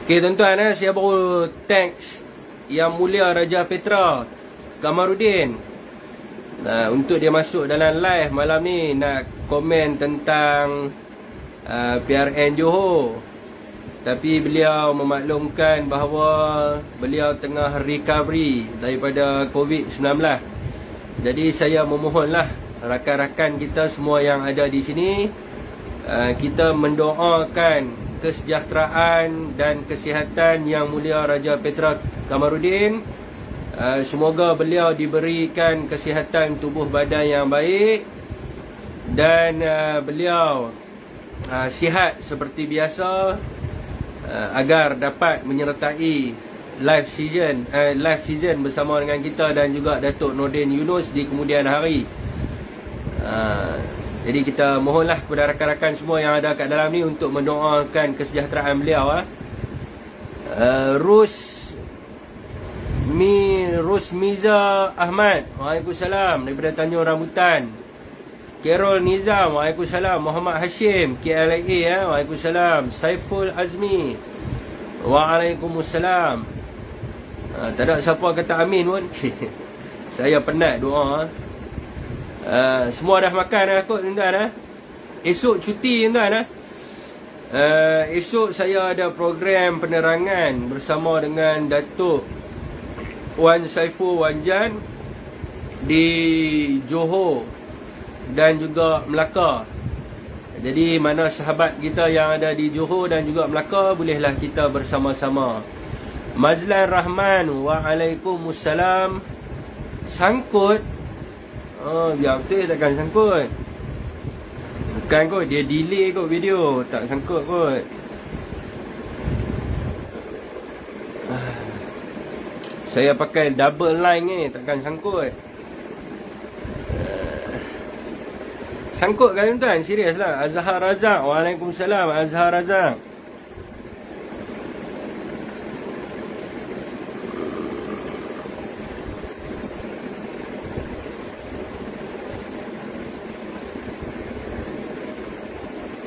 Okey tuan-tuan, saya baru teks Yang Mulia Raja Petra Kamarudin untuk dia masuk dalam live malam ni, nak komen tentang PRN Johor. Tapi beliau memaklumkan bahawa beliau tengah recovery daripada COVID-19. Jadi saya memohonlah rakan-rakan kita semua yang ada di sini, kita mendoakan kesejahteraan dan kesihatan Yang Mulia Raja Petra Kamarudin. Semoga beliau diberikan kesihatan tubuh badan yang baik dan beliau sihat seperti biasa, agar dapat menyertai live season bersama dengan kita dan juga Datuk Nordin Yunus di kemudian hari. Jadi kita mohonlah kepada rakan-rakan semua yang ada kat dalam ni untuk mendoakan kesejahteraan beliau. Rusmiza Ahmad, Waalaikumsalam, daripada Tanjung Rambutan. Carol Nizam, Waalaikumsalam. Muhammad Hashim, KLIA, Waalaikumsalam. Saiful Azmi, Waalaikumsalam. Tak ada siapa kata amin pun. Saya penat doa. Semua dah makan dah kot tuan-tuan. Esok cuti tuan-tuan. Esok saya ada program penerangan bersama dengan Datuk Wan Saiful Wanjan di Johor dan juga Melaka. Jadi mana sahabat kita yang ada di Johor dan juga Melaka, bolehlah kita bersama-sama. Mazlan Rahman, Waalaikumsalam. Sangkut. Biar betul takkan sangkut. Bukan kot, dia delay kot video, tak sangkut kot. Saya pakai double line ni, takkan sangkut. Sangkut kan tuan-tuan? Serius lah. Azhar Razak, Waalaikumsalam. Azhar Razak.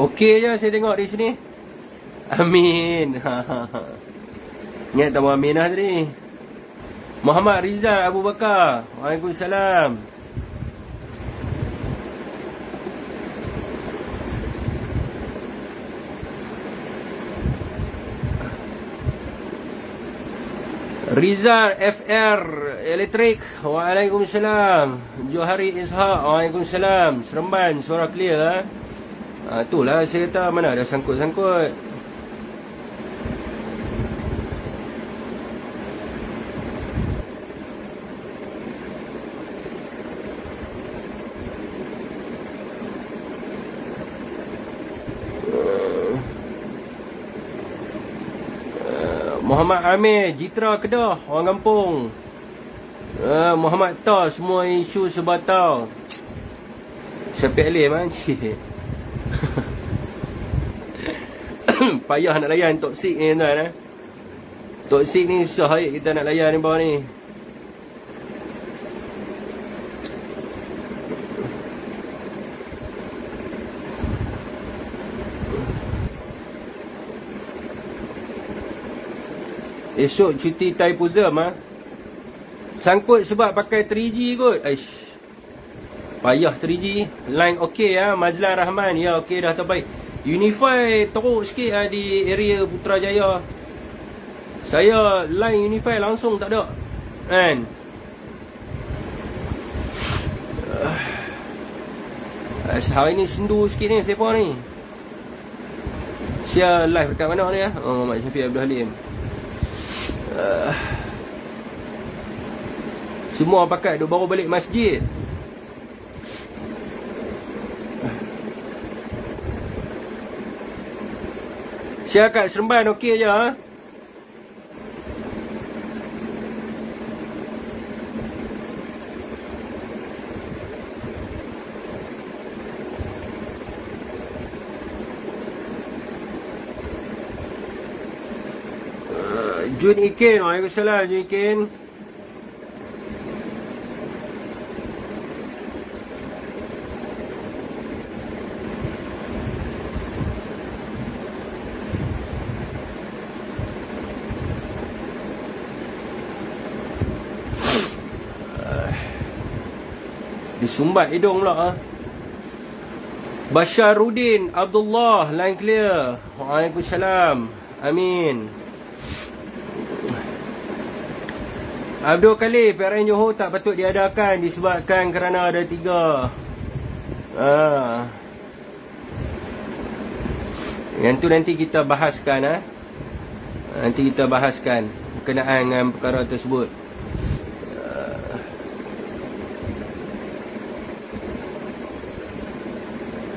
Okey je saya tengok di sini. Amin. Ingat tak Aminah tadi. Muhammad Rizal Abu Bakar, Waalaikumsalam. Rizal FR Elektrik, Waalaikumsalam. Johari Ishak, Waalaikumsalam. Seremban, suara clear. Itulah saya kata, mana ada sangkut-sangkut. Muhammad Amir, Jitra Kedah, orang kampung. Muhammad Tah, semua isu sebatau. Siapa alim cik. Payah nak layan toksik ni tuan. Toksik ni susah kita nak layan ni bawah ni. Esok cuti Taipusam Sangkut sebab pakai 3G kot. Payah 3G. Line okey Mazlan Rahman, ya okey dah terbaik. Unify teruk sikit di area Putrajaya. Saya line Unify langsung tak ada kan. Hari ni sendu sikit ni siapa ni. Share live dekat mana ni Muhammad Syafiq Abdul Halim. Semua pakai duk baru balik masjid. Syah kat Seremban okey je Jun Ikin, Waalaikumsalam Jun Ikin. Disumbat hidung pula. Basharuddin Abdullah, line clear. Waalaikumsalam. Amin. Abdul Khalif, PRN Johor tak patut diadakan disebabkan kerana ada 3. Yang tu nanti kita bahaskan. Nanti kita bahaskan berkenaan dengan perkara tersebut.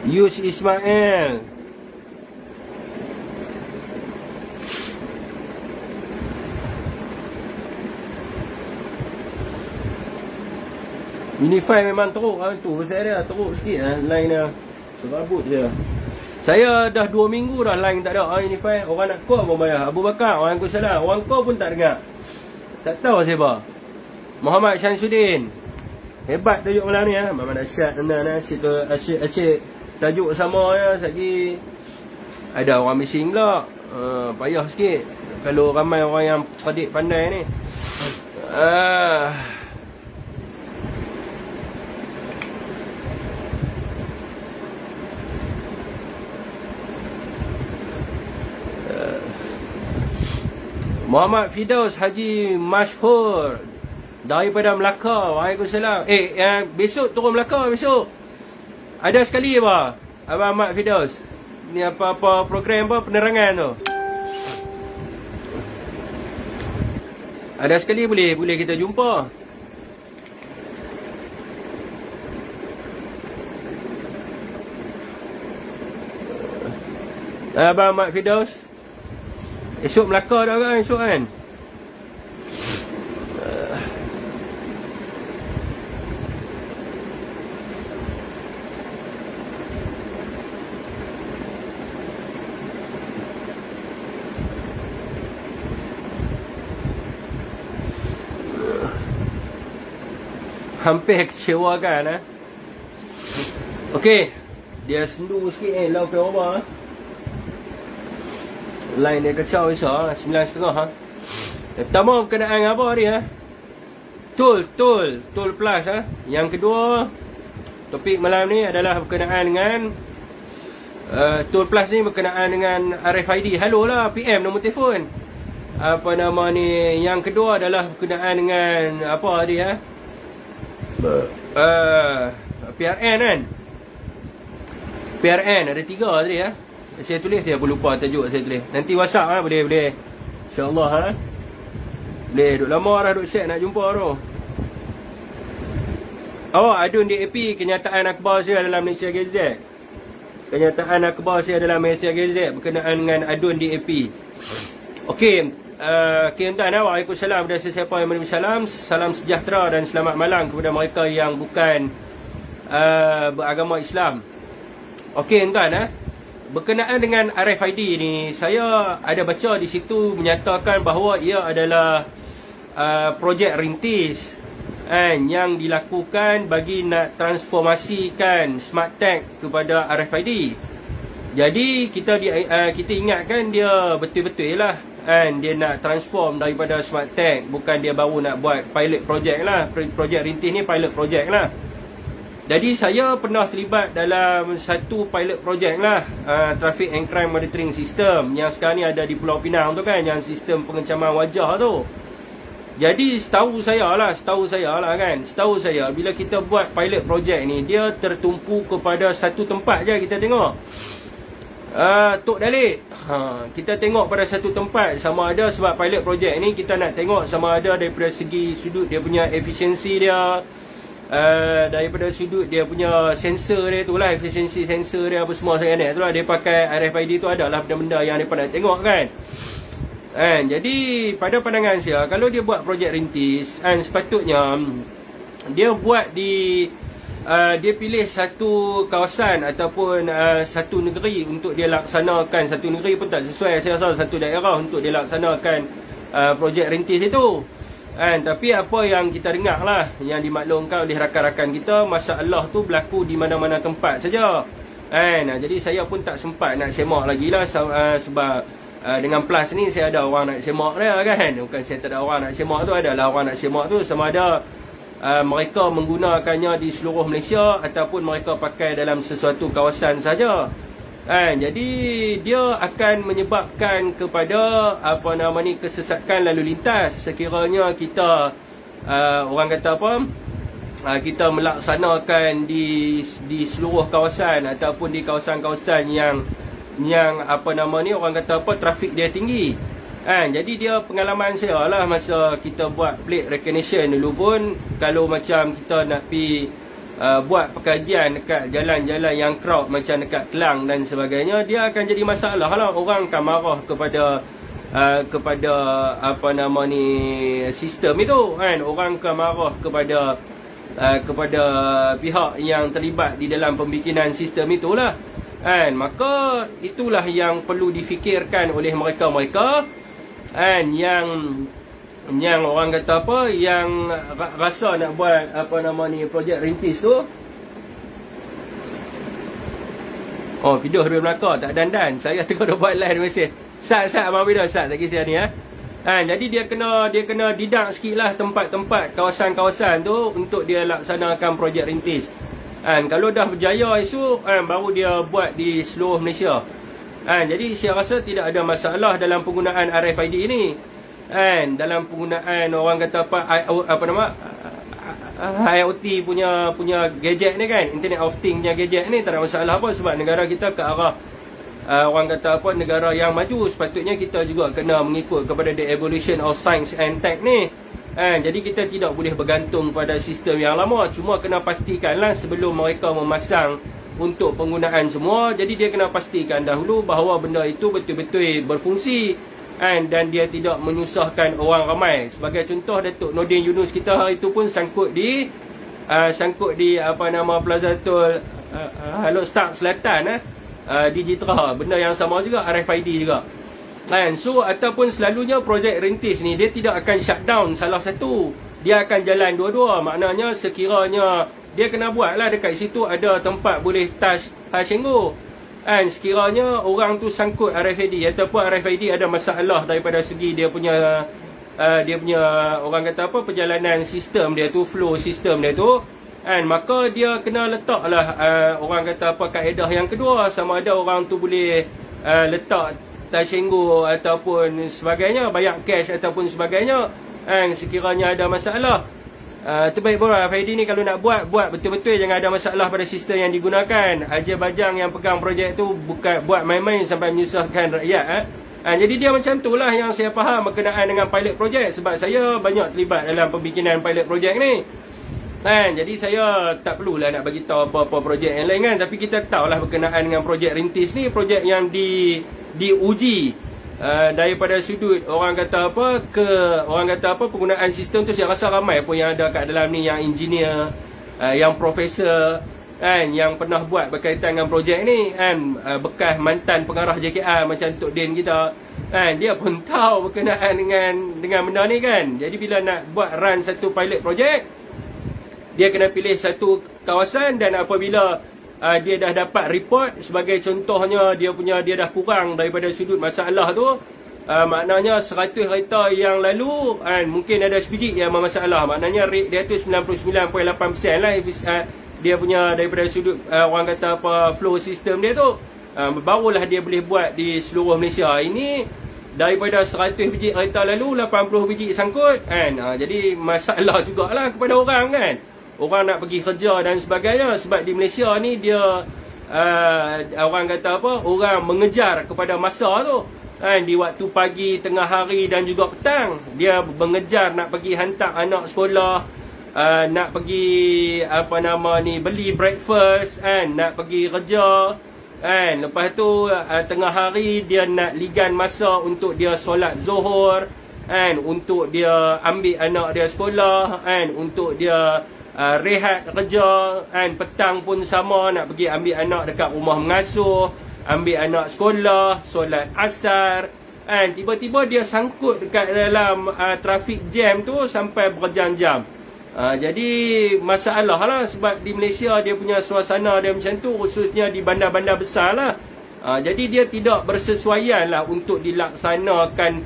Yus Ismail. Unify memang teruk tu. Pasal dia teruk sikit line dia. Serabut je. Saya dah 2 minggu dah line tak ada Unify. Orang nak call pun bayar. Abu Bakar, Waalaikumsalam. Orang call pun tak dengar. Tak tahu siapa. Muhammad Syamsuddin. Hebat tajuk malam ni memang dahsyat anda asyik tajuk sama lagi. Ada orang bising pula. Payah sikit kalau ramai orang yang cerdik pandai ni. Muhammad Fidaus Haji Mashhur daripada Melaka. Waalaikumsalam. Besok turun Melaka besok. Ada sekali apa? Abang Ahmad Fidaus. Ni apa-apa program penerangan tu. Ada sekali boleh kita jumpa. Abang Ahmad Fidaus. Esok Melaka dah kan esok kan? Hampir kecewakan Okey. Dia sendu sikit lau ke rumah line dia kacau besar 9.30 Pertama berkenaan apa dia Tool plus Yang kedua topik malam ni adalah berkenaan dengan Tool plus ni berkenaan dengan RFID. Hello lah PM nombor telefon. Apa nama ni. Yang kedua adalah berkenaan dengan apa dia PRN kan. PRN ada 3 tadi Saya tulis, saya pun lupa tajuk saya tulis. Nanti WhatsApp boleh. InsyaAllah boleh. Duk lama dah duk set nak jumpa tu. Adun DAP kenyataan akhbar saya dalam Malaysia Gazette. Kenyataan akhbar saya dalam Malaysia Gazette berkenaan dengan adun DAP. Okey, tuan-tuan, waalaikumsalam kepada sesiapa yang menerima salam. Salam sejahtera dan selamat malam kepada mereka yang bukan beragama Islam. Okey, tuan-tuan, berkenaan dengan RFID ni, saya ada baca di situ menyatakan bahawa ia adalah projek rintis yang dilakukan bagi nak transformasikan Smart Tag kepada RFID. Jadi kita ingatkan dia betul-betul lah dia nak transform daripada Smart Tag, bukan dia baru nak buat pilot project lah. Projek rintis ni pilot project lah. Jadi saya pernah terlibat dalam satu pilot project lah, Traffic and Crime Monitoring System yang sekarang ni ada di Pulau Pinang tu kan, yang sistem pengencaman wajah tu. Jadi setahu saya bila kita buat pilot project ni, dia tertumpu kepada satu tempat je kita tengok. Tok Dalik, kita tengok pada satu tempat sama ada, sebab pilot project ni kita nak tengok sama ada daripada segi sudut dia punya efisiensi dia, daripada sudut dia punya sensor dia tu lah, efisiensi sensor dia apa semua sangat tu lah. Dia pakai RFID tu adalah benda-benda yang dia nak tengok kan. Jadi pada pandangan saya, kalau dia buat projek rintis, sepatutnya dia buat dia pilih satu kawasan ataupun satu negeri untuk dia laksanakan. Satu negeri pun tak sesuai, saya rasa satu daerah untuk dia laksanakan projek rintis itu. Tapi apa yang kita dengar lah, yang dimaklumkan oleh rakan-rakan kita, masalah tu berlaku di mana-mana tempat saja. Jadi saya pun tak sempat nak semak lagi lah, sebab dengan plus ni saya ada orang nak semak dia kan. Bukan saya tak ada orang nak semak tu, adalah orang nak semak tu sama ada mereka menggunakannya di seluruh Malaysia ataupun mereka pakai dalam sesuatu kawasan saja. Jadi dia akan menyebabkan kepada kesesakan lalu lintas sekiranya kita orang kata kita melaksanakan di seluruh kawasan ataupun di kawasan-kawasan yang orang kata trafik dia tinggi. Jadi dia pengalaman saya lah masa kita buat plate recognition dulu pun, kalau macam kita nak pergi buat pengajian dekat jalan-jalan yang crowd macam dekat Kelang dan sebagainya, dia akan jadi masalah lah. Orang akan marah kepada sistem itu kan. Orang akan marah kepada pihak yang terlibat di dalam pembikinan sistem itulah kan. Maka itulah yang perlu difikirkan oleh mereka-mereka yang orang kata yang rasa nak buat projek rintis tu. Oh, video dari Melaka tak dandan. Saya tengah dah buat live masih. Sat mau video sat tak kisah ni jadi dia kena didak sikitlah tempat-tempat kawasan-kawasan tu untuk dia laksanakan projek rintis. Kalau dah berjaya isu baru dia buat di seluruh Malaysia. Jadi saya rasa tidak ada masalah dalam penggunaan RFID ini. Dalam penggunaan orang kata IoT punya gadget ni kan, Internet of Things punya gadget ni, tak ada masalah apa sebab negara kita ke arah orang kata negara yang maju. Sepatutnya kita juga kena mengikut kepada the evolution of science and tech ni. Jadi kita tidak boleh bergantung pada sistem yang lama. Cuma kena pastikanlah sebelum mereka memasang untuk penggunaan semua, jadi dia kena pastikan dahulu bahawa benda itu betul-betul berfungsi dan dia tidak menyusahkan orang ramai. Sebagai contoh, Datuk Nordin Yunus kita hari itu pun sangkut di Plazatul Halok Stark Selatan di Jitra. Benda yang sama juga, RFID juga. So ataupun selalunya projek rintis ni dia tidak akan shutdown salah satu, dia akan jalan dua-dua. Maknanya sekiranya dia kena buat lah dekat situ ada tempat boleh touch henggo. Sekiranya orang tu sangkut RFID ataupun RFID ada masalah daripada segi dia punya orang kata perjalanan sistem dia tu, flow sistem dia tu, maka dia kena letaklah orang kata kaedah yang kedua, sama ada orang tu boleh letak touch henggo ataupun sebagainya, bayar cash ataupun sebagainya. Sekiranya ada masalah, terbaik pula RFID ni kalau nak buat betul-betul, jangan ada masalah pada sistem yang digunakan. Aja bajang yang pegang projek tu bukan buat main-main sampai menyusahkan rakyat. Jadi dia macam tu lah yang saya faham berkenaan dengan pilot projek, sebab saya banyak terlibat dalam pembikinan pilot projek ni. Jadi saya tak perlulah nak bagi tahu apa-apa projek yang lain kan, tapi kita tahulah berkenaan dengan projek rintis ni, projek yang diuji daripada sudut orang kata penggunaan sistem tu. Saya rasa ramai pun yang ada kat dalam ni yang engineer, yang profesor yang pernah buat berkaitan dengan projek ni bekas mantan pengarah JKR macam Tok Din kita dia pun tahu berkenaan dengan benda ni kan. Jadi bila nak buat run satu pilot projek, dia kena pilih satu kawasan, dan apabila dia dah dapat report, sebagai contohnya dia dah kurang daripada sudut masalah tu, maknanya 100 kereta yang lalu mungkin ada sebiji yang bermasalah, maknanya rate dia tu 99.8% lah dia punya daripada sudut orang kata flow system dia tu, barulah dia boleh buat di seluruh Malaysia. Ini daripada 100 biji kereta lalu 80 biji sangkut jadi masalah jugalah kepada orang kan. Orang nak pergi kerja dan sebagainya, sebab di Malaysia ni dia orang kata orang mengejar kepada masa tu di waktu pagi, tengah hari dan juga petang. Dia mengejar nak pergi hantar anak sekolah, nak pergi beli breakfast nak pergi kerja lepas tu tengah hari dia nak ligan masa untuk dia solat Zuhur untuk dia ambil anak dia sekolah untuk dia rehat kerja petang pun sama, nak pergi ambil anak dekat rumah mengasuh, ambil anak sekolah, solat asar tiba-tiba dia sangkut dekat dalam trafik jam tu sampai berjam-jam. Jadi masalah lah, sebab di Malaysia dia punya suasana dia macam tu, khususnya di bandar-bandar besar lah. Jadi dia tidak bersesuaian lah untuk dilaksanakan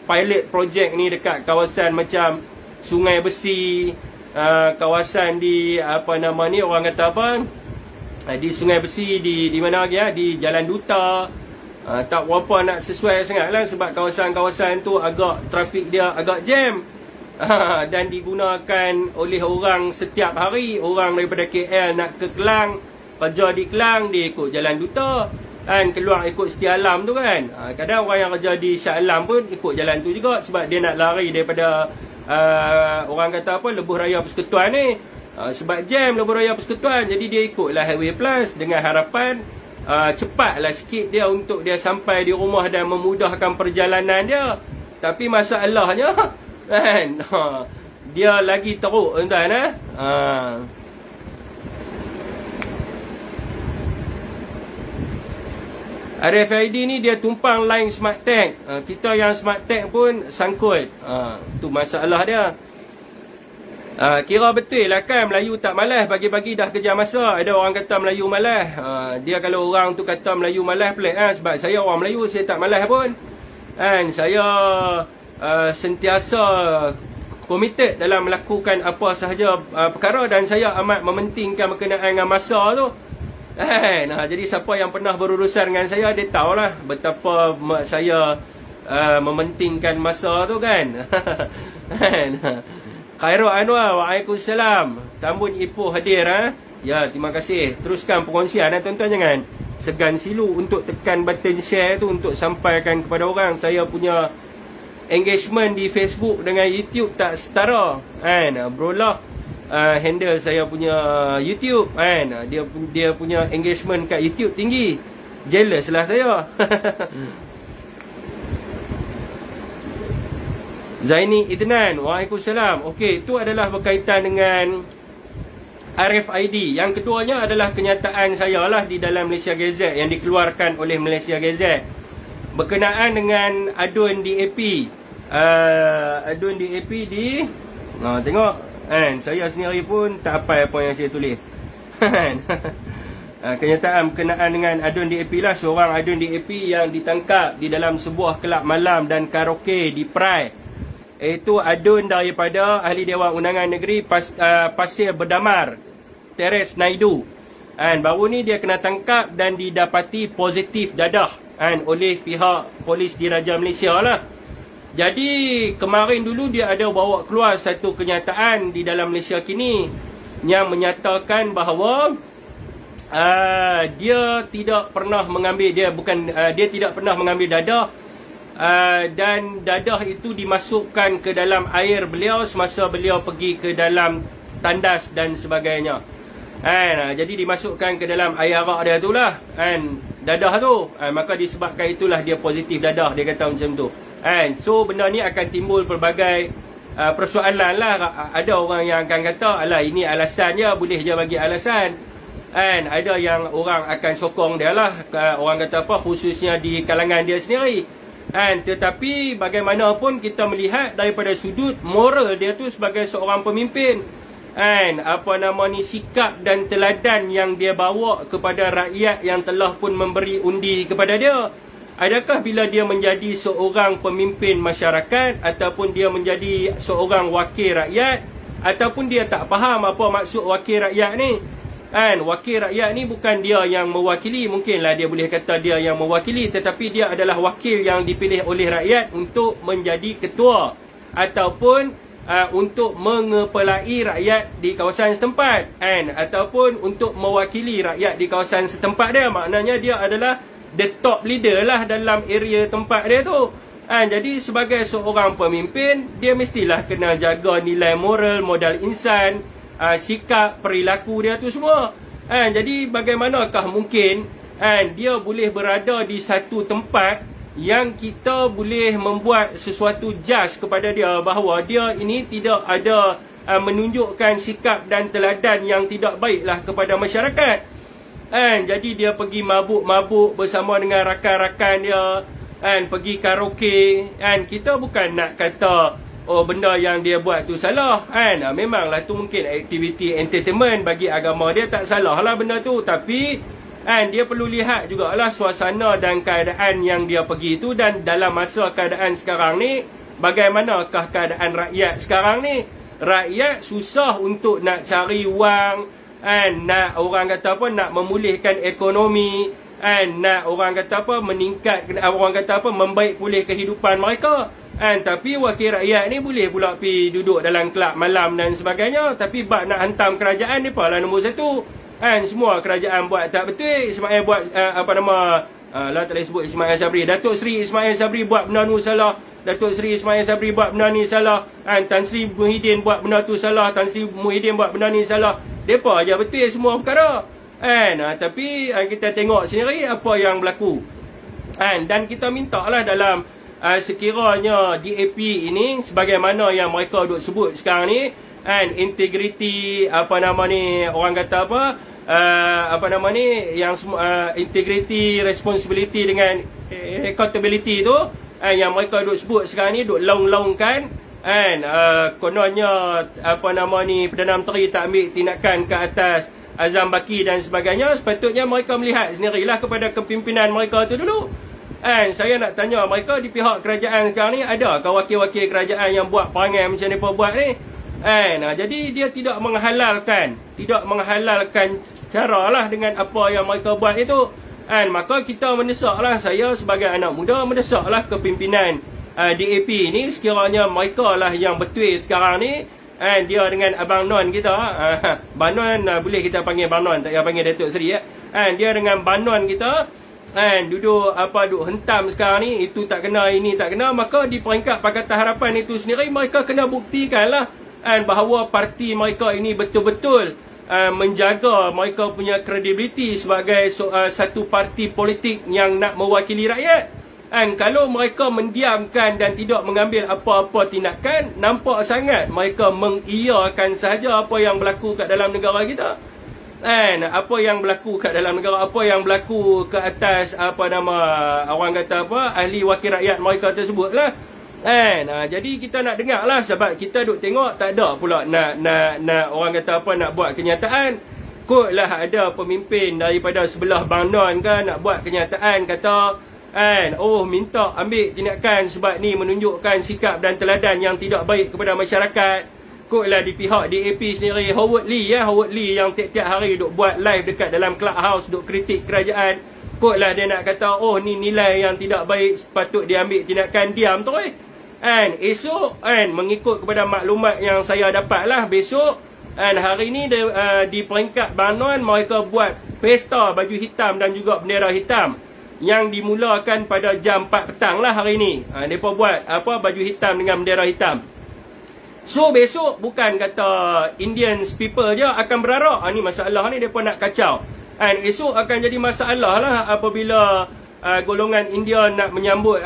pilot project ni dekat kawasan macam Sungai Besi, kawasan di apa nama ni, orang kata apa, di Sungai Besi, di mana lagi di Jalan Duta. Tak berapa nak sesuai sangat lah, sebab kawasan-kawasan tu agak trafik dia agak jam. Dan digunakan oleh orang setiap hari. Orang daripada KL nak ke Kelang, kerja di Kelang, dia ikut Jalan Duta kan, keluar ikut Setia Alam tu kan. Kadang orang yang kerja di Shah Alam pun ikut jalan tu juga, sebab dia nak lari daripada orang kata apa, Lebuh Raya Persekutuan ni. Sebab jam Lebuh Raya Persekutuan, jadi dia ikutlah Highway Plus dengan harapan cepatlah sikit dia untuk dia sampai di rumah dan memudahkan perjalanan dia. Tapi masalahnya kan, dia lagi teruk tuan-tuan. RFID ni dia tumpang line smart tag. Kita yang smart tag pun sangkut. Tu masalah dia. Kira betul lah kan, Melayu tak malas, bagi-bagi dah kejar masa. Ada orang kata Melayu malas. Dia kalau orang tu kata Melayu malas pelik sebab saya orang Melayu, saya tak malas pun. Saya sentiasa komited dalam melakukan apa sahaja perkara, dan saya amat mementingkan berkenaan dengan masa tu. Jadi siapa yang pernah berurusan dengan saya, dia tahulah betapa saya mementingkan masa tu kan. Khairul Anwar, waalaikumsalam. Tambun Ipoh hadir. Ya, terima kasih. Teruskan perkongsian tuan-tuan, jangan segan silu untuk tekan button share tu untuk sampaikan kepada orang. Saya punya engagement di Facebook dengan YouTube tak setara Bro lah handle saya punya YouTube dia punya engagement kat YouTube tinggi. Jealous lah saya. Zaini Idnan, waalaikumsalam. Okey, itu adalah berkaitan dengan RFID. Yang keduanya adalah kenyataan saya lah di dalam Malaysia Gazette yang dikeluarkan oleh Malaysia Gazette berkenaan dengan adun DAP. Adun DAP di tengok saya sendiri pun tak hafal apa yang saya tulis. Kenyataan berkenaan dengan adun DAP lah. Seorang adun DAP yang ditangkap di dalam sebuah kelab malam dan karaoke di Perai. Itu adun daripada Ahli Dewan Undangan Negeri Pasir Berdamar, Teres Naidu. Baru ni dia kena tangkap dan didapati positif dadah oleh pihak polis Diraja Malaysia lah. Jadi kemarin dulu dia ada bawa keluar satu kenyataan di dalam Malaysia Kini yang menyatakan bahawa dia tidak pernah mengambil, dia tidak pernah mengambil dadah, dan dadah itu dimasukkan ke dalam air beliau semasa beliau pergi ke dalam tandas dan sebagainya. Jadi dimasukkan ke dalam air arak dia tu lah dadah tu. Maka disebabkan itulah dia positif dadah, dia kata macam tu. So benda ni akan timbul pelbagai persoalan lah. Ada orang yang akan kata, alah ini alasan je, boleh je bagi alasan. Ada yang orang akan sokong dia lah, orang kata apa, khususnya di kalangan dia sendiri. Tetapi bagaimanapun kita melihat daripada sudut moral dia tu sebagai seorang pemimpin, sikap dan teladan yang dia bawa kepada rakyat yang telah pun memberi undi kepada dia. Adakah bila dia menjadi seorang pemimpin masyarakat, ataupun dia menjadi seorang wakil rakyat, ataupun dia tak faham apa maksud wakil rakyat ni? Wakil rakyat ni bukan dia yang mewakili. Mungkinlah dia boleh kata dia yang mewakili, tetapi dia adalah wakil yang dipilih oleh rakyat untuk menjadi ketua ataupun untuk mengepelai rakyat di kawasan setempat, ataupun untuk mewakili rakyat di kawasan setempat dia. Maknanya dia adalah the top leader lah dalam area tempat dia tu. Jadi sebagai seorang pemimpin, dia mestilah kena jaga nilai moral, modal insan, sikap, perilaku dia tu semua. Jadi bagaimanakah mungkin dia boleh berada di satu tempat yang kita boleh membuat sesuatu judge kepada dia bahawa dia ini tidak ada menunjukkan sikap dan teladan yang tidak baiklah kepada masyarakat. Jadi dia pergi mabuk-mabuk bersama dengan rakan-rakan dia, pergi karaoke. Kita bukan nak kata benda yang dia buat tu salah. Memanglah tu mungkin aktiviti entertainment, bagi agama dia tak salah lah benda tu. Tapi dia perlu lihat jugalah suasana dan keadaan yang dia pergi tu. Dan dalam masa keadaan sekarang ni, bagaimanakah keadaan rakyat sekarang ni? rakyat susah untuk nak cari wang, nak orang kata apa, nak memulihkan ekonomi, nak orang kata apa, meningkat, orang kata apa, membaik pulih kehidupan mereka. Tapi wakil rakyat ni boleh pula pergi duduk dalam kelab malam dan sebagainya. Tapi bak nak hantam kerajaan ni lah nombor satu. Semua kerajaan buat tak betul. Ismail buat lah tak boleh sebut Ismail Sabri. Datuk Seri Ismail Sabri buat benda ni salah. Datuk Seri Ismail Sabri buat benda ni salah. Tan Sri Muhyiddin buat benda tu salah. Tan Sri Muhyiddin buat benda ni salah. Depa aja betul semua perkara. Tapi kita tengok sendiri apa yang berlaku. Dan kita minta lah dalam sekiranya DAP ini, sebagaimana yang mereka duk sebut sekarang ni, integriti orang kata yang integrity, responsibility dengan accountability tu, yang mereka duk sebut sekarang ni, duk laung-laungkan, kononnya Perdana Menteri tak ambil tindakan ke atas Azam Baki dan sebagainya. Sepatutnya mereka melihat sendirilah kepada kepimpinan mereka tu dulu. Saya nak tanya mereka di pihak kerajaan sekarang ni, ada ke wakil-wakil kerajaan yang buat perangai macam mereka buat ni? Jadi dia tidak menghalalkan cara lah dengan apa yang mereka buat itu. Maka kita mendesaklah, saya sebagai anak muda mendesaklah kepimpinan DAP ni, sekiranya mereka lah yang betul sekarang ni. Dia dengan Abang Non kita, Abang Non boleh kita panggil Abang Non, tak payah panggil Datuk Seri ya. Dia dengan Abang Non kita duduk hentam sekarang ni, itu tak kena, ini tak kena. Maka di peringkat Pakatan Harapan itu sendiri, mereka kena buktikan lah bahawa parti mereka ini betul-betul menjaga mereka punya kredibiliti sebagai satu parti politik yang nak mewakili rakyat. Kalau mereka mendiamkan dan tidak mengambil apa-apa tindakan, nampak sangat mereka mengiyakan sahaja apa yang berlaku kat dalam negara kita. Apa yang berlaku kat dalam negara, apa yang berlaku ke atas orang kata ahli wakil rakyat mereka tersebut lah. Jadi kita nak dengar lah, sebab kita duk tengok tak ada pula nak orang kata nak buat kenyataan. Kotlah ada pemimpin daripada sebelah Bang Non kan nak buat kenyataan, kata minta ambil tindakan sebab ni menunjukkan sikap dan teladan yang tidak baik kepada masyarakat. Kotlah di pihak DAP sendiri, Howard Lee yang tiap-tiap hari duk buat live dekat dalam clubhouse duk kritik kerajaan. Kotlah dia nak kata ni nilai yang tidak baik, patut dia ambil tindakan. Diam terus. Esok mengikut kepada maklumat yang saya dapat lah, besok hari ni di peringkat Bang Non mereka buat pesta baju hitam dan juga bendera hitam yang dimulakan pada jam 4 petang lah hari ni. Mereka buat baju hitam dengan bendera hitam. So besok bukan kata Indian people je akan berarak. Ni masalah ni mereka nak kacau. Esok akan jadi masalah lah apabila golongan India nak menyambut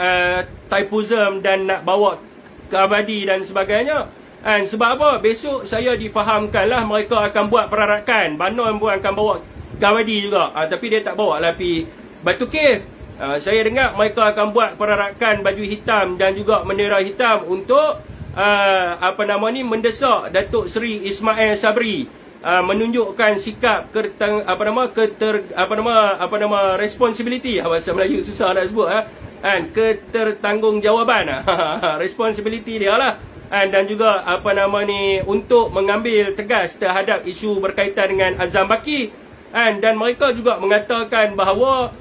Thaipusam dan nak bawa Kavadi dan sebagainya. Sebab apa? Besok saya difahamkan lah mereka akan buat perarakan. Banon pun akan bawa Kavadi juga. Tapi dia tak bawa lah pergi Batu Cave. Saya dengar mereka akan buat perarakan baju hitam dan juga bendera hitam untuk mendesak Datuk Seri Ismail Sabri menunjukkan sikap responsibility. Bahasa Melayu susah nak sebut ketertanggungjawabban. Responsibility dia lah. Dan juga untuk mengambil tegas terhadap isu berkaitan dengan Azam Baki. Dan mereka juga mengatakan bahawa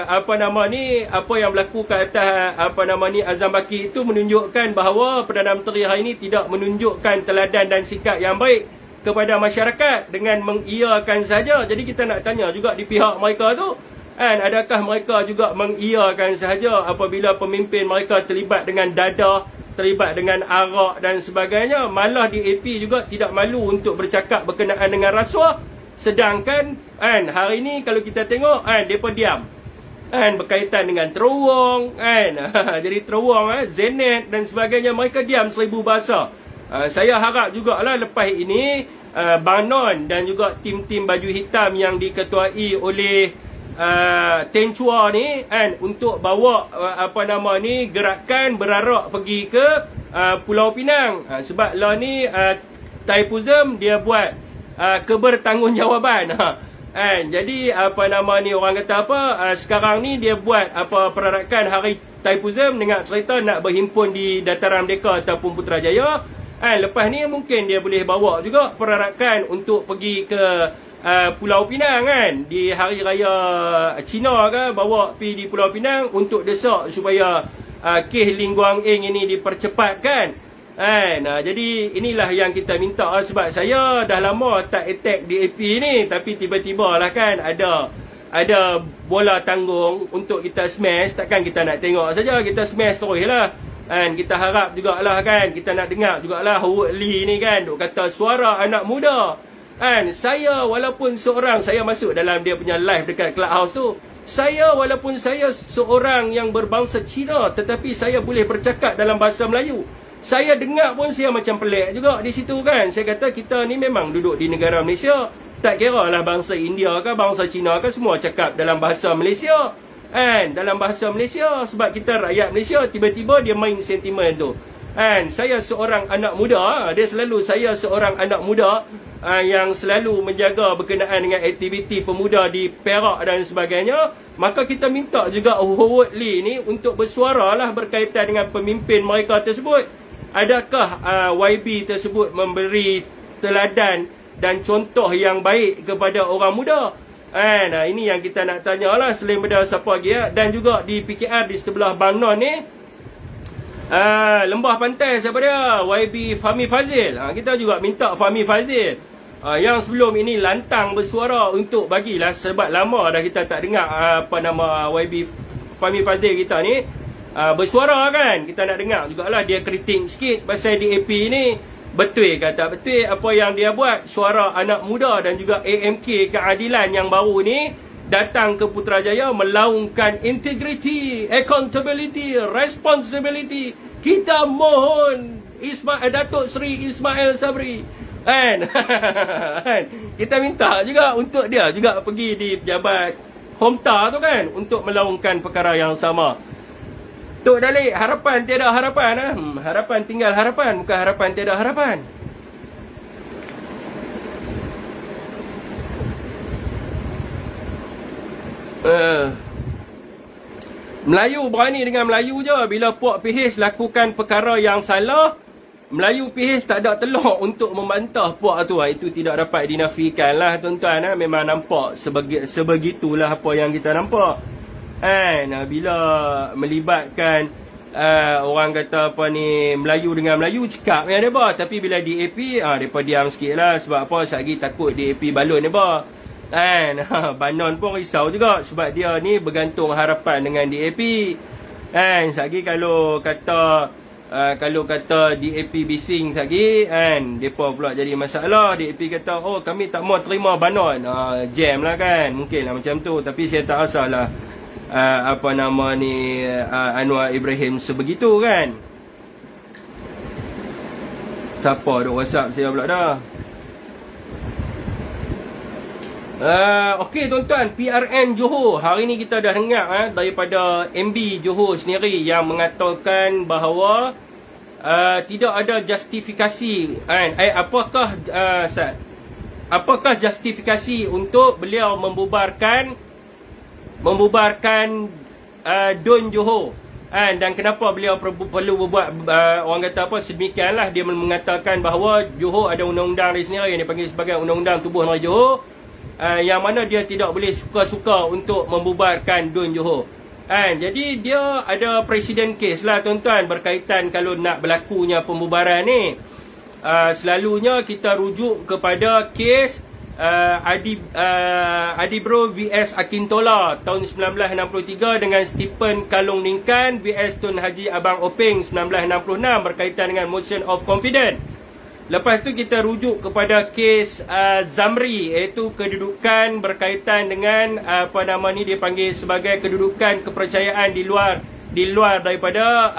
apa yang berlaku ke atas Azam Baki itu menunjukkan bahawa Perdana Menteri hari ini tidak menunjukkan teladan dan sikap yang baik kepada masyarakat dengan mengiyakan saja. Jadi kita nak tanya juga di pihak mereka tu, adakah mereka juga mengiyakan sahaja apabila pemimpin mereka terlibat dengan dadah, terlibat dengan arak dan sebagainya. Malah DAP juga tidak malu untuk bercakap berkenaan dengan rasuah. Sedangkan hari ni kalau kita tengok mereka diam berkaitan dengan terowong jadi terowong Zenet dan sebagainya, mereka diam 1000 bahasa. Saya harap jugalah lepas ini Bang Non dan juga tim-tim baju hitam yang diketuai oleh Teng Chua ni untuk bawa gerakan berarak pergi ke Pulau Pinang. Sebab lah ni Thaipusam dia buat kebertanggungjawaban. Jadi orang kata sekarang ni dia buat perarakan hari Thaipusam dengan cerita nak berhimpun di Dataran Merdeka ataupun Putrajaya. Lepas ni mungkin dia boleh bawa juga perarakan untuk pergi ke Pulau Pinang kan. Di Hari Raya Cina ke, bawa pergi di Pulau Pinang untuk desak supaya kes Lee Guang Eng ini dipercepatkan. Jadi inilah yang kita minta. Sebab saya dah lama tak attack DAP ni, tapi tiba-tiba lah kan ada bola tanggung untuk kita smash. Takkan kita nak tengok saja, kita smash terus lah. Kita harap jugalah kan, kita nak dengar jugalah Howard Lee ni kan duk kata suara anak muda. Saya walaupun seorang, saya masuk dalam dia punya live dekat Clubhouse tu, saya walaupun saya seorang yang berbangsa Cina, tetapi saya boleh bercakap dalam bahasa Melayu. Saya dengar pun saya macam pelik juga di situ kan. Saya kata kita ni memang duduk di negara Malaysia, tak kira lah bangsa India ke bangsa Cina ke, semua cakap dalam bahasa Malaysia. Dalam bahasa Malaysia, sebab kita rakyat Malaysia, tiba-tiba dia main sentimen tu. Saya seorang anak muda, dia selalu saya seorang anak muda yang selalu menjaga berkenaan dengan aktiviti pemuda di Perak dan sebagainya. Maka kita minta juga Howard Lee ni untuk bersuara lah berkaitan dengan pemimpin mereka tersebut. Adakah YB tersebut memberi teladan dan contoh yang baik kepada orang muda? Ini yang kita nak tanya lah, selain daripada siapa lagi ya. Dan juga di PKR di sebelah Bang Non ni, Lembah Pantai siapa dia? YB Fahmi Fadzil. Kita juga minta Fahmi Fadzil yang sebelum ini lantang bersuara untuk bagilah, sebab lama dah kita tak dengar YB Fahmi Fadzil kita ni bersuara kan. Kita nak dengar jugalah dia kritik sikit pasal DAP ni. Betul ke tak betul apa yang dia buat. Suara anak muda dan juga AMK Keadilan yang baru ni datang ke Putrajaya melaungkan integrity, accountability, responsibility. Kita mohon Datuk Seri Ismail Sabri kita minta juga untuk dia juga pergi di pejabat Homta tu kan, untuk melaungkan perkara yang sama. Tok Dalik, harapan tiada harapan. Harapan tinggal harapan, bukan harapan tiada harapan. Melayu berani dengan Melayu je. Bila Puak PH lakukan perkara yang salah, Melayu PH tak ada telur untuk membantah Puak tu. Itu tidak dapat dinafikan lah tuan-tuan. Memang nampak sebegitulah apa yang kita nampak. Bila melibatkan orang kata apa ni, Melayu dengan Melayu cakap yang dia bah. Tapi bila DAP mereka diam sikit lah. Sebab apa? Satgi takut DAP balon dia bah. Banon pun risau juga, sebab dia ni bergantung harapan dengan DAP. Satgi kalau kata DAP bising satgi, mereka pula jadi masalah. DAP kata oh kami tak mau terima banon, jam lah kan. Mungkin lah macam tu. Tapi saya tak rasa lah Anwar Ibrahim sebegitu kan. Siapa duk WhatsApp saya pula dah. Okey tuan-tuan, PRN Johor. Hari ni kita dah dengar daripada MB Johor sendiri yang mengatakan bahawa tidak ada justifikasi. Apakah justifikasi untuk beliau membubarkan Dun Johor, dan kenapa beliau perlu berbuat orang kata apa sedemikianlah. Dia mengatakan bahawa Johor ada undang-undang dia sendiri yang dipanggil sebagai Undang-Undang Tubuh Negara Johor, yang mana dia tidak boleh suka-suka untuk membubarkan Dun Johor. Jadi dia ada presiden kes lah tuan-tuan berkaitan kalau nak berlakunya pembubaran ni. Selalunya kita rujuk kepada kes Adibro vs Akintola tahun 1963 dengan Stephen Kalong Ningkan vs Tun Haji Abang Openg 1966 berkaitan dengan motion of confidence. Lepas tu kita rujuk kepada kes Zamri, iaitu kedudukan berkaitan dengan dia panggil sebagai kedudukan kepercayaan di luar daripada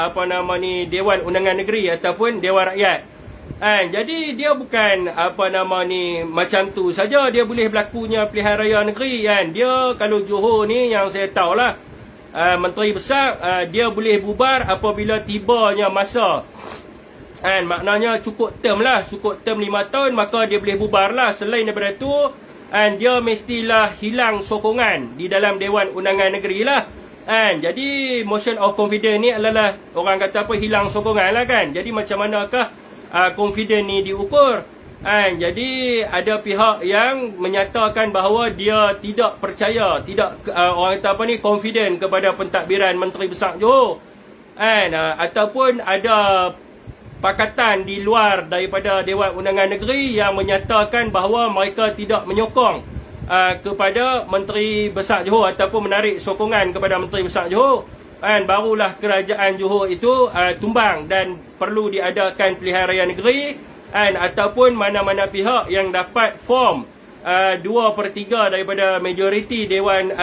Dewan Undangan Negeri ataupun Dewan Rakyat. Jadi dia bukan macam tu saja dia boleh berlakunya pilihan raya negeri kan. Dia kalau Johor ni yang saya tahulah, Menteri Besar dia boleh bubar apabila tibanya masa. Maknanya cukup term lah, cukup term 5 tahun, maka dia boleh bubar lah. Selain daripada tu dia mestilah hilang sokongan di dalam Dewan Undangan Negeri lah. Jadi motion of confidence ni adalah orang kata apa, hilang sokongan lah kan. Jadi macam manakah confident ni diukur. Jadi ada pihak yang menyatakan bahawa dia tidak percaya, tidak orang kata apa ni, confident kepada pentadbiran Menteri Besar Johor. Ataupun ada pakatan di luar daripada Dewan Undangan Negeri yang menyatakan bahawa mereka tidak menyokong kepada Menteri Besar Johor ataupun menarik sokongan kepada Menteri Besar Johor. Barulah kerajaan Johor itu tumbang dan perlu diadakan pilihan raya negeri. Ataupun mana-mana pihak yang dapat form 2/3 daripada majoriti Dewan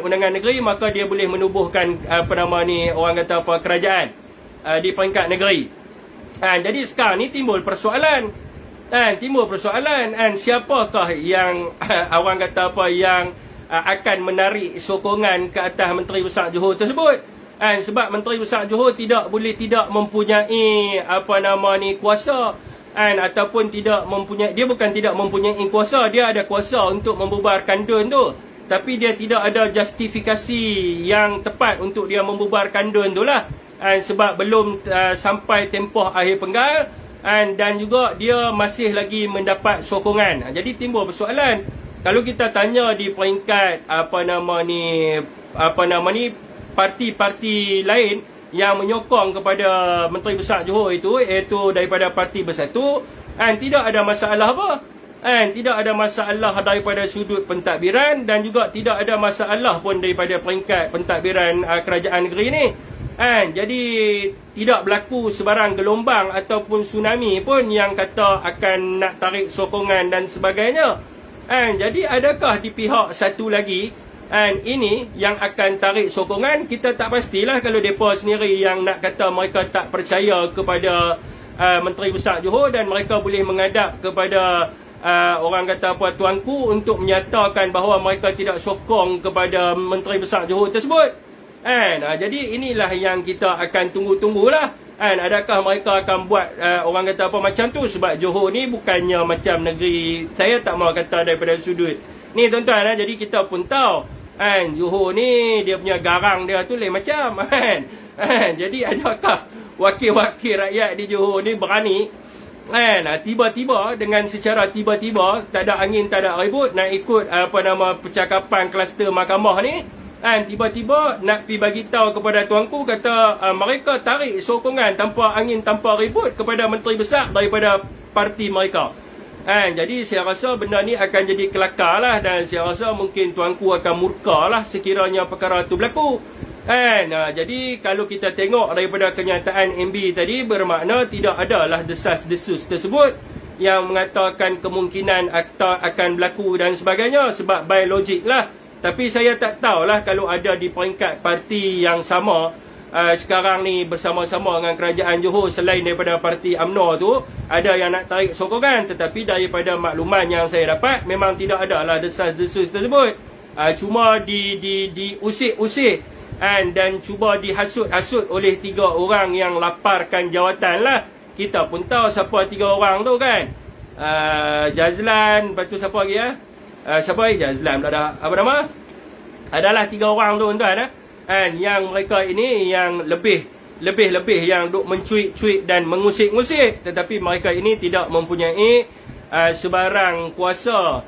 Undangan Negeri, maka dia boleh menubuhkan orang kata apa, kerajaan di peringkat negeri. Jadi sekarang ni timbul persoalan. Siapakah yang orang kata apa, yang akan menarik sokongan ke atas Menteri Besar Johor tersebut. Sebab Menteri Besar Johor tidak mempunyai kuasa, ataupun dia bukan tidak mempunyai kuasa, dia ada kuasa untuk membubarkan DUN tu, tapi dia tidak ada justifikasi yang tepat untuk dia membubarkan DUN tu lah. Sebab belum sampai tempoh akhir penggal, dan juga dia masih lagi mendapat sokongan. Jadi timbul persoalan, kalau kita tanya di peringkat parti-parti lain yang menyokong kepada Menteri Besar Johor itu, iaitu daripada Parti Bersatu, tidak ada masalah apa. Tidak ada masalah daripada sudut pentadbiran, dan juga tidak ada masalah pun daripada peringkat pentadbiran kerajaan negeri ni. Jadi tidak berlaku sebarang gelombang ataupun tsunami pun yang kata akan nak tarik sokongan dan sebagainya. Jadi adakah di pihak satu lagi ini yang akan tarik sokongan? Kita tak pastilah kalau mereka sendiri yang nak kata mereka tak percaya kepada Menteri Besar Johor, dan mereka boleh menghadap kepada orang kata apa, tuanku, untuk menyatakan bahawa mereka tidak sokong kepada Menteri Besar Johor tersebut. Jadi inilah yang kita akan tunggu-tunggulah. Adakah mereka akan buat orang kata apa macam tu? Sebab Johor ni bukannya macam negeri, saya tak mahu kata daripada sudut ni tuan-tuan, jadi kita pun tahu Johor ni dia punya garang dia tu lain macam. Jadi adakah wakil-wakil rakyat di Johor ni berani tiba-tiba, dengan secara tiba-tiba, tak ada angin tak ada ribut, nak ikut percakapan kluster mahkamah ni, tiba-tiba nak pergi bagi tahu kepada tuanku, kata mereka tarik sokongan tanpa angin tanpa ribut kepada Menteri Besar daripada parti mereka. Jadi saya rasa benda ni akan jadi kelakar lah, dan saya rasa mungkin tuanku akan murka lah sekiranya perkara tu berlaku. Jadi kalau kita tengok daripada kenyataan MB tadi, bermakna tidak adalah desas-desus tersebut yang mengatakan kemungkinan akan berlaku dan sebagainya, sebab by logik lah. Tapi saya tak tahulah kalau ada di peringkat parti yang sama sekarang ni bersama-sama dengan kerajaan Johor, selain daripada parti UMNO tu, ada yang nak tarik sokongan. Tetapi daripada makluman yang saya dapat, memang tidak adalah desas-desus tersebut. Cuma diusik-usik dan cuba dihasut-hasut oleh 3 orang yang laparkan jawatan lah. Kita pun tahu siapa 3 orang tu kan. Jazlan, lepas tu siapa lagi ya? Siapa lagi? Jazlan pula dah. Apa nama? Adalah 3 orang tu tuan-tuan. Yang mereka ini yang lebih yang duk mencuit-cuit dan mengusik-ngusik, tetapi mereka ini tidak mempunyai sebarang kuasa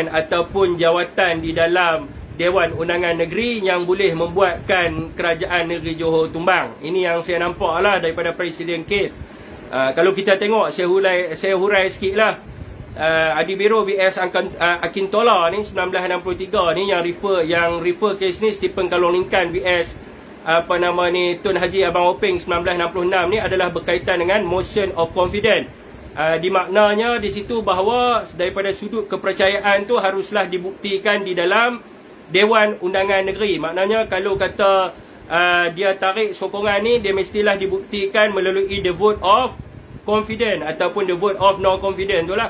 ataupun jawatan di dalam Dewan Undangan Negeri yang boleh membuatkan kerajaan negeri Johor tumbang. Ini yang saya nampak lah daripada Presiden case. Kalau kita tengok, saya hurai sikit lah. Adi Biro vs Akintola ni 1963 ni, yang refer case ni Stephen Kalorningkan vs Tun Haji Abang Openg 1966 ni adalah berkaitan dengan motion of confidence. Di maknanya di situ bahawa daripada sudut kepercayaan tu haruslah dibuktikan di dalam Dewan Undangan Negeri. Maknanya kalau kata dia tarik sokongan ni, dia mestilah dibuktikan melalui the vote of confidence ataupun the vote of no confidence tu lah.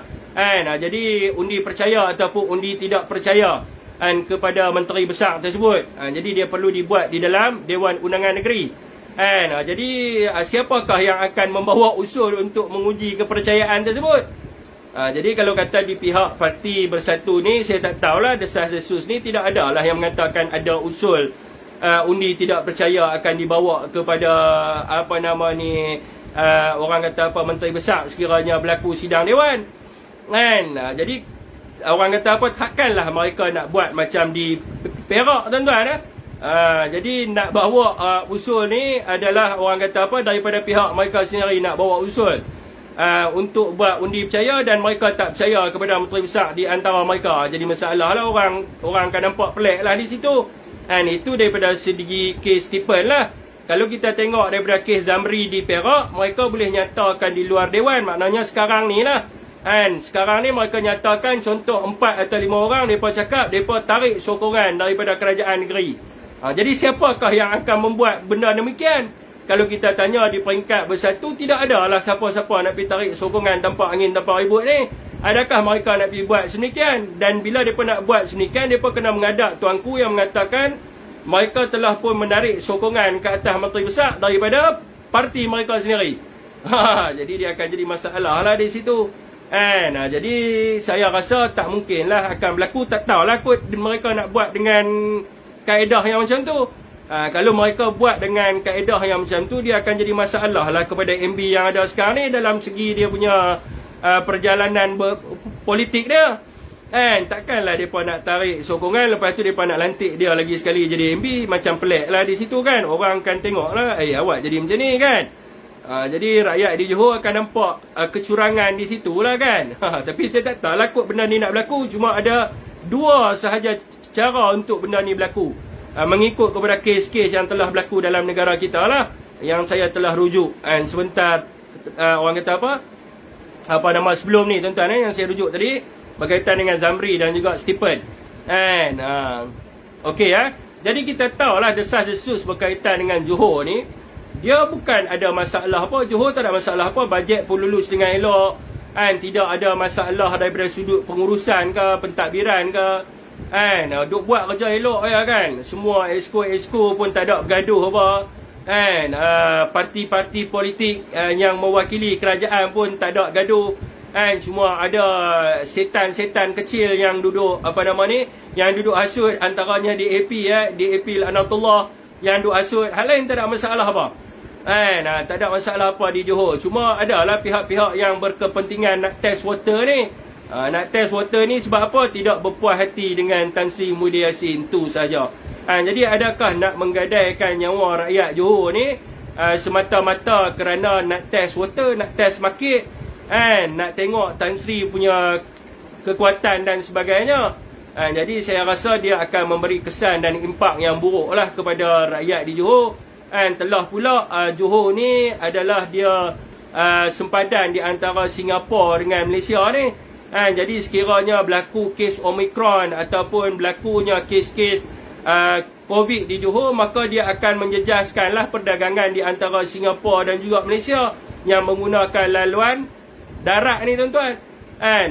Jadi undi percaya ataupun undi tidak percaya kepada Menteri Besar tersebut. Jadi dia perlu dibuat di dalam Dewan Undangan Negeri. Jadi siapakah yang akan membawa usul untuk menguji kepercayaan tersebut? Jadi kalau kata di pihak Parti Bersatu ni, saya tak tahulah, desas-desus ni tidak ada lah yang mengatakan ada usul undi tidak percaya akan dibawa kepada orang kata apa, menteri besar sekiranya berlaku sidang dewan kan. Jadi orang kata apa, takkanlah mereka nak buat macam di Perak tuan-tuan. Jadi nak bawa usul ni adalah orang kata apa, daripada pihak mereka sendiri nak bawa usul untuk buat undi percaya, dan mereka tak percaya kepada menteri besar di antara mereka. Jadi masalah lah, orang akan nampak pelik lah di situ. Itu daripada segi kes Stephen lah. Kalau kita tengok daripada kes Zamri di Perak, mereka boleh nyatakan di luar dewan. Maknanya sekarang ni lah, sekarang ni mereka nyatakan contoh 4 atau 5 orang, mereka cakap mereka tarik sokongan daripada kerajaan negeri. Jadi siapakah yang akan membuat benda demikian? Kalau kita tanya di peringkat bersatu, tidak ada lah siapa-siapa nak pergi tarik sokongan tanpa angin, tanpa ribut ni. Adakah mereka nak pergi buat sedemikian? Dan bila mereka nak buat sedemikian, mereka kena mengadap tuanku yang mengatakan mereka telah pun menarik sokongan ke atas menteri besar daripada parti mereka sendiri. Jadi dia akan jadi masalah lah di situ. Jadi saya rasa tak mungkin lah akan berlaku. Tak tahulah kot mereka nak buat dengan kaedah yang macam tu. Kalau mereka buat dengan kaedah yang macam tu, dia akan jadi masalah lah kepada MB yang ada sekarang ni dalam segi dia punya perjalanan politik dia. Takkanlah mereka nak tarik sokongan, lepas tu mereka nak lantik dia lagi sekali jadi MB. Macam pelik lah di situ kan. Orang akan tengok lah, awak jadi macam ni kan. Jadi rakyat di Johor akan nampak kecurangan di situ lah kan. Tapi saya tak tahu lah kot benda ni nak berlaku. Cuma ada dua sahaja cara untuk benda ni berlaku, mengikut kepada kes-kes yang telah berlaku dalam negara kita lah, yang saya telah rujuk sebentar, orang kata apa nama sebelum ni tuan-tuan, yang saya rujuk tadi berkaitan dengan Zamri dan juga Stephen. Okey jadi kita tahulah desas-desus berkaitan dengan Johor ni, dia bukan ada masalah apa. Johor tak ada masalah apa, bajet pun lulus dengan elok, tidak ada masalah daripada sudut pengurusan ke, pentadbiran ke, duk buat kerja elok ya kan. Semua esko pun tak ada bergaduh apa, parti-parti politik yang mewakili kerajaan pun tak ada gaduh. Cuma ada setan-setan kecil yang duduk yang duduk hasut, antaranya DAP DAP Laknatullah yang duduk hasut. Hal lain tak ada masalah apa. Tak ada masalah apa di Johor. Cuma adalah pihak-pihak yang berkepentingan nak test water ni. Nak test water ni sebab apa? Tidak berpuas hati dengan Tan Sri Muhyiddin Yassin tu saja. Jadi adakah nak menggadaikan nyawa rakyat Johor ni semata-mata kerana nak test water, nak test market, nak tengok Tan Sri punya kekuatan dan sebagainya. Jadi saya rasa dia akan memberi kesan dan impak yang buruk lah kepada rakyat di Johor. Telah pula Johor ni adalah dia sempadan di antara Singapura dengan Malaysia ni. Jadi sekiranya berlaku kes Omicron ataupun berlakunya kes-kes COVID di Johor, maka dia akan menjejaskanlah perdagangan di antara Singapura dan juga Malaysia yang menggunakan laluan darat ni tuan-tuan.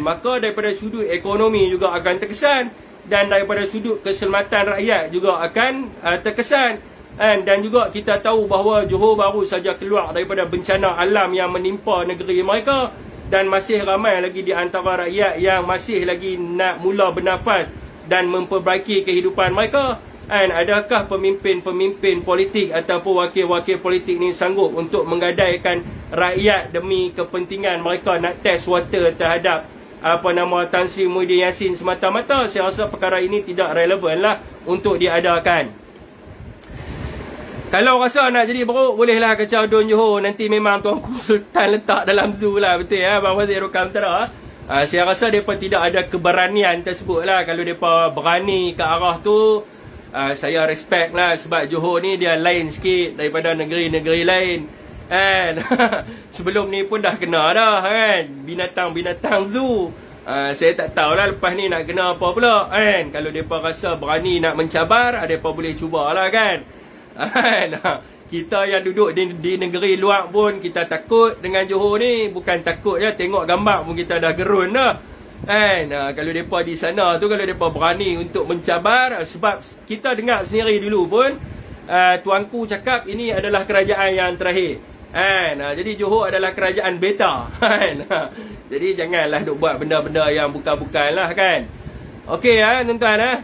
Maka daripada sudut ekonomi juga akan terkesan, dan daripada sudut keselamatan rakyat juga akan terkesan. Dan juga kita tahu bahawa Johor baru saja keluar daripada bencana alam yang menimpa negeri mereka, dan masih ramai lagi di antara rakyat yang masih lagi nak mula bernafas dan memperbaiki kehidupan mereka. Adakah pemimpin-pemimpin politik ataupun wakil-wakil politik ni sanggup untuk menggadaikan rakyat demi kepentingan mereka nak test water terhadap Tan Sri Muhyiddin Yassin semata-mata? Saya rasa perkara ini tidak relevan lah untuk diadakan. Kalau rasa nak jadi beruk, bolehlah kacau Don Johor. Nanti memang Tuanku Sultan letak dalam zoo lah. Betul ya Abang Wazir Rukam Tera. Saya rasa mereka tidak ada keberanian tersebut lah. Kalau mereka berani ke arah tu, saya respect lah. Sebab Johor ni dia lain sikit daripada negeri-negeri lain. Sebelum ni pun dah kena dah kan, binatang-binatang zoo. Saya tak tahulah lepas ni nak kena apa pula kan. Kalau mereka rasa berani nak mencabar, mereka boleh cubalah kan. Kita yang duduk di negeri luar pun kita takut dengan Johor ni. Bukan takut je, tengok gambar pun kita dah gerun dah. Kalau mereka di sana tu, kalau mereka berani untuk mencabar, sebab kita dengar sendiri dulu pun tuanku cakap ini adalah kerajaan yang terakhir. Jadi Johor adalah kerajaan beta. Jadi janganlah duk buat benda-benda yang bukan-bukan lah kan. Okey tuan-tuan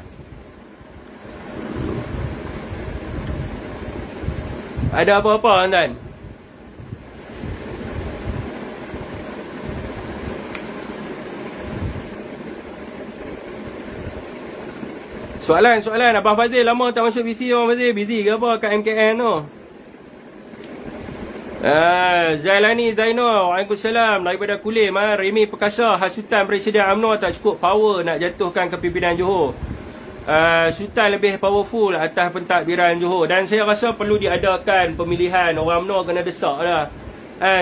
Ada apa-apa tuan? Soalan Abang Fazil lama tak masuk BC. Abang Fazil busy ke apa kat MKN tu? Zailani Zainal, Waalaikumsalam daripada Kulim. Remy Perkasa, hasutan Presiden UMNO tak cukup power nak jatuhkan kepimpinan Johor. Sultan lebih powerful atas pentadbiran Johor. Dan saya rasa perlu diadakan pemilihan. Orang UMNO kena desak lah,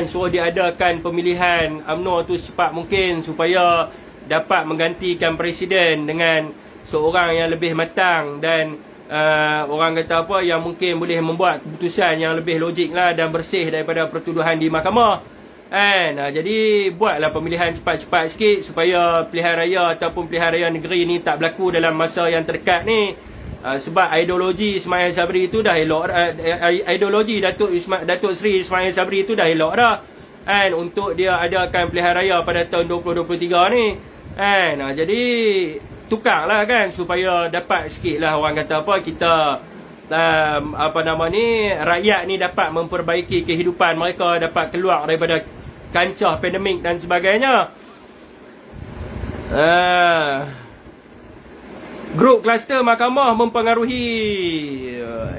suruh diadakan pemilihan UMNO tu secepat mungkin supaya dapat menggantikan Presiden dengan seorang yang lebih matang dan orang kata apa, yang mungkin boleh membuat keputusan yang lebih logik lah dan bersih daripada pertuduhan di mahkamah. Jadi buatlah pemilihan cepat-cepat sikit supaya pilihan raya ataupun pilihan raya negeri ni tak berlaku dalam masa yang terdekat ni. Sebab ideologi Ismail Sabri itu dah elok, ideologi Datuk Seri Ismail Sabri itu dah elok dah, untuk dia adakan pilihan raya pada tahun 2023 ni. Jadi tukarlah kan supaya dapat sikit lah orang kata apa, kita rakyat ni dapat memperbaiki kehidupan mereka, dapat keluar daripada kancah pandemik dan sebagainya. Grup kluster mahkamah mempengaruhi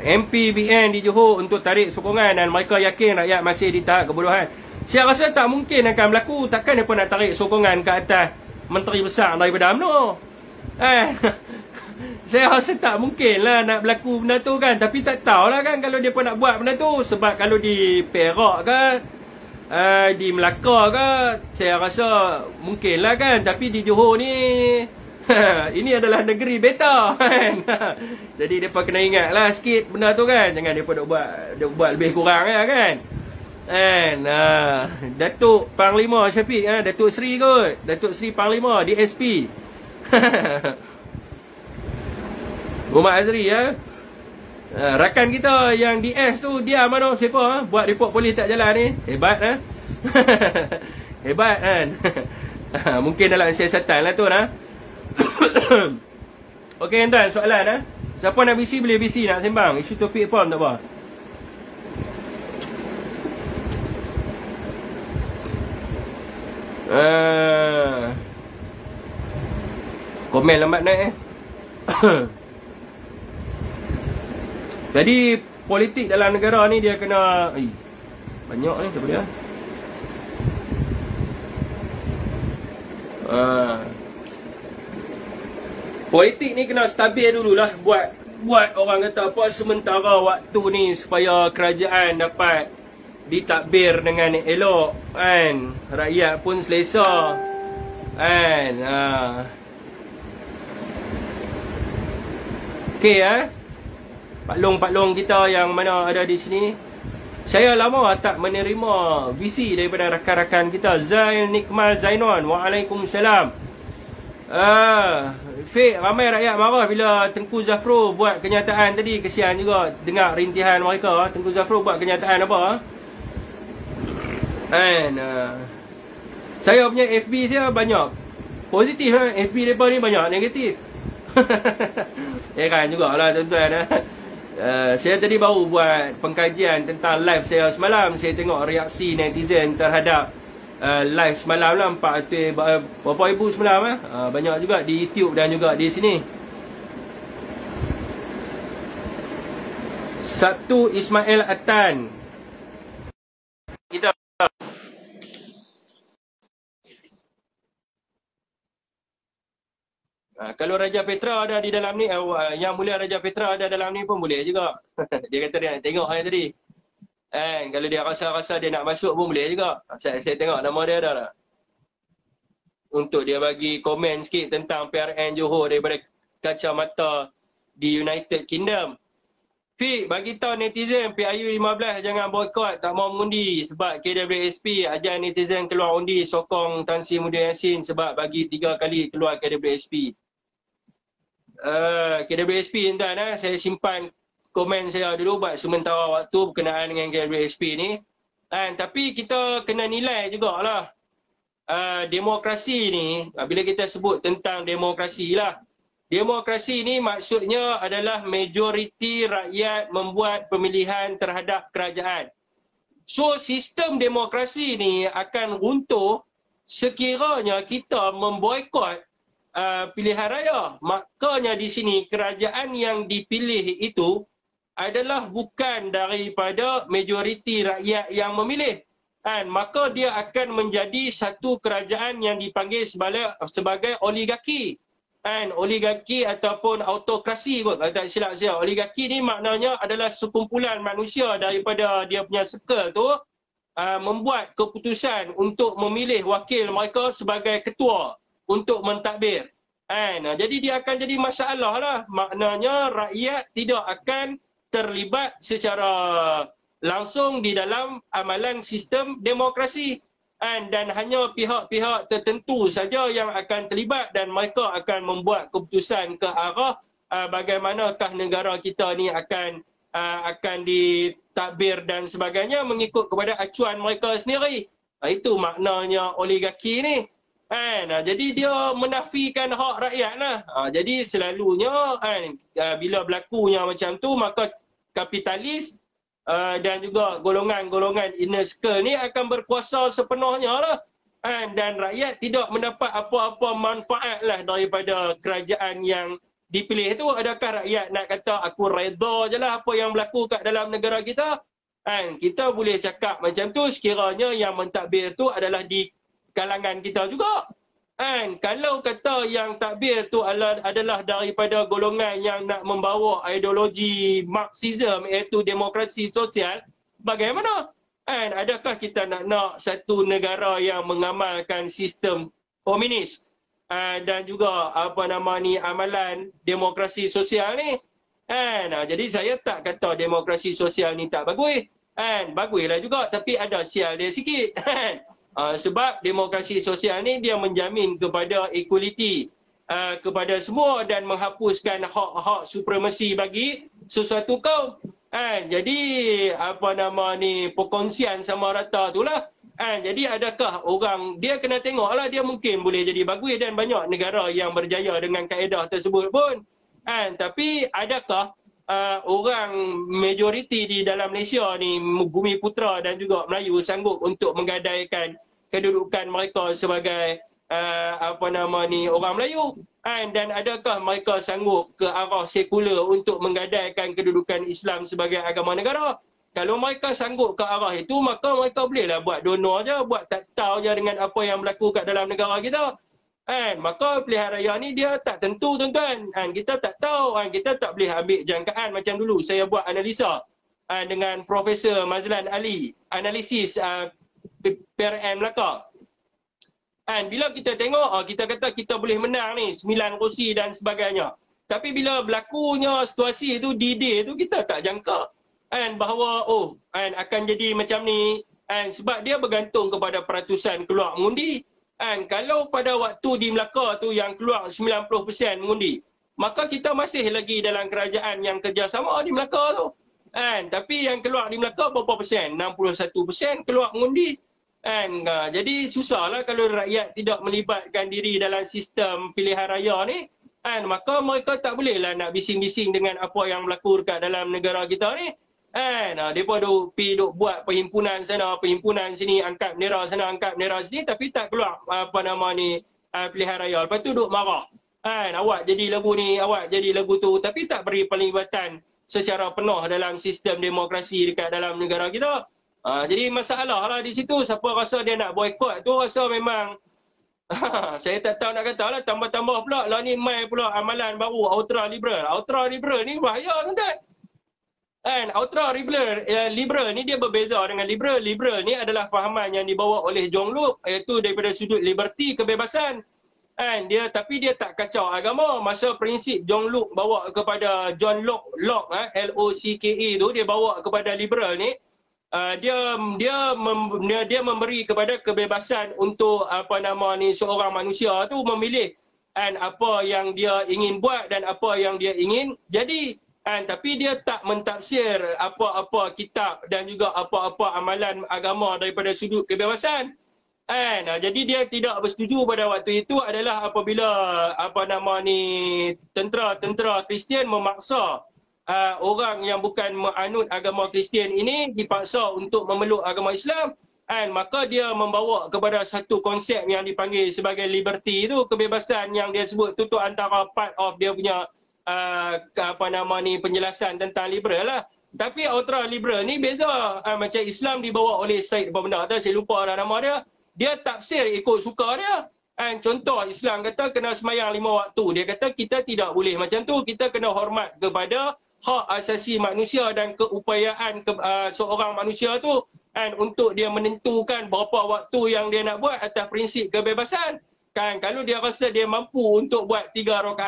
MPBN di Johor untuk tarik sokongan dan mereka yakin rakyat masih di tahap kebodohan. Saya rasa tak mungkin akan berlaku. Takkan mereka nak tarik sokongan ke atas menteri besar daripada UMNO. Saya rasa tak mungkin lah nak berlaku benda tu kan. Tapi tak tahulah kan kalau dia pun nak buat benda tu. Sebab kalau di Perak ke, di Melaka ke, saya rasa mungkin lah kan. Tapi di Johor ni ini adalah negeri beta kan. Jadi mereka kena ingat lah sikit benda tu kan. Jangan mereka duk buat lebih kurang kan. Datuk Panglima Syafiq, Datuk Seri kot, Datuk Seri Panglima DSP Muhammad Azri rakan kita yang DS tu diam mana siapa buat report polis tak jalan ni. Hebat hebat kan. Mungkin dalam siasatan lah tu Okey tuan, soalan siapa nak BC boleh BC, nak sembang isu topik pun tak apa. Komen lambat naik Jadi politik dalam negara ni dia kena banyak ni siapa dia? Politik ni kena stabil dululah, buat orang kata apa sementara waktu ni supaya kerajaan dapat ditadbir dengan elok kan, rakyat pun selesa kan. Okey paklong-paklong kita yang mana ada di sini, saya lama tak menerima VC daripada rakan-rakan kita. Zail Nikmal Zainon, Waalaikumsalam. Fik, ramai rakyat marah bila Tengku Zafrul buat kenyataan tadi. Kesian juga dengar rintihan mereka. Tengku Zafrul buat kenyataan apa? Saya punya FB saya banyak positif FB mereka ni banyak negatif. Heran jugalah tuan-tuan. Saya tadi baru buat pengkajian tentang live saya semalam. Saya tengok reaksi netizen terhadap live semalam lah. 400 berapa ribu semalam banyak juga di YouTube dan juga di sini. Satu Ismail Atan, kita kalau Raja Petra ada di dalam ni, Yang Mulia Raja Petra ada dalam ni pun boleh juga. Dia kata dia nak tengok hari tadi. Kalau dia rasa dia nak masuk pun boleh juga. Saya tengok nama dia ada tak? Untuk dia bagi komen sikit tentang PRN Johor daripada kacamata di United Kingdom. Fik, bagi tahu netizen PIU 15 jangan boykot, tak mau mengundi sebab KWSP ajar netizen keluar undi sokong Tan Sri Muhyiddin Yassin sebab bagi 3 kali keluar KWSP. KWSP tuan, saya simpan komen saya dulu buat sementara waktu berkenaan dengan KWSP ni. Tapi kita kena nilai jugalah demokrasi ni. Bila kita sebut tentang demokrasi lah, demokrasi ni maksudnya adalah majoriti rakyat membuat pemilihan terhadap kerajaan. So sistem demokrasi ni akan runtuh sekiranya kita memboikot pilihan raya. Makanya di sini kerajaan yang dipilih itu adalah bukan daripada majoriti rakyat yang memilih. Kan, maka dia akan menjadi satu kerajaan yang dipanggil sebagai oligarki. Kan, oligarki ataupun autokrasi kot, kalau tak silap saya. Oligarki ni maknanya adalah sekumpulan manusia daripada dia punya circle tu membuat keputusan untuk memilih wakil mereka sebagai ketua untuk mentadbir. Kan, jadi dia akan jadi masalah lah. Maknanya rakyat tidak akan terlibat secara langsung di dalam amalan sistem demokrasi, dan hanya pihak-pihak tertentu saja yang akan terlibat dan mereka akan membuat keputusan ke arah bagaimanakah negara kita ni akan ditadbir dan sebagainya mengikut kepada acuan mereka sendiri. Itu maknanya oligarki ni. Jadi dia menafikan hak rakyat lah. Jadi selalunya bila berlakunya macam tu, maka kapitalis dan juga golongan-golongan inner circle ni akan berkuasa sepenuhnya lah. Dan rakyat tidak mendapat apa-apa manfaat lah daripada kerajaan yang dipilih tu. Adakah rakyat nak kata aku reda je lah apa yang berlaku kat dalam negara kita? Kita boleh cakap macam tu sekiranya yang mentadbir tu adalah di kalangan kita juga. Kalau kata yang takbir tu adalah daripada golongan yang nak membawa ideologi Marxism, iaitu demokrasi sosial, bagaimana? Adakah kita nak satu negara yang mengamalkan sistem komunis dan juga amalan demokrasi sosial ni? Jadi saya tak kata demokrasi sosial ni tak bagus. Baguslah juga, tapi ada sial dia sikit. Sebab demokrasi sosial ni dia menjamin kepada equality kepada semua dan menghapuskan hak-hak supremasi bagi sesuatu kaum. Jadi perkongsian sama rata itulah. Jadi adakah orang, dia kena tengoklah, dia mungkin boleh jadi bagus dan banyak negara yang berjaya dengan kaedah tersebut pun. Tapi adakah orang majoriti di dalam Malaysia ni, Bumi Putera dan juga Melayu, sanggup untuk menggadaikan kedudukan mereka sebagai orang Melayu? Dan adakah mereka sanggup ke arah sekular untuk menggadaikan kedudukan Islam sebagai agama negara? Kalau mereka sanggup ke arah itu, maka mereka bolehlah buat donor je, buat tak tahu je dengan apa yang berlaku kat dalam negara kita. Maka pilihan raya ni dia tak tentu, tuan-tuan. Kita tak tahu, kita tak boleh ambil jangkaan macam dulu saya buat analisa dengan Profesor Mazlan Ali, analisis PRN Melaka. Bila kita tengok, kita kata kita boleh menang ni 9 kursi dan sebagainya. Tapi bila berlakunya situasi tu, D-Day tu, kita tak jangka bahawa akan jadi macam ni. Sebab dia bergantung kepada peratusan keluar mengundi. Kalau pada waktu di Melaka tu yang keluar 90% mengundi, maka kita masih lagi dalam kerajaan yang kerjasama di Melaka tu. Tapi yang keluar di Melaka berapa persen? 61% keluar mengundi. Jadi susahlah kalau rakyat tidak melibatkan diri dalam sistem pilihan raya ni. Maka mereka tak bolehlah nak bising-bising dengan apa yang berlaku dekat dalam negara kita ni. Mereka duk buat perhimpunan sana, perhimpunan sini, angkat bendera sana, angkat bendera sini, tapi tak keluar pilihan raya. Lepas tu duk marah. Awak jadi lagu ni, awak jadi lagu tu, tapi tak beri pelibatan secara penuh dalam sistem demokrasi dekat dalam negara kita. Jadi masalah lah di situ. Siapa rasa dia nak boykot tu rasa memang saya tak tahu nak kata lah. Tambah-tambah pula lah ni mai pula amalan baru ultra liberal. Ultra liberal ni bahaya, tuan-tuan. Ultra liberal ni dia berbeza dengan liberal. Liberal ni adalah fahaman yang dibawa oleh John Locke, iaitu daripada sudut liberty, kebebasan. Tapi dia tak kacau agama. Masa prinsip John Locke bawa kepada John Locke, L-O-C-K-E tu, dia bawa kepada liberal ni, dia memberi kepada kebebasan untuk seorang manusia tu memilih apa yang dia ingin buat dan apa yang dia ingin jadi. Tapi dia tak mentafsir apa-apa kitab dan juga apa-apa amalan agama daripada sudut kebebasan. Jadi dia tidak bersetuju pada waktu itu adalah apabila tentera Kristian memaksa orang yang bukan menganut agama Kristian ini dipaksa untuk memeluk agama Islam. maka dia membawa kepada satu konsep yang dipanggil sebagai liberty itu, kebebasan yang dia sebut tu antara part of dia punya penjelasan tentang liberal lah. Tapi ultra liberal ni beza. Macam Islam dibawa oleh Syed apa benda tu, saya lupa dah nama dia. Dia tafsir ikut suka dia. Contoh Islam kata kena semayang 5 waktu. Dia kata kita tidak boleh macam tu. Kita kena hormat kepada hak asasi manusia dan keupayaan seorang manusia tu untuk dia menentukan berapa waktu yang dia nak buat atas prinsip kebebasan. Kalau dia rasa dia mampu untuk buat 3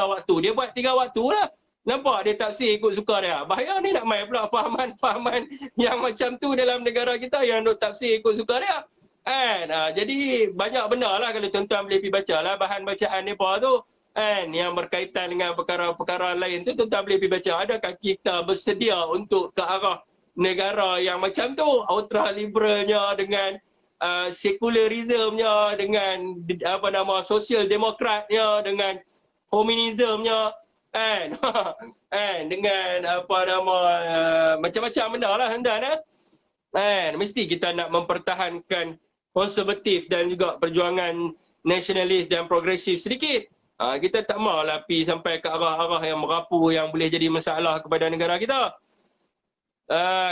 waktu, dia buat 3 waktu lah. Nampak dia tafsir ikut suka dia. Bahaya ni nak main pula fahaman yang macam tu dalam negara kita yang duk tafsir ikut suka dia. Jadi banyak benda lah kalau tuan-tuan boleh pergi baca lah bahan bacaan mereka tu. Yang berkaitan dengan perkara-perkara lain tu tuan-tuan boleh pergi baca. Adakah kita bersedia untuk ke arah negara yang macam tu, ultra liberalnya dengan sekularismnya, dengan sosial demokratnya, dengan komunismnya, dengan macam-macam benda lah tuan-tuan. Mesti kita nak mempertahankan konservatif dan juga perjuangan nasionalis dan progresif sedikit. Kita tak maulah pergi sampai ke arah-arah yang merapu yang boleh jadi masalah kepada negara kita.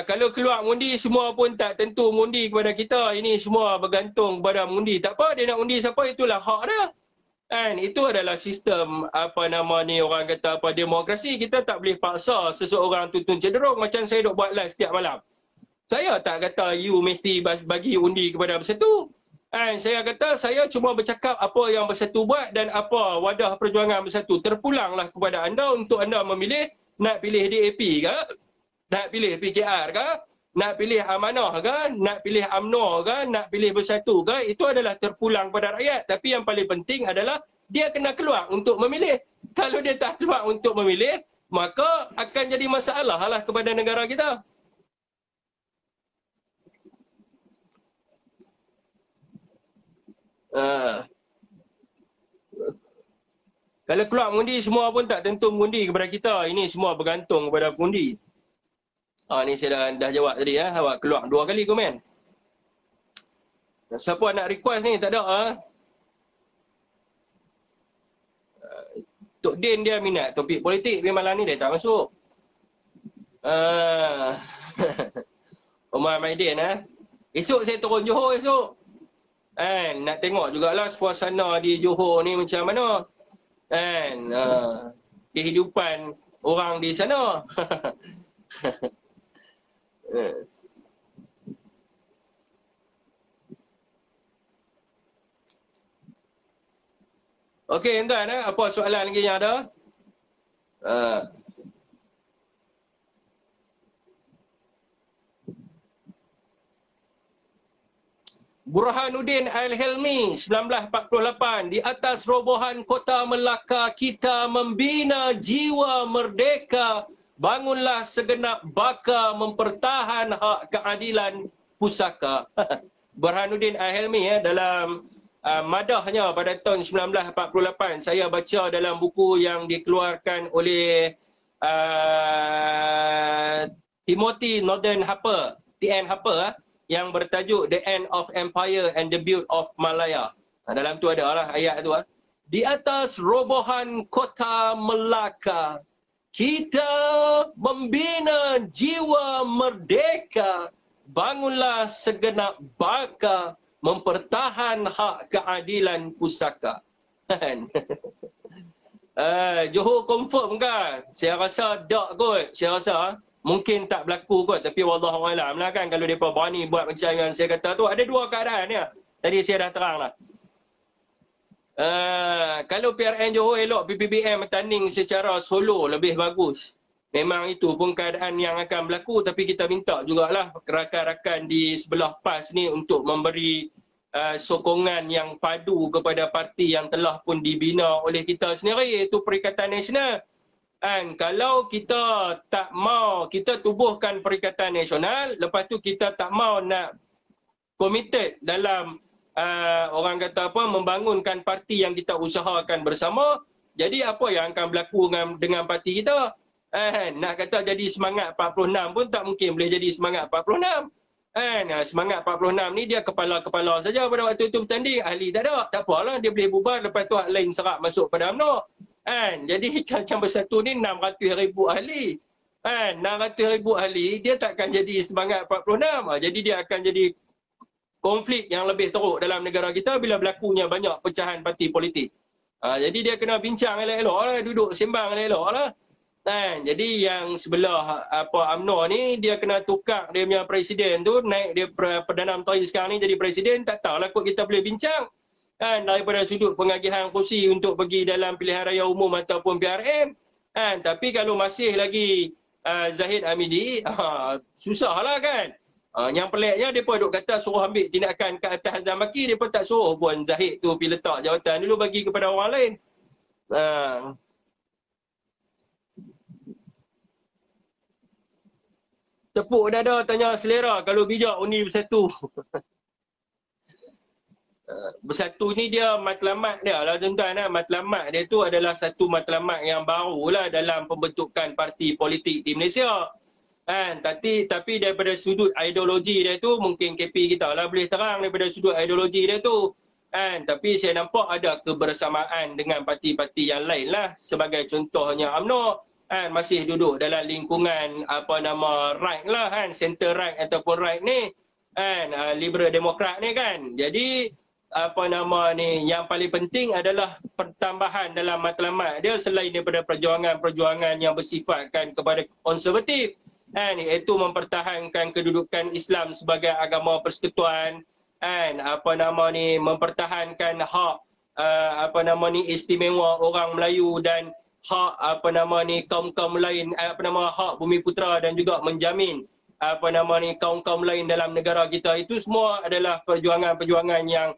Kalau keluar mengundi semua pun tak tentu mengundi kepada kita. Ini semua bergantung kepada mengundi. Tak apa, dia nak undi siapa, itulah hak dia. Itu adalah sistem orang kata demokrasi. Kita tak boleh paksa seseorang tu cenderung. Macam saya duk buat live setiap malam. Saya tak kata you mesti bagi undi kepada Bersatu. Saya kata saya cuma bercakap apa yang Bersatu buat dan apa wadah perjuangan Bersatu. Terpulanglah kepada anda untuk anda memilih nak pilih DAP ke? Nak pilih PKR ke? Nak pilih Amanah ke? Nak pilih UMNO ke? Nak pilih Bersatu ke? Itu adalah terpulang pada rakyat. Tapi yang paling penting adalah dia kena keluar untuk memilih. Kalau dia tak keluar untuk memilih, maka akan jadi masalah lah kepada negara kita. Kalau keluar mengundi, semua pun tak tentu mengundi kepada kita. Ini semua bergantung kepada pengundi. Ni saya dah jawab tadi. Awak keluar 2 kali komen. Siapa nak request ni? Tak ada. Tok Din dia minat topik politik. Tapi malam ni dia tak masuk. Omar Maidin. Esok saya turun Johor esok. Nak tengok jugalah suasana di Johor ni macam mana. Kehidupan orang di sana. Okey tuan-tuan, apa soalan lagi yang ada? Burhanuddin Al-Helmi 1948, di atas robohan kota Melaka kita membina jiwa merdeka, bangunlah segenap baka mempertahan hak keadilan pusaka. Burhanuddin Al-Helmi dalam madahnya pada tahun 1948, saya baca dalam buku yang dikeluarkan oleh Timothy Northern Harper, TN Harper, yang bertajuk The End of Empire and the Build of Malaya. Dalam tu ada lah ayat tu. Di atas robohan kota Melaka, kita membina jiwa merdeka, bangunlah segenap baka, mempertahan hak keadilan pusaka. Johor confirm kan? Saya rasa tak kot. Saya rasa mungkin tak berlaku kot, tapi wallahualam lah kan, kalau mereka berani buat macam yang saya kata tu. Ada 2 keadaan ya. Tadi saya dah terang lah. Kalau PRN Johor elok PPBM bertanding secara solo lebih bagus. Memang itu pun keadaan yang akan berlaku, tapi kita minta jugalah rakan-rakan di sebelah PAS ni untuk memberi sokongan yang padu kepada parti yang telah pun dibina oleh kita sendiri, iaitu Perikatan Nasional. Kalau kita tak mau, kita tubuhkan Perikatan Nasional, lepas tu kita tak mau nak committed dalam orang kata apa, membangunkan parti yang kita usahakan bersama, jadi apa yang akan berlaku dengan parti kita? Nak kata jadi semangat 46 pun tak mungkin boleh jadi semangat 46. Kan semangat 46 ni dia kepala-kepala saja pada waktu tu bertanding, ahli tak ada, tak apalah, dia boleh bubar, lepas tu hak lain serap masuk pada UMNO. Kan jadi Macam Bersatu ni 600,000 ahli. Kan 600,000 ahli, dia takkan jadi semangat 46. Jadi dia akan jadi konflik yang lebih teruk dalam negara kita bila berlakunya banyak pecahan parti politik. Jadi dia kena bincang elok-elok lah, duduk sembang elok-elok lah. Kan jadi yang sebelah UMNO ni dia kena tukar dia punya presiden tu, naik dia Perdana Menteri sekarang ni jadi presiden, tak tahulah kot kita boleh bincang kan daripada sudut pengagihan kursi untuk pergi dalam pilihan raya umum ataupun PRM kan. Tapi kalau masih lagi Zahid Hamidi, susahlah kan. Yang peliknya depa duk kata suruh ambil tindakan ke atas Azam Baki, depa tak suruh pun Zahid tu pergi letak jawatan dulu, bagi kepada orang lain. Tepuk dada tanya selera kalau bijak undi Bersatu. Bersatu ni dia matlamat dia lah tuan-tuan. Matlamat dia tu adalah satu matlamat yang baru lah dalam pembentukan parti politik di Malaysia. Tapi daripada sudut ideologi dia tu, mungkin KP kita lah boleh terang daripada sudut ideologi dia tu. Tapi saya nampak ada kebersamaan dengan parti-parti yang lain lah. Sebagai contohnya UMNO. Masih duduk dalam lingkungan right lah center right ataupun right ni Liberal Demokrat ni kan. Jadi yang paling penting adalah pertambahan dalam matlamat dia selain daripada perjuangan-perjuangan yang bersifatkan kepada konservatif iaitu mempertahankan kedudukan Islam sebagai agama persekutuan mempertahankan hak istimewa orang Melayu dan hak kaum-kaum lain hak Bumi Putera, dan juga menjamin kaum-kaum lain dalam negara kita. Itu semua adalah perjuangan-perjuangan yang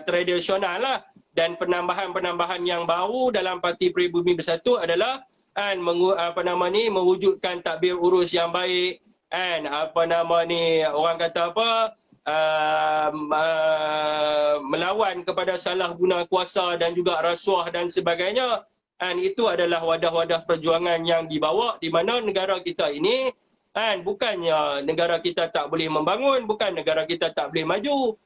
tradisional lah. Dan penambahan-penambahan yang baru dalam Parti Pribumi Bersatu adalah mewujudkan tadbir urus yang baik orang kata melawan kepada salah guna kuasa dan juga rasuah dan sebagainya. Itu adalah wadah-wadah perjuangan yang dibawa, di mana negara kita ini bukannya negara kita tak boleh membangun, bukan negara kita tak boleh maju,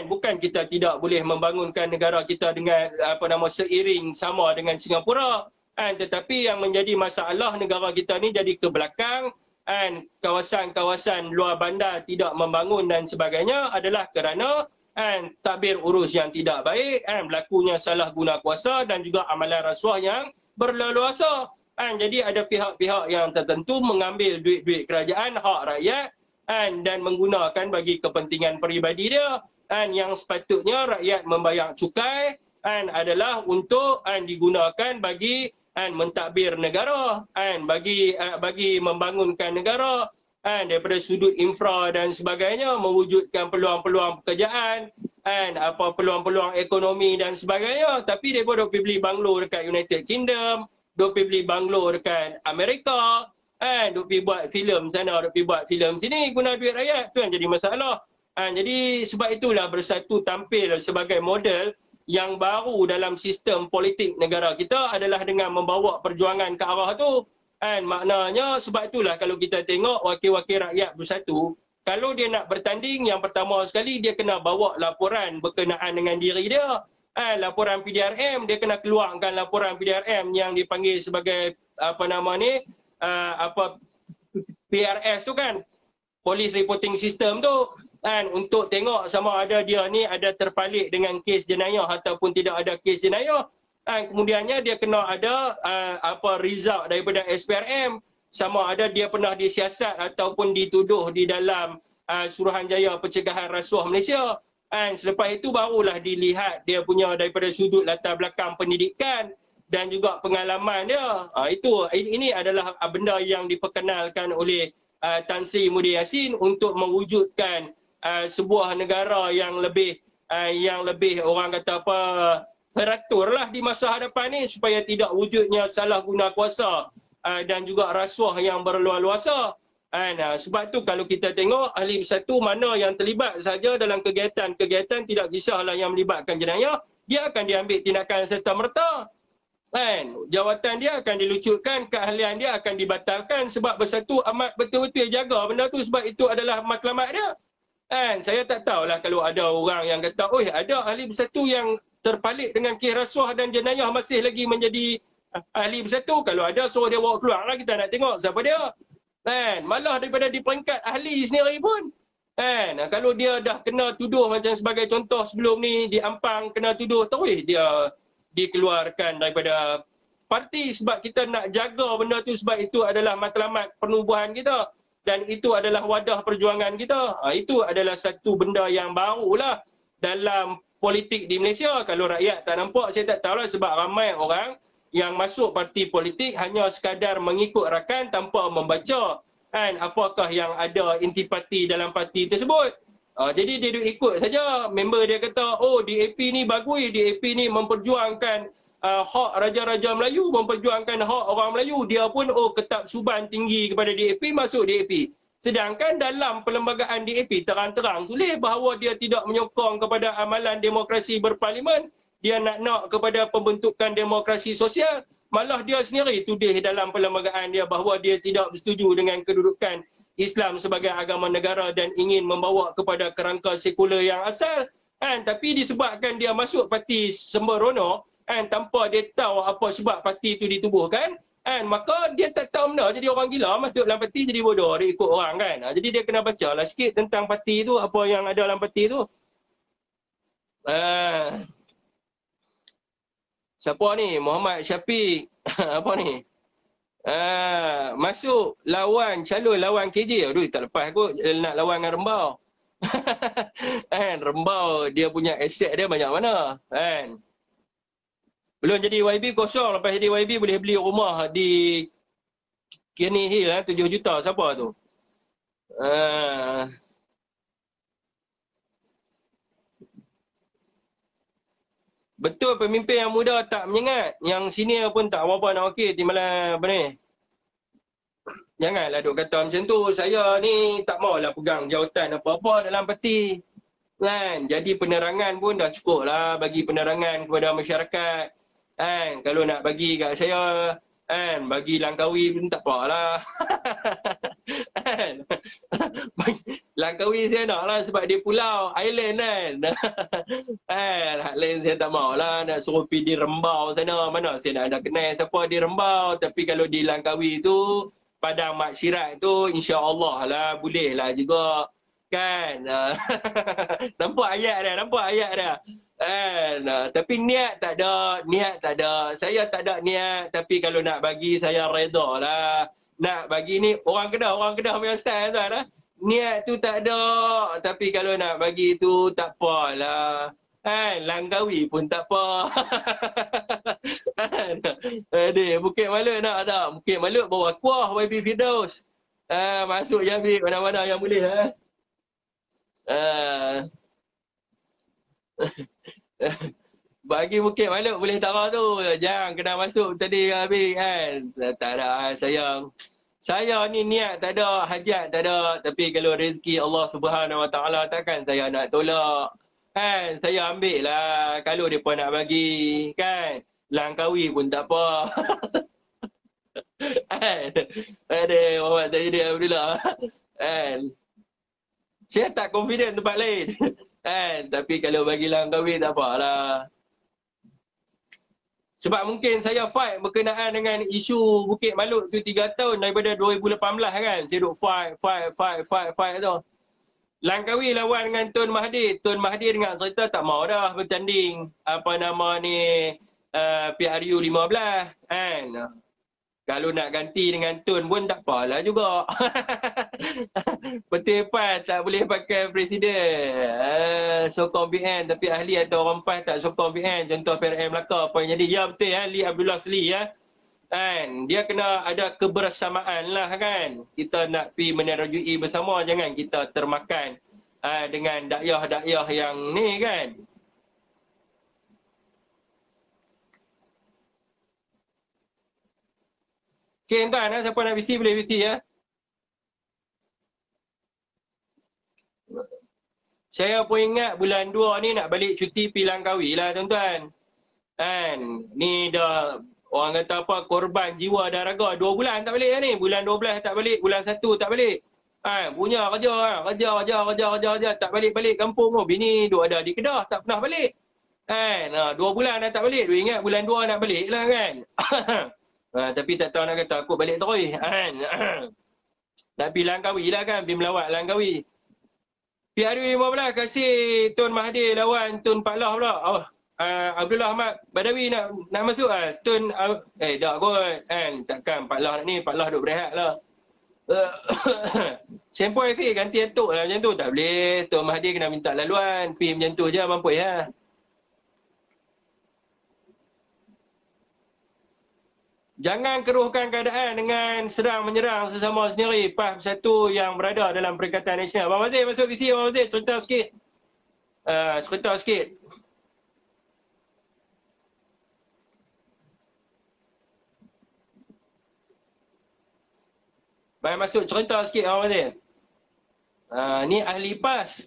bukan kita tidak boleh membangunkan negara kita dengan seiring sama dengan Singapura, tetapi yang menjadi masalah negara kita ni jadi ke belakang, kawasan-kawasan luar bandar tidak membangun dan sebagainya adalah kerana tadbir urus yang tidak baik, berlakunya salah guna kuasa dan juga amalan rasuah yang berleluasa. Jadi ada pihak-pihak yang tertentu mengambil duit-duit kerajaan, hak rakyat dan menggunakan bagi kepentingan peribadi dia. Yang sepatutnya rakyat membayar cukai adalah untuk digunakan bagi mentadbir negara, bagi membangunkan negara. Daripada sudut infra dan sebagainya, mewujudkan peluang-peluang pekerjaan, peluang-peluang ekonomi dan sebagainya. Tapi mereka duk pergi beli banglo dekat United Kingdom, duk pergi beli banglo dekat Amerika, duk pergi buat filem sana, duk pergi buat filem sini, guna duit rakyat. Tu yang jadi masalah. Jadi sebab itulah Bersatu tampil sebagai model yang baru dalam sistem politik negara kita adalah dengan membawa perjuangan ke arah tu. Maknanya sebab itulah kalau kita tengok wakil-wakil rakyat Bersatu, kalau dia nak bertanding, yang pertama sekali dia kena bawa laporan berkenaan dengan diri dia. Laporan PDRM, dia kena keluarkan laporan PDRM yang dipanggil sebagai PRS tu kan, Police Reporting System tu, untuk tengok sama ada dia ni ada terpalit dengan kes jenayah ataupun tidak ada kes jenayah. Kemudiannya dia kena ada result daripada SPRM, sama ada dia pernah disiasat ataupun dituduh di dalam Suruhanjaya Pencegahan Rasuah Malaysia. Selepas itu barulah dilihat dia punya daripada sudut latar belakang pendidikan dan juga pengalaman dia. Ini adalah benda yang diperkenalkan oleh Tan Sri Muhyiddin Yassin untuk mewujudkan sebuah negara yang lebih orang kata teratur lah di masa hadapan ni, supaya tidak wujudnya salah guna kuasa dan juga rasuah yang berluar-luasa. Sebab tu kalau kita tengok ahli Bersatu mana yang terlibat saja dalam kegiatan-kegiatan, tidak kisahlah yang melibatkan jenayah, dia akan diambil tindakan serta-merta. Jawatan dia akan dilucutkan, keahlian dia akan dibatalkan, sebab Bersatu amat betul-betul jaga benda tu, sebab itu adalah matlamat dia. Kan, saya tak tahulah kalau ada orang yang kata, oi ada ahli bersatu yang terpalit dengan kes rasuah dan jenayah masih lagi menjadi ahli bersatu. Kalau ada, suruh dia bawa keluar lah, kita nak tengok siapa dia. Kan, malah daripada di peringkat ahli sendiri pun. Kan, kalau dia dah kena tuduh macam sebagai contoh sebelum ni, di Ampang kena tuduh, terus dia dikeluarkan daripada parti sebab kita nak jaga benda tu, sebab itu adalah matlamat penubuhan kita. Dan itu adalah wadah perjuangan kita. Itu adalah satu benda yang barulah dalam politik di Malaysia. Kalau rakyat tak nampak, saya tak tahulah, sebab ramai orang yang masuk parti politik hanya sekadar mengikut rakan tanpa membaca kan apakah yang ada intipati dalam parti tersebut. Jadi dia duk ikut saja. Member dia kata, oh DAP ni bagus, DAP ni memperjuangkan hak raja-raja Melayu, memperjuangkan hak orang Melayu. Dia pun ketak suban tinggi kepada DAP, masuk DAP. Sedangkan dalam perlembagaan DAP terang-terang tulis bahawa dia tidak menyokong kepada amalan demokrasi berparlimen. Dia nak kepada pembentukan demokrasi sosial. Malah dia sendiri tulis dalam perlembagaan dia bahawa dia tidak bersetuju dengan kedudukan Islam sebagai agama negara dan ingin membawa kepada kerangka sekular yang asal. Tapi disebabkan dia masuk parti sembrono, tanpa dia tahu apa sebab parti itu ditubuhkan, maka dia tak tahu benda, jadi orang gila masuk dalam parti jadi bodoh, dia ikut orang kan. Jadi dia kena baca lah sikit tentang parti tu, apa yang ada dalam parti tu. Siapa ni? Muhammad Syafiq. Apa ni? Masuk lawan calon lawan KJ. Aduh, tak lepas kot nak lawan dengan Rembau. Rembau dia punya aset dia banyak mana kan. Belum jadi YB kosong, lepas jadi YB boleh beli rumah di Kearney Hill 7 juta. Siapa tu? Betul pemimpin yang muda tak menyengat, yang senior pun tak apa-apa nak okey, timbalan apa ni. Janganlah duk kata macam tu. Saya ni tak maulah pegang jawatan apa-apa dalam parti. Kan, jadi penerangan pun dah cukup lah, bagi penerangan kepada masyarakat. Kalau nak bagi kat saya, bagi Langkawi pun tak apa lah. Langkawi saya nak lah sebab dia pulau, island kan. Hak lain saya tak mau lah, nak suruh pergi di Rembau sana. Mana saya nak ada kenal siapa di Rembau. Tapi kalau di Langkawi tu, Padang Mak Sirat tu, insya-Allah lah boleh lah juga. Kan. Nampak ayat dia. Tapi niat tak ada. Saya tak ada niat, tapi kalau nak bagi saya reda lah. Nak bagi ni orang Kedah punya style tu lah. Niat tu tak ada, tapi kalau nak bagi tu tak apalah. Langkawi pun tak apa. Bukit Maluk nak tak? Bukit Maluk bawa kuah YB Firdaus. Masuk je ambil mana-mana yang boleh. Bagi Bukit Maluk boleh taruh tu. Jangan kena masuk tadi habis kan. Tak ada saya ni niat tak ada, hajat tak ada. Tapi kalau rezeki Allah Subhanahu Wa Taala takkan saya nak tolak. Saya ambil lah kalau dia pun nak bagi kan. Langkawi pun tak apa. Muhammad Zaidi Abdullah. Saya tak confident tempat lain. Tapi kalau bagi Langkawi tak apalah. Sebab mungkin saya fight berkenaan dengan isu Bukit Maluk tu 3 tahun daripada 2018 kan. Saya duk fight tu. Langkawi lawan dengan Tun Mahathir. Tun Mahathir dengan cerita tak mau dah bertanding apa nama ni PRU 15 kan. Kalau nak ganti dengan Tun pun tak apalah juga. Betul PAS tak boleh pakai presiden. Sokong PN tapi ahli atau orang PAS tak sokong PN. Contoh PRM Melaka apa yang jadi. Ya betul Lee Abdullah Sli dia kena ada kebersamaan lah kan. Kita nak pergi menerajui bersama, jangan kita termakan dengan dakyah-dakyah yang ni kan. Okay tuan, siapa nak visi boleh visi ya. Saya pun ingat bulan 2 ni nak balik cuti pergi Langkawi lah tuan-tuan. Ni dah orang kata apa, korban jiwa dan raga. 2 bulan tak balik lah ni. Bulan 12 tak balik, bulan 1 tak balik. Punya kerja, tak balik-balik kampung. Bini duk ada di Kedah, tak pernah balik. 2 bulan dah tak balik. Duk ingat bulan 2 nak balik lah kan. Tapi tak tahu nak kata aku balik terus kan. Nak pergi Langkawi lah kan, pergi melawat Langkawi. PRU15 kasih Tun Mahathir lawan Tun Pak Lah pula. Abdullah Ahmad Badawi nak masuk Tun tak kot kan. Takkan Pak Lah ni, Pak Lah duk berehat lah. Sempoi Fi ganti atuk lah macam tu. Tak boleh, Tun Mahathir kena minta laluan. Pi macam tu je mampu ya. Jangan keruhkan keadaan dengan serang menyerang sesama sendiri. PAS Bersatu yang berada dalam Perikatan Nasional. Abang Wazir masuk visi, Abang Wazir cerita sikit. Cerita sikit. Baik masuk cerita sikit Abang Wazir. Ni ahli PAS.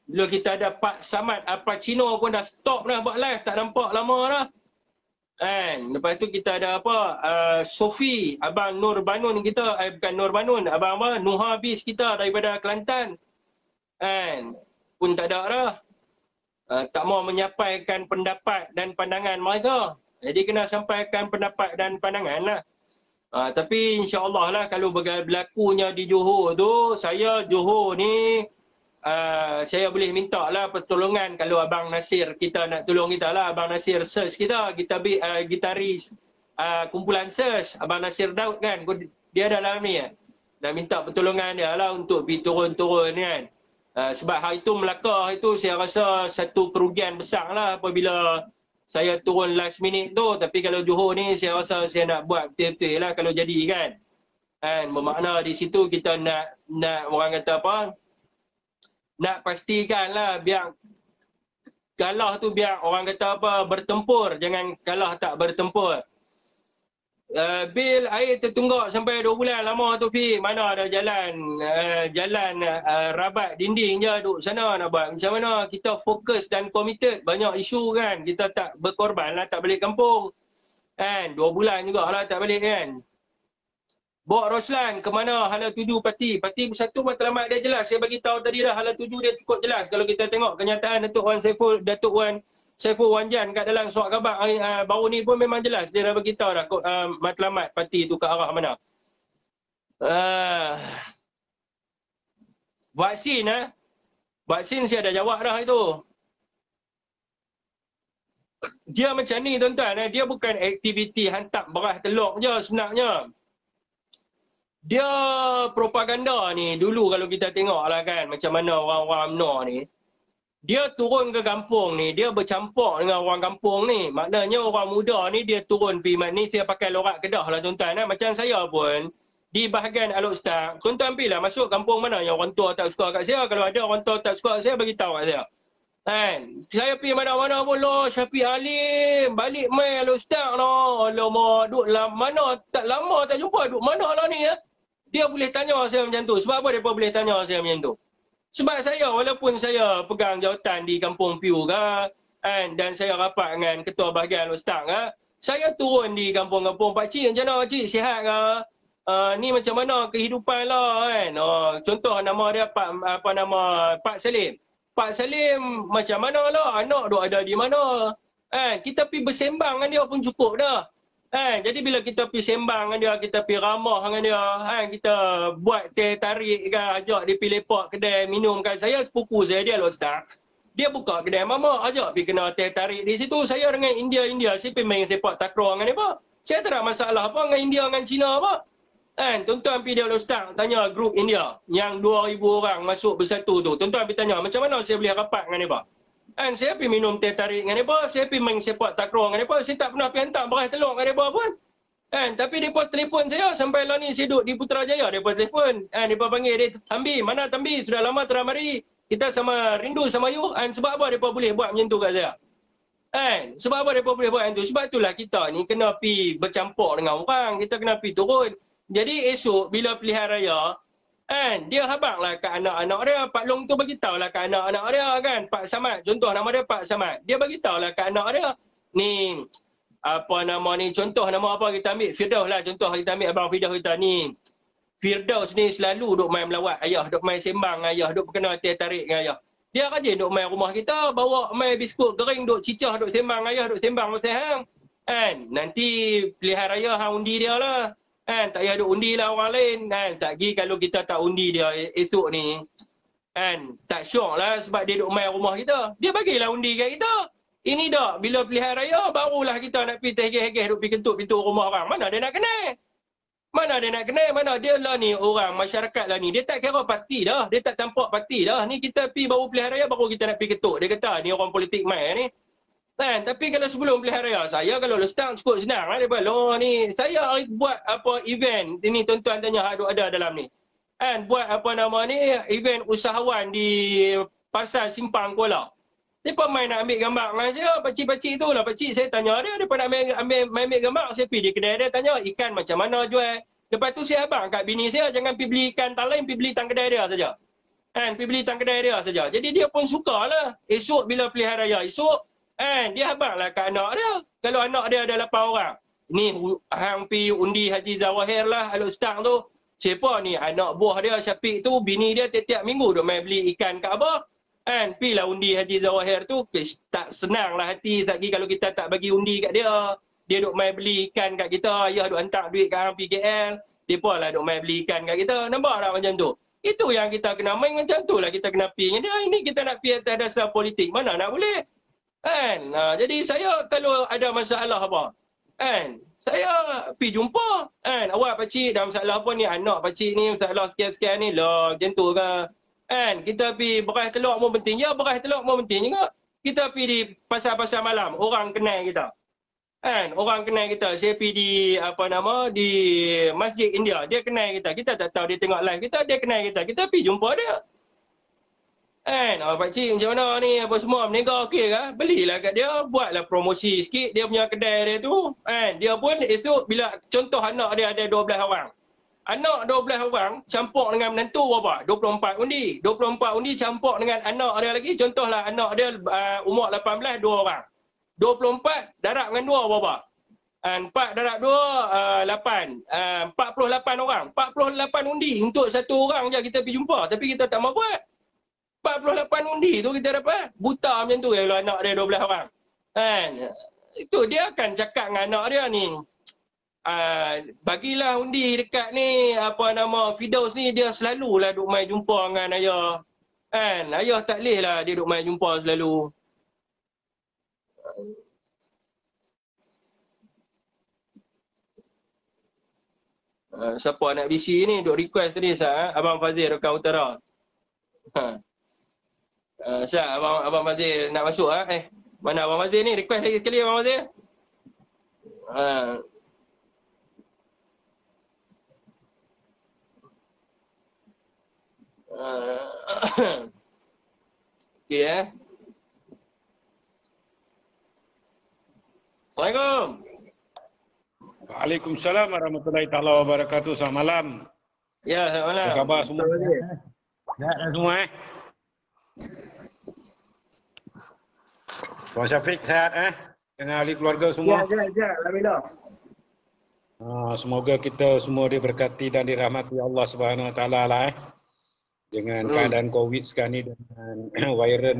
Dulu kita ada Pak Samad Apacino pun dah stop dah buat live. Tak nampak lama dah. Lepas tu kita ada Sofi, Abang Nur Banun kita, bukan Nur Banun, Abang Nuha Bis kita daripada Kelantan. Pun tak ada dah. Tak mau menyampaikan pendapat dan pandangan mereka. Jadi kena sampaikan pendapat dan pandangan lah. Tapi insya-Allah lah kalau berlakunya di Johor tu, saya Johor ni saya boleh minta lah pertolongan kalau Abang Nasir kita nak tolong kita lah. Abang Nasir search kita gitaris kumpulan search Abang Nasir Daud kan, dia ada dalam ni dan minta pertolongan dia lah untuk pergi turun-turun kan. Sebab hari tu Melaka itu saya rasa satu kerugian besar lah apabila saya turun last minute tu. Tapi kalau Johor ni saya rasa saya nak buat betul-betul lah kalau jadi kan. Bermakna di situ kita nak orang kata apa, nak pastikan lah biar kalah tu biar orang kata apa bertempur, jangan kalah tak bertempur. Bil air tertunggak sampai 2 bulan lama tu Fi, mana ada jalan rabat dinding je duduk sana nak buat. Macam mana kita fokus dan committed, banyak isu kan, kita tak berkorban lah tak balik kampung. 2 bulan jugalah tak balik kan. Bok Roslan ke mana hala tuju parti Bersatu matlamat dia jelas. Saya bagi tahu tadi dah hala tuju dia cukup jelas. Kalau kita tengok kenyataan Datuk Wan Saiful Wanjan kat dalam surat khabar baru ni pun memang jelas. Dia dah bagi tahu dah matlamat parti tu ke arah mana. Vaksin vaksin saya dah jawab dah itu. Dia macam ni tuan-tuan, dia bukan aktiviti hantar beras telur je sebenarnya. Dia propaganda ni dulu kalau kita tengok lah kan macam mana orang-orang UMNO ni. Dia turun ke kampung ni, dia bercampur dengan orang kampung ni. Maknanya orang muda ni dia turun pergi ni, saya pakai lorak Kedah lah tuan-tuan. Macam saya pun di bahagian Al-Ustaz, tuan-tuan pergi lah masuk kampung mana yang orang tua tak suka kat saya. Kalau ada orang tua tak suka kat saya, bagi tahu kat saya. Saya pergi mana-mana pun lah, Syafiq Alim, balik main Al-Ustaz lah. Alamak, duduk mana, tak lama tak jumpa, duduk mana lah ni Dia boleh tanya saya macam tu. Sebab apa mereka boleh tanya saya macam tu? Sebab saya, walaupun saya pegang jawatan di Kampung Piu dan saya rapat dengan Ketua Bahagian Ustaz saya turun di kampung-kampung. Pakcik macam mana pakcik, sihat ke? Ni macam mana kehidupan lah kan? Contoh nama dia Pak Salim. Pak Salim macam mana lah? Anak duk ada di mana? Kita pergi bersembang dengan dia pun cukup dah. Jadi bila kita pergi sembang dengan dia, kita pergi ramah dengan dia, kita buat teh tarik ke, ajak dia pergi lepak kedai minum kan. Saya sepupu saya, dia lah Ustaz. Dia buka kedai mamak, ajak pergi kena teh tarik di situ. Saya dengan India, saya pergi main sepak takraw dengan dia apa. Saya tak ada masalah apa dengan India dengan Cina apa. Tuan-tuan pergi dia lah Ustaz, tanya grup India yang 2,000 orang masuk bersatu tu. Tuan-tuan pergi tanya, macam mana saya boleh rapat dengan dia apa. Saya pergi minum teh tarik dengan mereka, saya pergi main sepak takraw dengan mereka, saya tak pernah pergi hantar beras telur dengan mereka pun. Tapi mereka telefon saya, sampai lah ni saya duduk di Putrajaya, mereka telefon. Mereka panggil dia, Tambi, mana Tambi? Sudah lama tak mari. Kita sama rindu sama you. Sebab apa mereka boleh buat macam tu kat saya? Sebab apa mereka boleh buat macam tu? Sebab itulah kita ni kena pergi bercampur dengan orang, kita kena pergi turun. Jadi esok bila pilihan raya, dia habang lah kat anak-anak dia. Pak Long tu bagi tahu lah kat anak-anak dia kan. Pak Samad, contoh nama dia Pak Samad. Dia bagi tahu lah kat anak dia. Ni, apa nama ni, contoh nama apa kita ambil? Firdaus lah, contoh kita ambil Abang Firdaus kita ni. Firdaus ni selalu duk main melawat ayah, duk main sembang dengan ayah, duk berkenal tarik dengan ayah. Dia rajin duk main rumah kita, bawa main biskut kering, duk cicah, duk sembang dengan ayah, duk sembang pasal hang. Kan? Nanti pilihan raya hang undi dia lah. Kan? Tak payah duk undi lah orang lain. Kan? Satgi kalau kita tak undi dia esok ni, kan? Tak syok lah sebab dia duk main rumah kita. Dia bagilah undi kat kita. Ini dak, bila pilihan raya, barulah kita nak pergi terhegeh-hegeh duk pergi kentut pintu rumah orang. Mana dia nak kenal? Mana dia nak kenal? Mana dia lah ni orang, masyarakat lah ni. Dia tak kira parti dah. Dia tak tampak parti dah. Ni kita pergi baru pilihan raya, baru kita nak pergi ketuk. Dia kata, ni orang politik main ni. Kan? Tapi kalau sebelum pilihan raya, saya kalau start cukup senang lah. Dia bilang, ni saya buat apa event. Ini tuan-tuan tanya ada dalam ni. Kan? Buat apa nama ni, event usahawan di Pasar Simpang Kuala. Dia pun main nak ambil gambar dengan saya. Pakcik-pakcik tu lah. Pakcik saya tanya dia pun nak ambil gambar. Saya pergi di kedai dia tanya ikan macam mana jual. Lepas tu saya abang kat bini saya, jangan pergi beli ikan tak lain, pergi beli tang kedai dia saja. Kan? Pergi beli tang kedai dia saja. Jadi dia pun sukalah. Esok bila pilihan raya esok, kan? Dia abang lah kat anak dia. Kalau anak dia ada 8 orang. Ni hang pergi undi Haji Zawahir lah, Al-Ustaz tu. Siapa ni? Anak buah dia, Syafiq tu, bini dia tiap-tiap minggu dia main beli ikan kat abah. Kan, pergilah undi Haji Zawahir tu, tak senang lah hati lagi kalau kita tak bagi undi kat dia. Dia duk main beli ikan kat kita, ayah duk hantar duit kat orang PKL, dia pun lah duk main beli ikan kat kita. Nampak tak macam tu? Itu yang kita kena main macam tu lah, kita kena pergi dengan dia. Ini kita nak pergi atas dasar politik, mana nak boleh? Kan, jadi saya kalau ada masalah apa, kan, saya pergi jumpa. Kan, awak pakcik dah masalah apa ni, anak pakcik ni masalah sekian-sekian ni lah, macam tu ke? Kan, kita pergi beras telur pun penting. Ya, beras telur pun penting juga. Kita pergi di pasar-pasar malam, orang kenal kita. Kan, orang kenal kita. Saya pergi di apa nama, di Masjid India, dia kenal kita. Kita tak tahu dia tengok live kita, dia kenal kita. Kita pergi jumpa dia. Kan, pakcik macam mana ni, apa semua, menega okey ke? Belilah kat dia, buatlah promosi sikit dia punya kedai dia tu. Kan, dia pun esok bila contoh anak dia ada 12 orang. Anak 12 orang campur dengan menantu berapa? 24 undi. 24 undi campur dengan anak dia lagi. Contohlah anak dia umur 18, 2 orang. 24 darab dengan 2 berapa? 4 darab 2, 8. 48 orang. 48 undi untuk satu orang je kita pergi jumpa. Tapi kita tak mahu buat. 48 undi tu kita dapat. Buta macam tu kalau anak dia 12 orang. Kan? Itu dia akan cakap dengan anak dia ni. Bagilah undi dekat ni apa nama Firdaus ni, dia selalulah duk main jumpa dengan ayah. Kan, ayah tak leh lah dia duk main jumpa selalu. Siapa anak BC ni duk request tadi sah, Abang Fazil Rekan Utara. Sah, abang Fazil nak masuk mana Abang Fazil ni, request lagi sekali Abang Fazil. Okey Assalamualaikum. Waalaikumsalam warahmatullahi taala wabarakatuh. Selamat malam. Ya, selamat malam. Apa khabar semua? Sihat semua Tuan Syafiq sihat dengan ahli keluarga semua? Ya, alhamdulillah. Semoga kita semua diberkati dan dirahmati Allah Subhanahu Wa Taala lah dengan keadaan Covid sekarang ni, dengan viral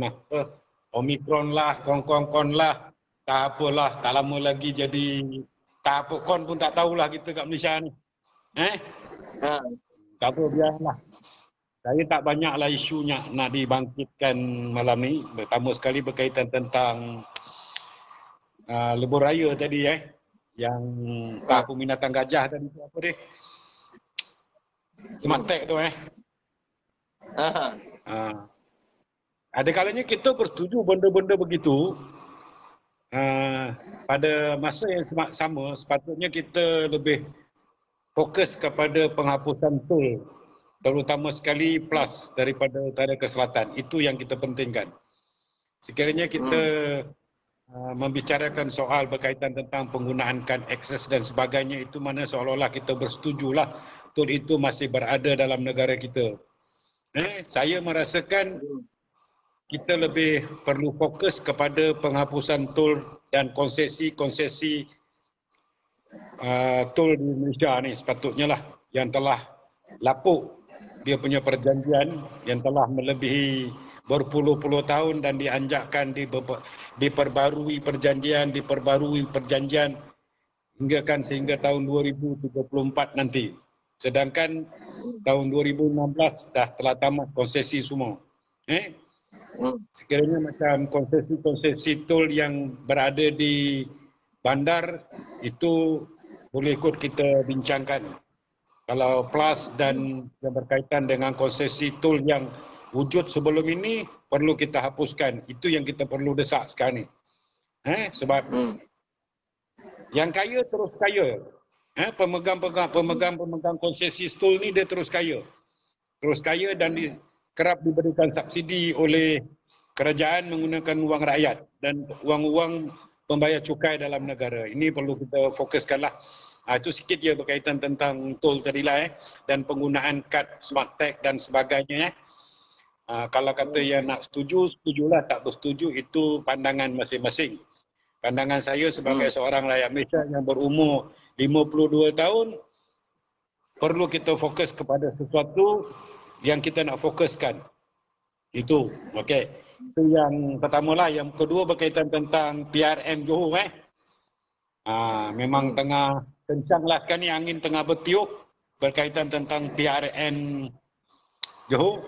Omicron lah, kon lah, tak apalah, tak lama lagi jadi tak apa kon pun tak tahulah kita kat Malaysia ni. Tak apa, biarlah. Saya tak banyaklah isunya nak dibangkitkan malam ni. Pertama sekali berkaitan tentang lebuh raya tadi yang peminatan gajah tadi tu apa dia? Smart Tech tu ada kalanya kita bersetuju benda-benda begitu. Pada masa yang sama sepatutnya kita lebih fokus kepada penghapusan tol, terutama sekali plus daripada utara ke selatan. Itu yang kita pentingkan. Sekiranya kita membicarakan soal berkaitan tentang penggunaan kad akses dan sebagainya, itu mana seolah-olah kita bersetujulah tol itu masih berada dalam negara kita. Saya merasakan kita lebih perlu fokus kepada penghapusan tol dan konsesi-konsesi tol di Malaysia ni sepatutnya lah yang telah lapuk dia punya perjanjian yang telah melebihi berpuluh-puluh tahun dan dianjakkan diperbarui perjanjian hingga kan sehingga tahun 2034 nanti. Sedangkan tahun 2016 dah telah tamat konsesi semua. Sekiranya macam konsesi-konsesi tol yang berada di bandar itu boleh ikut kita bincangkan. Kalau plus dan yang berkaitan dengan konsesi tol yang wujud sebelum ini perlu kita hapuskan. Itu yang kita perlu desak sekarang ni. Sebab yang kaya terus kaya. Pemegang konsesi tol ni dia terus kaya. Terus kaya dan kerap diberikan subsidi oleh kerajaan menggunakan wang rakyat dan wang-wang pembayar cukai dalam negara. Ini perlu kita fokuskanlah. Itu sikit je berkaitan tentang tol tadilah dan penggunaan kad smart tag dan sebagainya. Kalau kata yang nak setuju, setujulah. Tak bersetuju, itu pandangan masing-masing. Pandangan saya sebagai seorang rakyat Malaysia yang berumur 52 tahun, perlu kita fokus kepada sesuatu yang kita nak fokuskan. Itu, okey. Itu yang pertama lah. Yang kedua berkaitan tentang PRN Johor. Memang tengah kencang lah sekarang ni, angin tengah bertiup berkaitan tentang PRN Johor.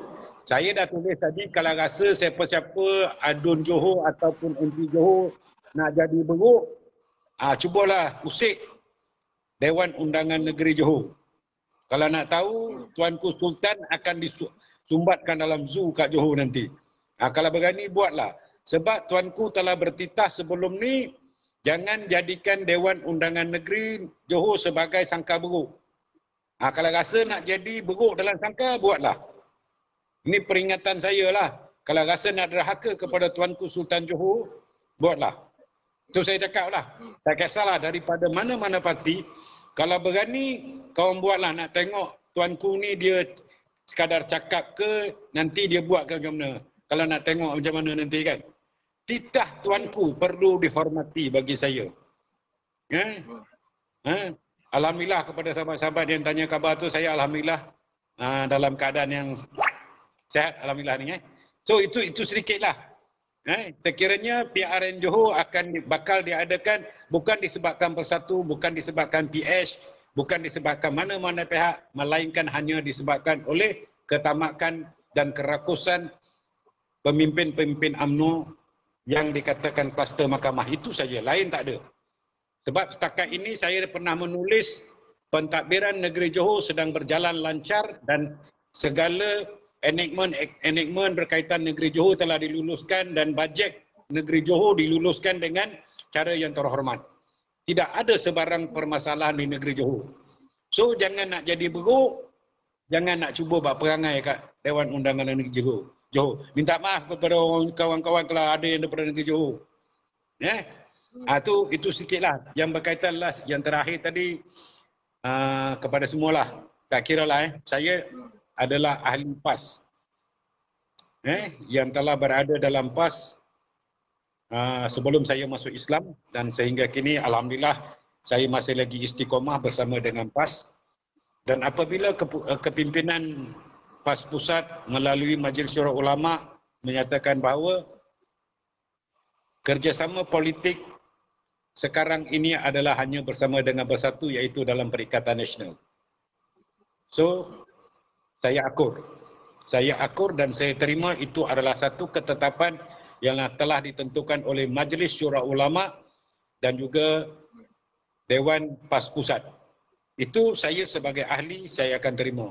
Saya dah tulis tadi, kalau rasa siapa-siapa adun Johor ataupun MP Johor nak jadi beruk, cubalah usik Dewan Undangan Negeri Johor. Kalau nak tahu, Tuanku Sultan akan disumbatkan dalam zoo kat Johor nanti. Kalau berani, buatlah. Sebab Tuanku telah bertitah sebelum ni, jangan jadikan Dewan Undangan Negeri Johor sebagai sangka beruk. Kalau rasa nak jadi beruk dalam sangka, buatlah. Ini peringatan saya lah. Kalau rasa nak derhaka kepada Tuanku Sultan Johor, buatlah. Itu saya cakap lah. Tak kisahlah daripada mana-mana parti. Kalau berani, kau buatlah. Nak tengok Tuanku ni dia sekadar cakap ke, nanti dia buat ke macam mana. Kalau nak tengok macam mana nanti kan. Titah Tuanku perlu dihormati bagi saya. Alhamdulillah kepada sahabat-sahabat yang tanya khabar tu, saya Alhamdulillah dalam keadaan yang sihat, Alhamdulillah ni. So itu sedikitlah. Sekiranya PRN Johor bakal diadakan bukan disebabkan Persatu, bukan disebabkan PH, bukan disebabkan mana-mana pihak, melainkan hanya disebabkan oleh ketamakan dan kerakusan pemimpin-pemimpin UMNO yang dikatakan kluster mahkamah. Itu saja, lain tak ada. Sebab setakat ini saya pernah menulis pentadbiran negeri Johor sedang berjalan lancar dan segala enigmen berkaitan negeri Johor telah diluluskan dan bajet negeri Johor diluluskan dengan cara yang terhormat. Tidak ada sebarang permasalahan di negeri Johor. So jangan nak jadi beruk, jangan nak cuba buat perangai kat Dewan Undangan Negeri Johor. Minta maaf kepada kawan-kawan kalau ada yang daripada negeri Johor. Itu sikitlah yang berkaitan lah yang terakhir tadi kepada semualah. Tak kira lah saya adalah ahli PAS yang telah berada dalam PAS sebelum saya masuk Islam dan sehingga kini Alhamdulillah saya masih lagi istiqomah bersama dengan PAS. Dan apabila kepimpinan PAS Pusat melalui Majlis Syura Ulama menyatakan bahawa kerjasama politik sekarang ini adalah hanya bersama dengan Bersatu, iaitu dalam Perikatan Nasional. So saya akur dan saya terima itu adalah satu ketetapan yang telah ditentukan oleh Majlis Syura Ulama dan juga Dewan PAS Pusat. Itu saya sebagai ahli, saya akan terima.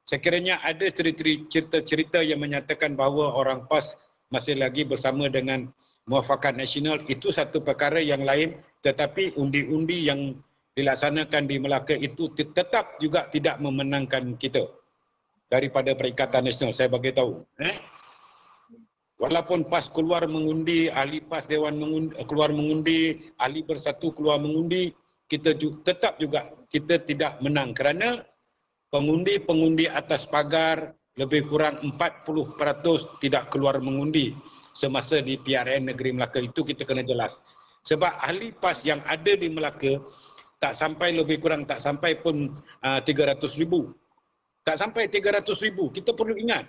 Sekiranya ada cerita-cerita yang menyatakan bahawa orang PAS masih lagi bersama dengan Muafakat Nasional, itu satu perkara yang lain, tetapi undi-undi yang dilaksanakan di Melaka itu tetap juga tidak memenangkan kita daripada Perikatan Nasional, saya bagi tahu. Walaupun PAS keluar mengundi, ahli PAS Dewan keluar mengundi, ahli Bersatu keluar mengundi, kita tetap juga kita tidak menang kerana pengundi-pengundi atas pagar lebih kurang 40% tidak keluar mengundi semasa di PRN Negeri Melaka. Itu kita kena jelas. Sebab ahli PAS yang ada di Melaka tak sampai lebih kurang, tak sampai pun 300,000. Tak sampai 300,000. Kita perlu ingat.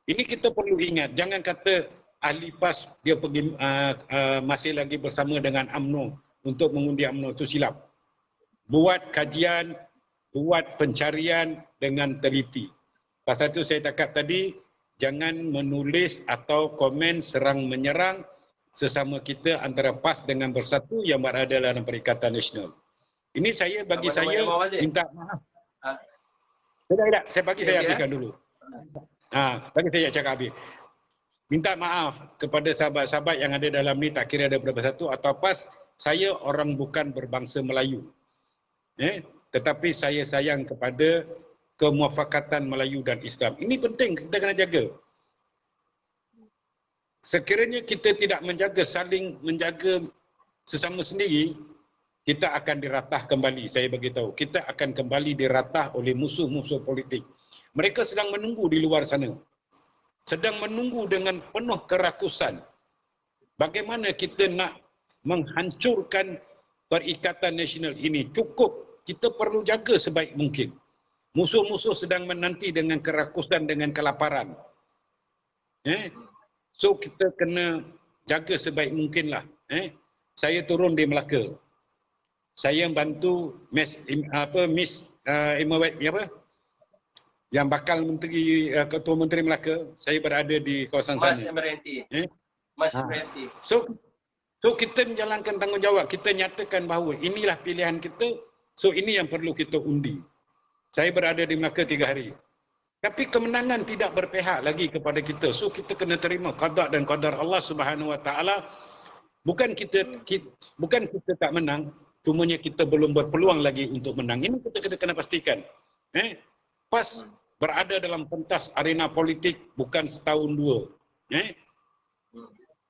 Ini kita perlu ingat. Jangan kata ahli PAS dia pergi masih lagi bersama dengan UMNO untuk mengundi UMNO, itu silap. Buat kajian, buat pencarian dengan teliti. Pasal itu saya cakap tadi, jangan menulis atau komen serang menyerang sesama kita antara PAS dengan Bersatu yang berada dalam Perikatan Nasional. Ini saya bagi saya minta maaf. Tidak, saya habiskan dulu. Bagi saya cakap habis. Minta maaf kepada sahabat-sahabat yang ada dalam ni, tak kira ada Bersatu atau PAS, saya orang bukan berbangsa Melayu. Tetapi saya sayang kepada kemuafakatan Melayu dan Islam. Ini penting, kita kena jaga. Sekiranya kita tidak menjaga, saling menjaga sesama sendiri, kita akan diratah kembali, saya beritahu. Kita akan kembali diratah oleh musuh-musuh politik. Mereka sedang menunggu di luar sana. Sedang menunggu dengan penuh kerakusan. Bagaimana kita nak menghancurkan Perikatan Nasional ini? Cukup. Kita perlu jaga sebaik mungkin. Musuh-musuh sedang menanti dengan kerakusan, dengan kelaparan. So kita kena jaga sebaik mungkinlah. Saya turun di Melaka. Saya bantu Miss Imawet yang bakal menteri, Ketua Menteri Melaka. Saya berada di kawasan sana. Mas Emeranti. So kita menjalankan tanggungjawab. Kita nyatakan bahawa inilah pilihan kita. So ini yang perlu kita undi. Saya berada di Melaka 3 hari. Tapi kemenangan tidak berpihak lagi kepada kita. So kita kena terima qada dan qadar Allah Subhanahu Wa Taala. Bukan kita tak menang, cumanya kita belum berpeluang lagi untuk menang. Ini kita kena pastikan. PAS berada dalam pentas arena politik bukan setahun dua.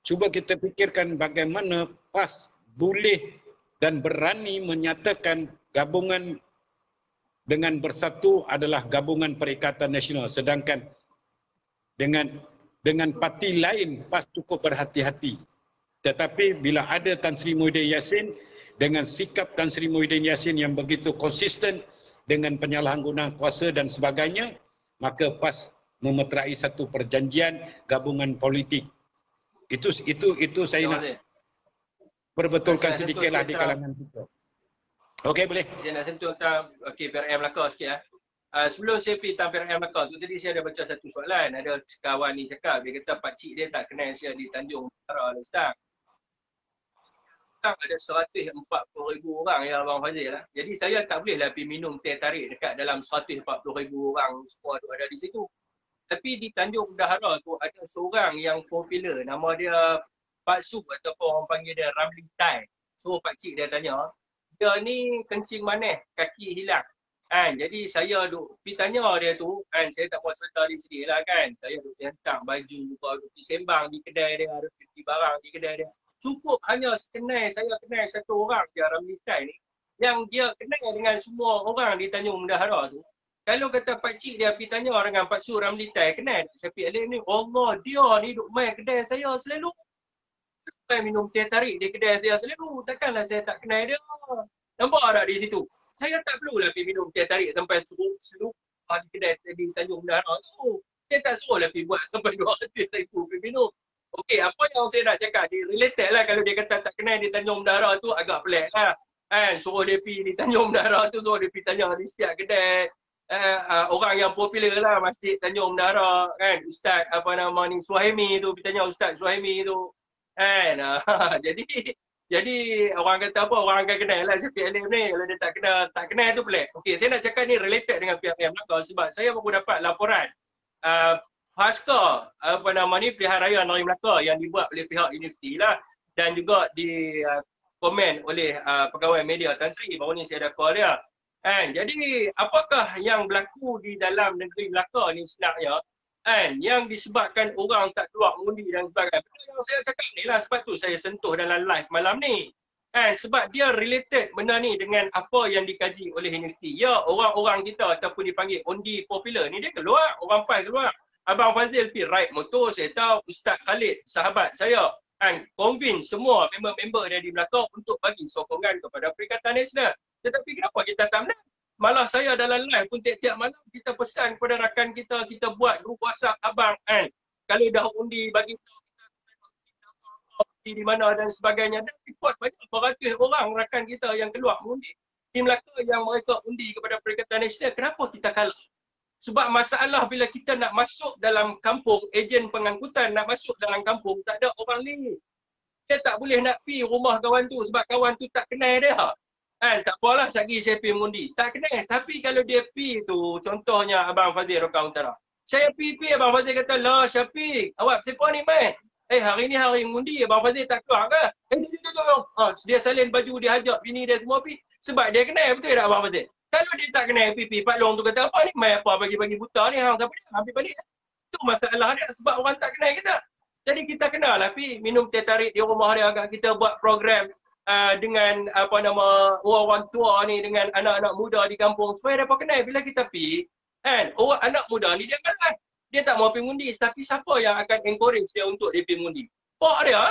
Cuba kita fikirkan bagaimana PAS boleh dan berani menyatakan gabungan dengan Bersatu adalah gabungan Perikatan Nasional, sedangkan dengan parti lain PAS cukup berhati-hati. Tetapi bila ada Tan Sri Muhyiddin Yassin dengan sikap Tan Sri Muhyiddin Yassin yang begitu konsisten dengan penyalahgunaan kuasa dan sebagainya, maka PAS memeterai satu perjanjian gabungan politik. Itu saya nak perbetulkan sedikitlah di kalangan kita. Okey, boleh. Saya nak sentuh tentang PRM Melaka sikit. Sebelum saya pergi tentang PRM Melaka tu, tadi saya ada baca satu soalan. Ada kawan ni cakap, dia kata pakcik dia tak kenal saya di Tanjung Utara, Ustaz. Ada 140,000 orang ya Abang Fazil lah. Jadi saya tak bolehlah pergi minum teh tarik dekat dalam 140,000 orang semua tu ada di situ. Tapi di Tanjung Dahara tu ada seorang yang popular, nama dia Pak Su ataupun orang panggil dia Ramli Tai. So pakcik dia tanya, dia ni kencing manis, kaki hilang. Jadi saya duk pergi tanya dia tu, saya tak buat cerita di sini lah kan. Saya duk hentak baju, duk pergi sembang di kedai dia, duk pergi barang di kedai dia. Cukup hanya saya kenal satu orang je, Ramli Tai ni, yang dia kenal dengan semua orang di Tanjung Dahara tu. Kalau kata pakcik dia pergi tanya dengan Pak Su Ramli Tai, kenal tak Syafiq Alim ni? Allah, dia ni duk main kedai saya selalu. Saya minum teh tarik di kedai saya selalu. Takkanlah saya tak kenal dia. Nampak tak di situ? Saya tak perlulah pergi minum teh tarik sampai seluruh di kedai di Tanjung Dahara tu. Saya tak suruhlah pergi buat sampai 200,000 pergi minum. Okey, apa yang saya nak cakap ni related lah. Kalau dia kata tak kenal di Tanjung Dahara tu agak pelik lah. Suruh dia pergi di Tanjung Dahara tu, suruh dia pergi tanya di setiap kedai. Orang yang popular lah Masjid Tanjung Dahara kan, Ustaz apa nama ni Suhaimi tu, pergi tanya Ustaz Suhaimi tu kan. Jadi orang kata apa, orang akan kenal lah Syafiq Alim ni. Kalau dia tak kenal tu pelik. Okey, saya nak cakap ni related dengan PRM Melaka sebab saya baru dapat laporan pasca apa nama ni pilihan raya Negeri Melaka yang dibuat oleh pihak universiti lah, dan juga di komen oleh pegawai media Tan Sri. Baru ni saya ada call dia. Jadi apakah yang berlaku di dalam negeri Melaka ni sebenarnya yang disebabkan orang tak keluar mengundi dan sebagainya. Benda yang saya cakap ni lah, sebab tu saya sentuh dalam live malam ni. Sebab dia related benda ni dengan apa yang dikaji oleh universiti. Ya, orang-orang kita ataupun dipanggil undi popular ni dia keluar, orang PAS keluar. Abang Fazil pergi ride motor, saya tahu Ustaz Khalid sahabat saya convince semua member-member dia di Melaka untuk bagi sokongan kepada Perikatan Nasional. Tetapi kenapa kita tak menang? Malah saya dalam live pun tiap-tiap malam kita pesan kepada rakan kita, kita buat grup WhatsApp abang kan. Kalau dah undi bagi tahu kita di mana dan sebagainya. Dan report banyak beratus orang rakan kita yang keluar mengundi di Melaka yang mereka undi kepada Perikatan Nasional. Kenapa kita kalah? Sebab masalah bila kita nak masuk dalam kampung, ejen pengangkutan nak masuk dalam kampung, tak ada orang ni. Dia tak boleh nak pergi rumah kawan tu sebab kawan tu tak kenal dia. Kan, tak apalah lagi saya pergi mengundi. Tak kenal. Tapi kalau dia pergi tu, contohnya Abang Fazil Rokan Utara. Saya pergi, Abang Fazil kata, lah Syafiq, awak siapa ni main? Hari ni hari mengundi, Abang Fazil tak keluar ke? Dia salin baju, dia ajak bini dia semua pergi. Sebab dia kenal, betul tak Abang Fazil? Kalau dia tak kenal pergi, Pak Long tu kata, apa ni main apa bagi-bagi buta ni, hang siapa dia? Ambil balik. Itu masalah dia sebab orang tak kenal kita. Jadi kita kenal lah pergi minum teh tarik di rumah dia, agak kita buat program dengan orang tua ni, dengan anak-anak muda di kampung supaya dapat kenal. Bila kita pergi kan, orang anak muda ni dia malas, dia tak mau pergi mengundi, tapi siapa yang akan encourage dia untuk dia pergi mengundi? Pak dia,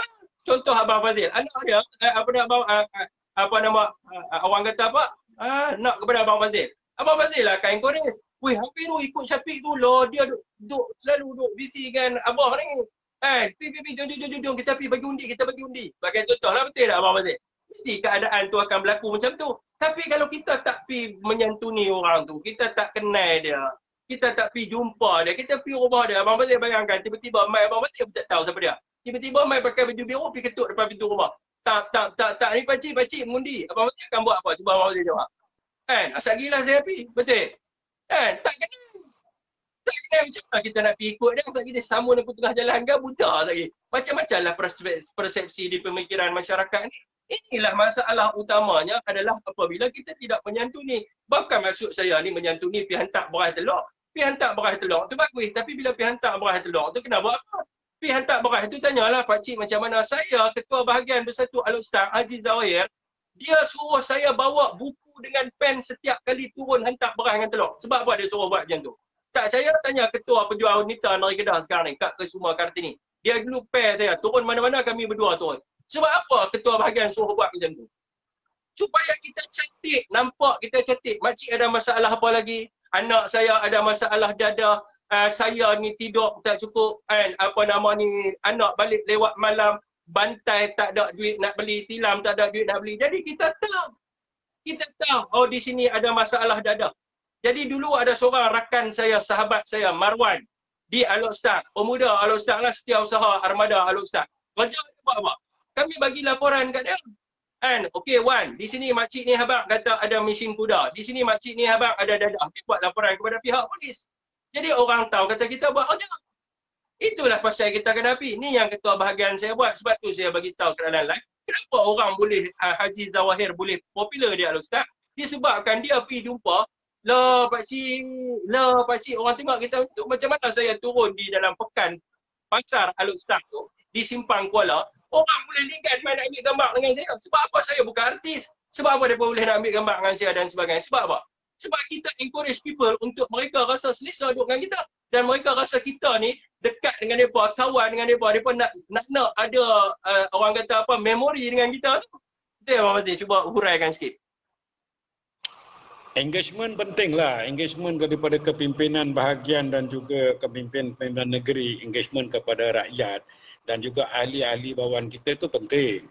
contoh Abang Fazil, anak dia orang kata apa, nak kepada Abang Fazil, Abang Fazil lah akan encourage. Weh, Hafiz tu ikut Syafiq tu lah, dia selalu duduk busy kan abah ni. Jom kita pergi bagi undi, kita bagi undi. Bagi contoh lah, betul tak Abang Fazil? Mesti keadaan tu akan berlaku macam tu. Tapi kalau kita tak pergi menyantuni orang tu, kita tak kenal dia, kita tak pergi jumpa dia, kita pergi rumah dia, Abang Fazil bayangkan tiba-tiba mai Abang Fazil tak tahu siapa dia. Tiba-tiba mai pakai baju biru pergi ketuk depan pintu rumah. Tak, ni pakcik mengundi. Abang Fazil akan buat apa? Cuba Abang Fazil jawab. Kan, asal gila saya pergi. Betul? Kan, tak kenal. Tak kenal macam mana kita nak pergi ikut dia, tak kita sambung di tengah jalan ke, buta lagi. Macam-macam lah persepsi di pemikiran masyarakat ni. Inilah masalah utamanya adalah apabila kita tidak menyantuni. Bahkan maksud saya ni menyantuni pergi hantar beras telur. Pergi hantar beras telur tu bagus, tapi bila pergi hantar beras telur tu kena buat apa? Pergi hantar beras tu tanyalah pakcik macam mana. Saya, Ketua Bahagian Bersatu Al-Ustaz Haji Zawahir, dia suruh saya bawa buku dengan pen setiap kali turun hantar beras dengan telur. Sebab apa dia suruh buat macam tu? Tak, saya tanya ketua penjual wanita dari Kedah sekarang ni, Kak Kesuma Kartini. Dia dulu pair saya, turun mana-mana kami berdua turun. Sebab apa ketua bahagian suruh buat macam tu? Supaya kita cantik, nampak kita cantik. Makcik ada masalah apa lagi? Anak saya ada masalah dadah. Saya ni tidur tak cukup. Anak balik lewat malam. Bantai tak ada duit nak beli. Tilam tak ada duit nak beli. Jadi kita tahu. Kita tahu, oh di sini ada masalah dadah. Jadi dulu ada seorang rakan saya, sahabat saya, Marwan. Di Al-Ustaz. Pemuda Al-Ustaz lah, setiausaha armada Al-Ustaz. Kerja dia buat apa? Kami bagi laporan kat dia. Kan? Okey, Wan, di sini makcik ni habang kata ada mesin kuda. Di sini makcik ni habang ada dadah. Dia buat laporan kepada pihak polis. Jadi orang tahu kata kita buat kerja. Itulah pasal kita kena pergi. Ni yang ketua bahagian saya buat. Sebab tu saya bagi tahu ke dalam live. Kenapa orang boleh, Haji Zawahir boleh popular di Al-Ustaz? Disebabkan dia pergi jumpa, lah pakcik, orang tengok kita tu macam mana saya turun di dalam pekan pasar Al-Ustaz tu, di Simpang Kuala, orang boleh ligan main nak ambil gambar dengan saya. Sebab apa saya bukan artis? Sebab apa mereka boleh nak ambil gambar dengan saya dan sebagainya? Sebab apa? Sebab kita encourage people untuk mereka rasa selesa duduk dengan kita. Dan mereka rasa kita ni dekat dengan mereka, kawan dengan mereka. Mereka nak ada orang kata apa, memori dengan kita tu. Itu yang Abang Fazil cuba huraikan sikit. Engagement penting lah. Engagement daripada kepimpinan bahagian dan juga kepimpinan negeri. Engagement kepada rakyat dan juga ahli-ahli bawahan kita itu penting.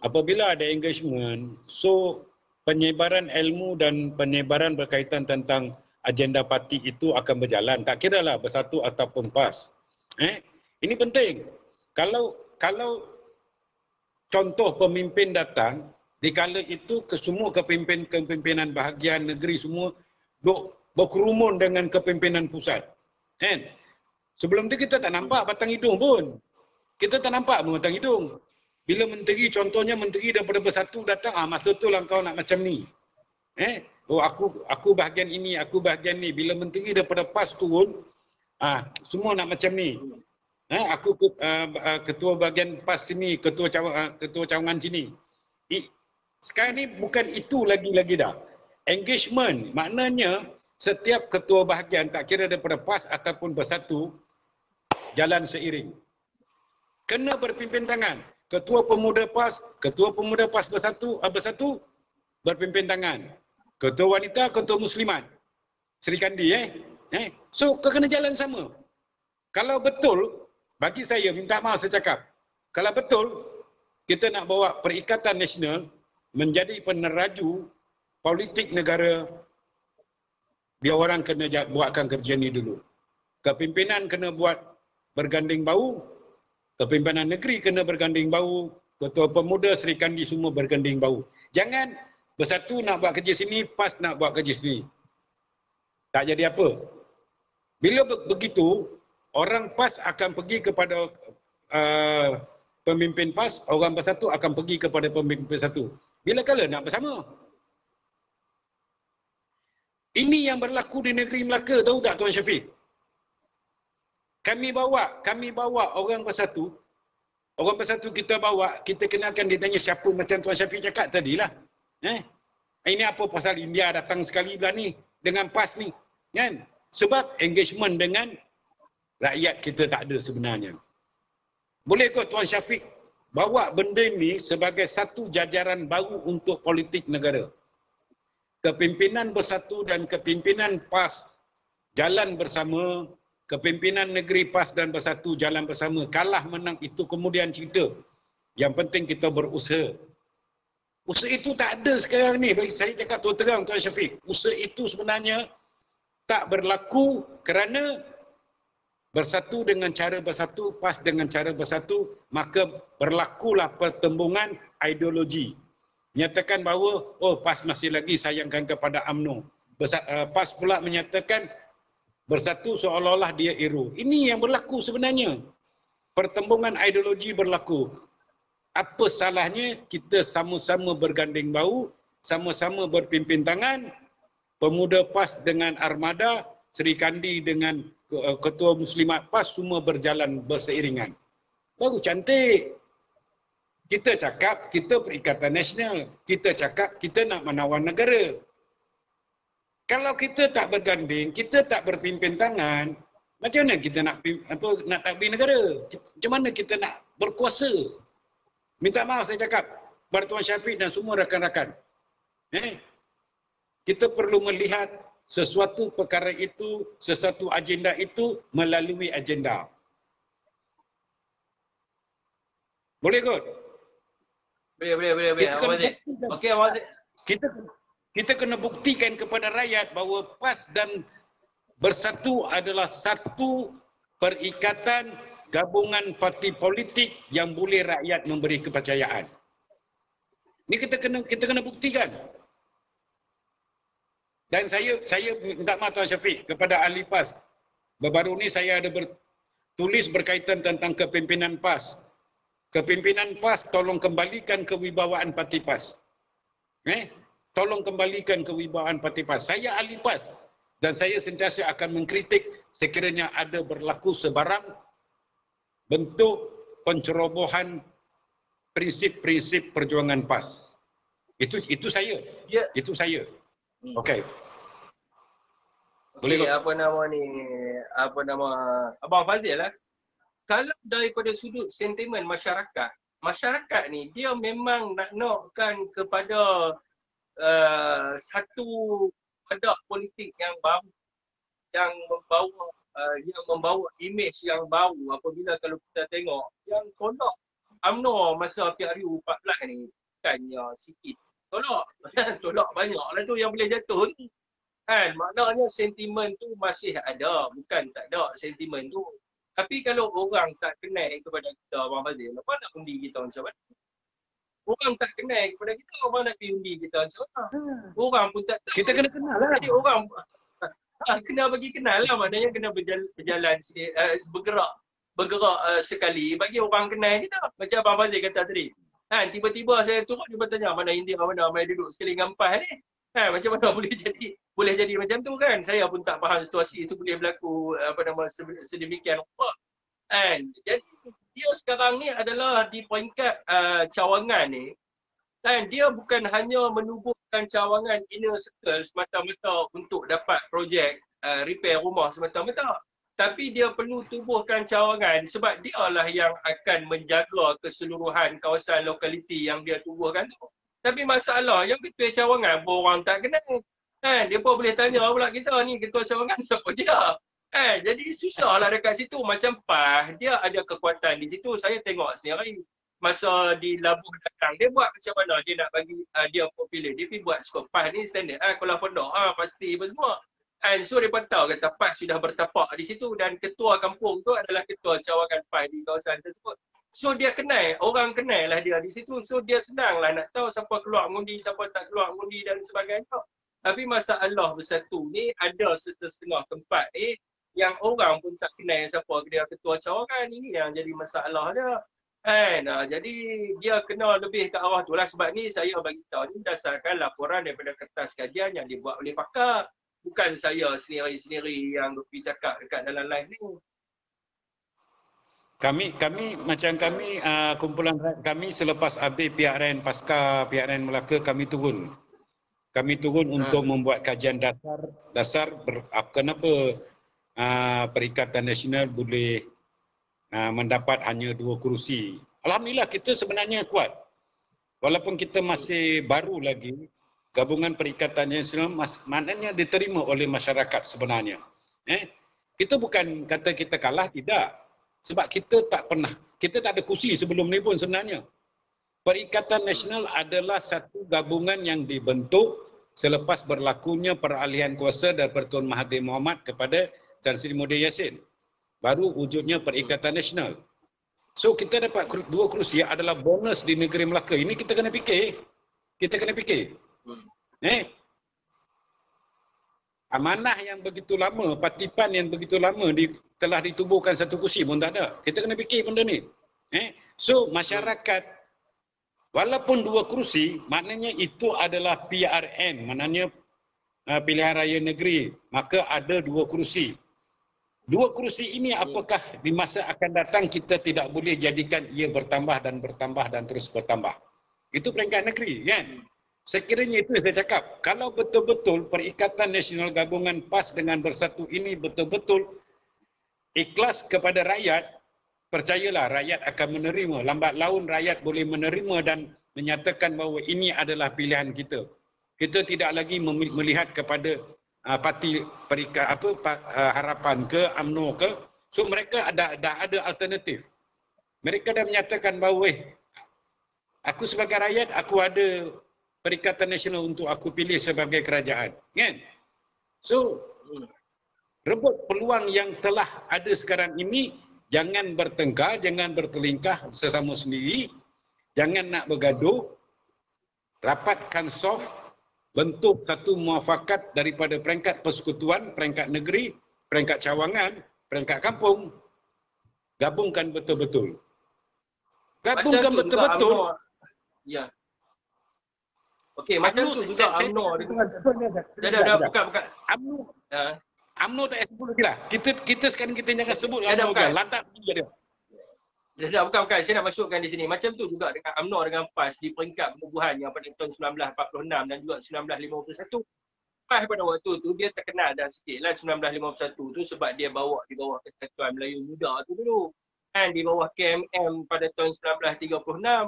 Apabila ada engagement, so penyebaran ilmu dan penyebaran berkaitan tentang agenda parti itu akan berjalan. Tak kira lah Bersatu ataupun PAS. Ini penting. Kalau contoh pemimpin datang, dikala itu semua kepimpinan bahagian negeri semua berkerumun dengan kepimpinan pusat. Sebelum tu kita tak nampak batang hidung pun. Kita tak nampak batang hidung. Bila menteri, contohnya menteri daripada Bersatu datang, masa tu lah kau nak macam ni. Aku bahagian ini, aku bahagian ni. Bila menteri daripada PAS turun, semua nak macam ni. Aku ketua bahagian PAS sini, ketua cawangan sini. Sekarang ni bukan itu lagi dah. Engagement, maknanya setiap ketua bahagian, tak kira daripada PAS ataupun Bersatu, jalan seiring. Kena berpimpin tangan. Ketua pemuda PAS Bersatu berpimpin tangan. Ketua wanita, ketua muslimat. Sri Kandi So kena jalan sama. Kalau betul, bagi saya, minta maaf saya cakap, kalau betul kita nak bawa Perikatan Nasional menjadi peneraju politik negara, dia orang kena buatkan kerja ni dulu. Kepimpinan kena buat berganding bahu, kepimpinan negeri kena berganding bahu, ketua pemuda Sri Kandi semua berganding bahu. Jangan bersatu nak buat kerja sini, PAS nak buat kerja sini. Tak jadi apa. Bila begitu, orang PAS akan pergi kepada pemimpin PAS, orang bersatu akan pergi kepada pemimpin bersatu. Bila kala nak bersama? Ini yang berlaku di negeri Melaka, tahu tak Tuan Syafiq? Kami bawa orang bersatu. Orang bersatu kita bawa, kita kenalkan, ditanya siapa macam Tuan Syafiq cakap tadilah. Ini apa pasal India datang sekali bulan ni dengan PAS ni, kan? Sebab engagement dengan rakyat kita tak ada sebenarnya. Boleh kot Tuan Syafiq bawa benda ni sebagai satu jajaran baru untuk politik negara. Kepimpinan bersatu dan kepimpinan PAS jalan bersama, kepimpinan negeri PAS dan bersatu jalan bersama. Kalah menang itu kemudian cerita. Yang penting kita berusaha. Usaha itu tak ada sekarang ni. Bagi saya cakap terang Tuan Syafiq. Usaha itu sebenarnya tak berlaku kerana bersatu dengan cara bersatu, PAS dengan cara bersatu, maka berlakulah pertembungan ideologi. Menyatakan bahawa, PAS masih lagi sayangkan kepada UMNO. PAS pula menyatakan bersatu seolah-olah dia hero. Ini yang berlaku sebenarnya. Pertembungan ideologi berlaku. Apa salahnya kita sama-sama berganding bahu, sama-sama berpimpin tangan, pemuda PAS dengan Armada, Sri Kandi dengan ketua muslimat PAS semua berjalan berseiringan. Baru cantik. Kita cakap kita Perikatan Nasional. Kita cakap kita nak menawan negara. Kalau kita tak berganding, kita tak berpimpin tangan, macam mana kita nak takbir negara? Macam mana kita nak berkuasa? Minta maaf saya cakap kepada Tuan Syafiq dan semua rakan-rakan. Kita perlu melihat sesuatu perkara itu, sesuatu agenda itu melalui agenda. Boleh kot? Boleh. Kita kena buktikan kepada rakyat bahawa PAS dan bersatu adalah satu perikatan gabungan parti politik yang boleh rakyat memberi kepercayaan. Ini kita kena buktikan. Dan saya minta maaf Tuan Syafiq kepada ahli PAS. Baru ni saya ada tulis berkaitan tentang kepimpinan PAS. Kepimpinan PAS tolong kembalikan kewibawaan parti PAS. Tolong kembalikan kewibawaan parti PAS. Saya ahli PAS dan saya sentiasa akan mengkritik sekiranya ada berlaku sebarang bentuk pencerobohan prinsip-prinsip perjuangan PAS. Itu saya. Ya. Itu saya. Okey. Boleh apa nama Abang Fazil lah. Kalau daripada sudut sentimen masyarakat ni dia memang nakkan kepada satu kedak politik yang baru yang membawa imej yang baru. Apabila kalau kita tengok yang tolak UMNO masa PRU 14 ni bukannya sikit tolak banyak lah tu yang boleh jatuh ni kan. Maknanya sentimen tu masih ada, bukan tak ada sentimen tu. Tapi kalau orang tak kenal kepada kita Abang Fazil, apa nak undi kita macam mana? Orang tak kenal kepada kita, orang nak pergi undi kita macam mana? Orang pun tak tahu. Kita kena kenal lah. Jadi orang kena bagi kenal lah, maknanya kena berjalan bergerak sekali bagi orang kenal kita. Macam Abang Fazil kata tadi. Tiba-tiba saya turun dia bertanya mana India mana mai duduk sekali dengan PAS ni. Macam mana boleh jadi macam tu kan? Saya pun tak faham situasi itu boleh berlaku sedemikian rupa. Jadi dia sekarang ni adalah di peringkat cawangan ni. Dan dia bukan hanya menubuhkan cawangan inner circle semata-mata untuk dapat projek repair rumah semata-mata. Tapi dia perlu tubuhkan cawangan sebab dialah yang akan menjaga keseluruhan kawasan lokaliti yang dia tubuhkan tu. Tapi masalah yang ketua cawangan pun orang tak kenal. Dia pun boleh tanya pula kita ni ketua cawangan siapa dia. Jadi susahlah dekat situ. Macam PAS, dia ada kekuatan di situ. Saya tengok sendiri. Masa di Labuh datang, dia buat macam mana dia nak bagi dia popular. Dia pergi buat skop PAS ni standard. Kalau pondok, pasti apa semua. So mereka tahu kata PAS sudah bertapak di situ dan ketua kampung tu adalah ketua cawangan PAS di kawasan tersebut. So dia kenal, orang kenal lah dia di situ. So dia senang lah nak tahu siapa keluar mengundi, siapa tak keluar mengundi dan sebagainya. Tapi masalah bersatu ni ada setengah tempat yang orang pun tak kenal siapa dia ketua cawangan. Ini yang jadi masalah dia. Jadi dia kena lebih ke arah tu lah. Sebab ni saya bagi tahu ni berdasarkan laporan daripada kertas kajian yang dibuat oleh pakar. Bukan saya sendiri-sendiri yang pergi cakap dekat dalam live ni. Kami kumpulan rakyat kami selepas habis PRN pasca PRN Melaka kami turun. Kami turun untuk membuat kajian dasar kenapa Perikatan Nasional boleh mendapat hanya 2 kerusi. Alhamdulillah kita sebenarnya kuat. Walaupun kita masih baru lagi, gabungan Perikatan Nasional maknanya diterima oleh masyarakat sebenarnya. Kita bukan kata kita kalah, tidak. Sebab kita tak ada kursi sebelum ni pun sebenarnya. Perikatan Nasional adalah satu gabungan yang dibentuk selepas berlakunya peralihan kuasa daripada Tuan Mahathir Mohamad kepada Tan Sri Muhyiddin Yassin. Baru wujudnya Perikatan Nasional. So kita dapat 2 kerusi adalah bonus di negeri Melaka. Ini kita kena fikir. Amanah yang begitu lama, patipan yang begitu lama telah ditubuhkan 1 kursi pun tak ada. Kita kena fikir benda ni. So masyarakat, walaupun 2 kerusi, maknanya itu adalah PRN, maknanya pilihan raya negeri. Maka ada 2 kerusi. 2 kerusi ini apakah di masa akan datang kita tidak boleh jadikan ia bertambah dan terus bertambah. Itu peringkat negeri, kan? Sekiranya itu saya cakap, kalau betul-betul Perikatan Nasional Gabungan PAS dengan Bersatu ini betul-betul ikhlas kepada rakyat, percayalah rakyat akan menerima. Lambat laun rakyat boleh menerima dan menyatakan bahawa ini adalah pilihan kita. Kita tidak lagi melihat kepada parti Harapan ke, UMNO ke. So mereka dah ada alternatif. Mereka dah menyatakan bahawa aku sebagai rakyat, aku ada Perikatan Nasional untuk aku pilih sebagai kerajaan, kan? So rebut peluang yang telah ada sekarang ini, jangan bertengkar, jangan bertelingkah sesama sendiri, jangan nak bergaduh, rapatkan soft, bentuk satu muafakat daripada peringkat persekutuan, peringkat negeri, peringkat cawangan, peringkat kampung, gabungkan betul-betul. Gabungkan betul-betul. Ya. Okey, macam tu juga UMNO. Dah, bukan. UMNO tak payah sebut lagi lah. Kita sekarang kita jangan sebut UMNO lagi. Lantak dia. Dah, bukan. Saya nak masukkan di sini. Macam tu juga dengan UMNO dengan PAS di peringkat penubuhan yang pada tahun 1946 dan juga 1951. PAS pada waktu tu dia terkenal dah sikit lah 1951 tu sebab dia bawa di bawah Persatuan Melayu Muda tu dulu. Dan di bawah KMM pada tahun 1936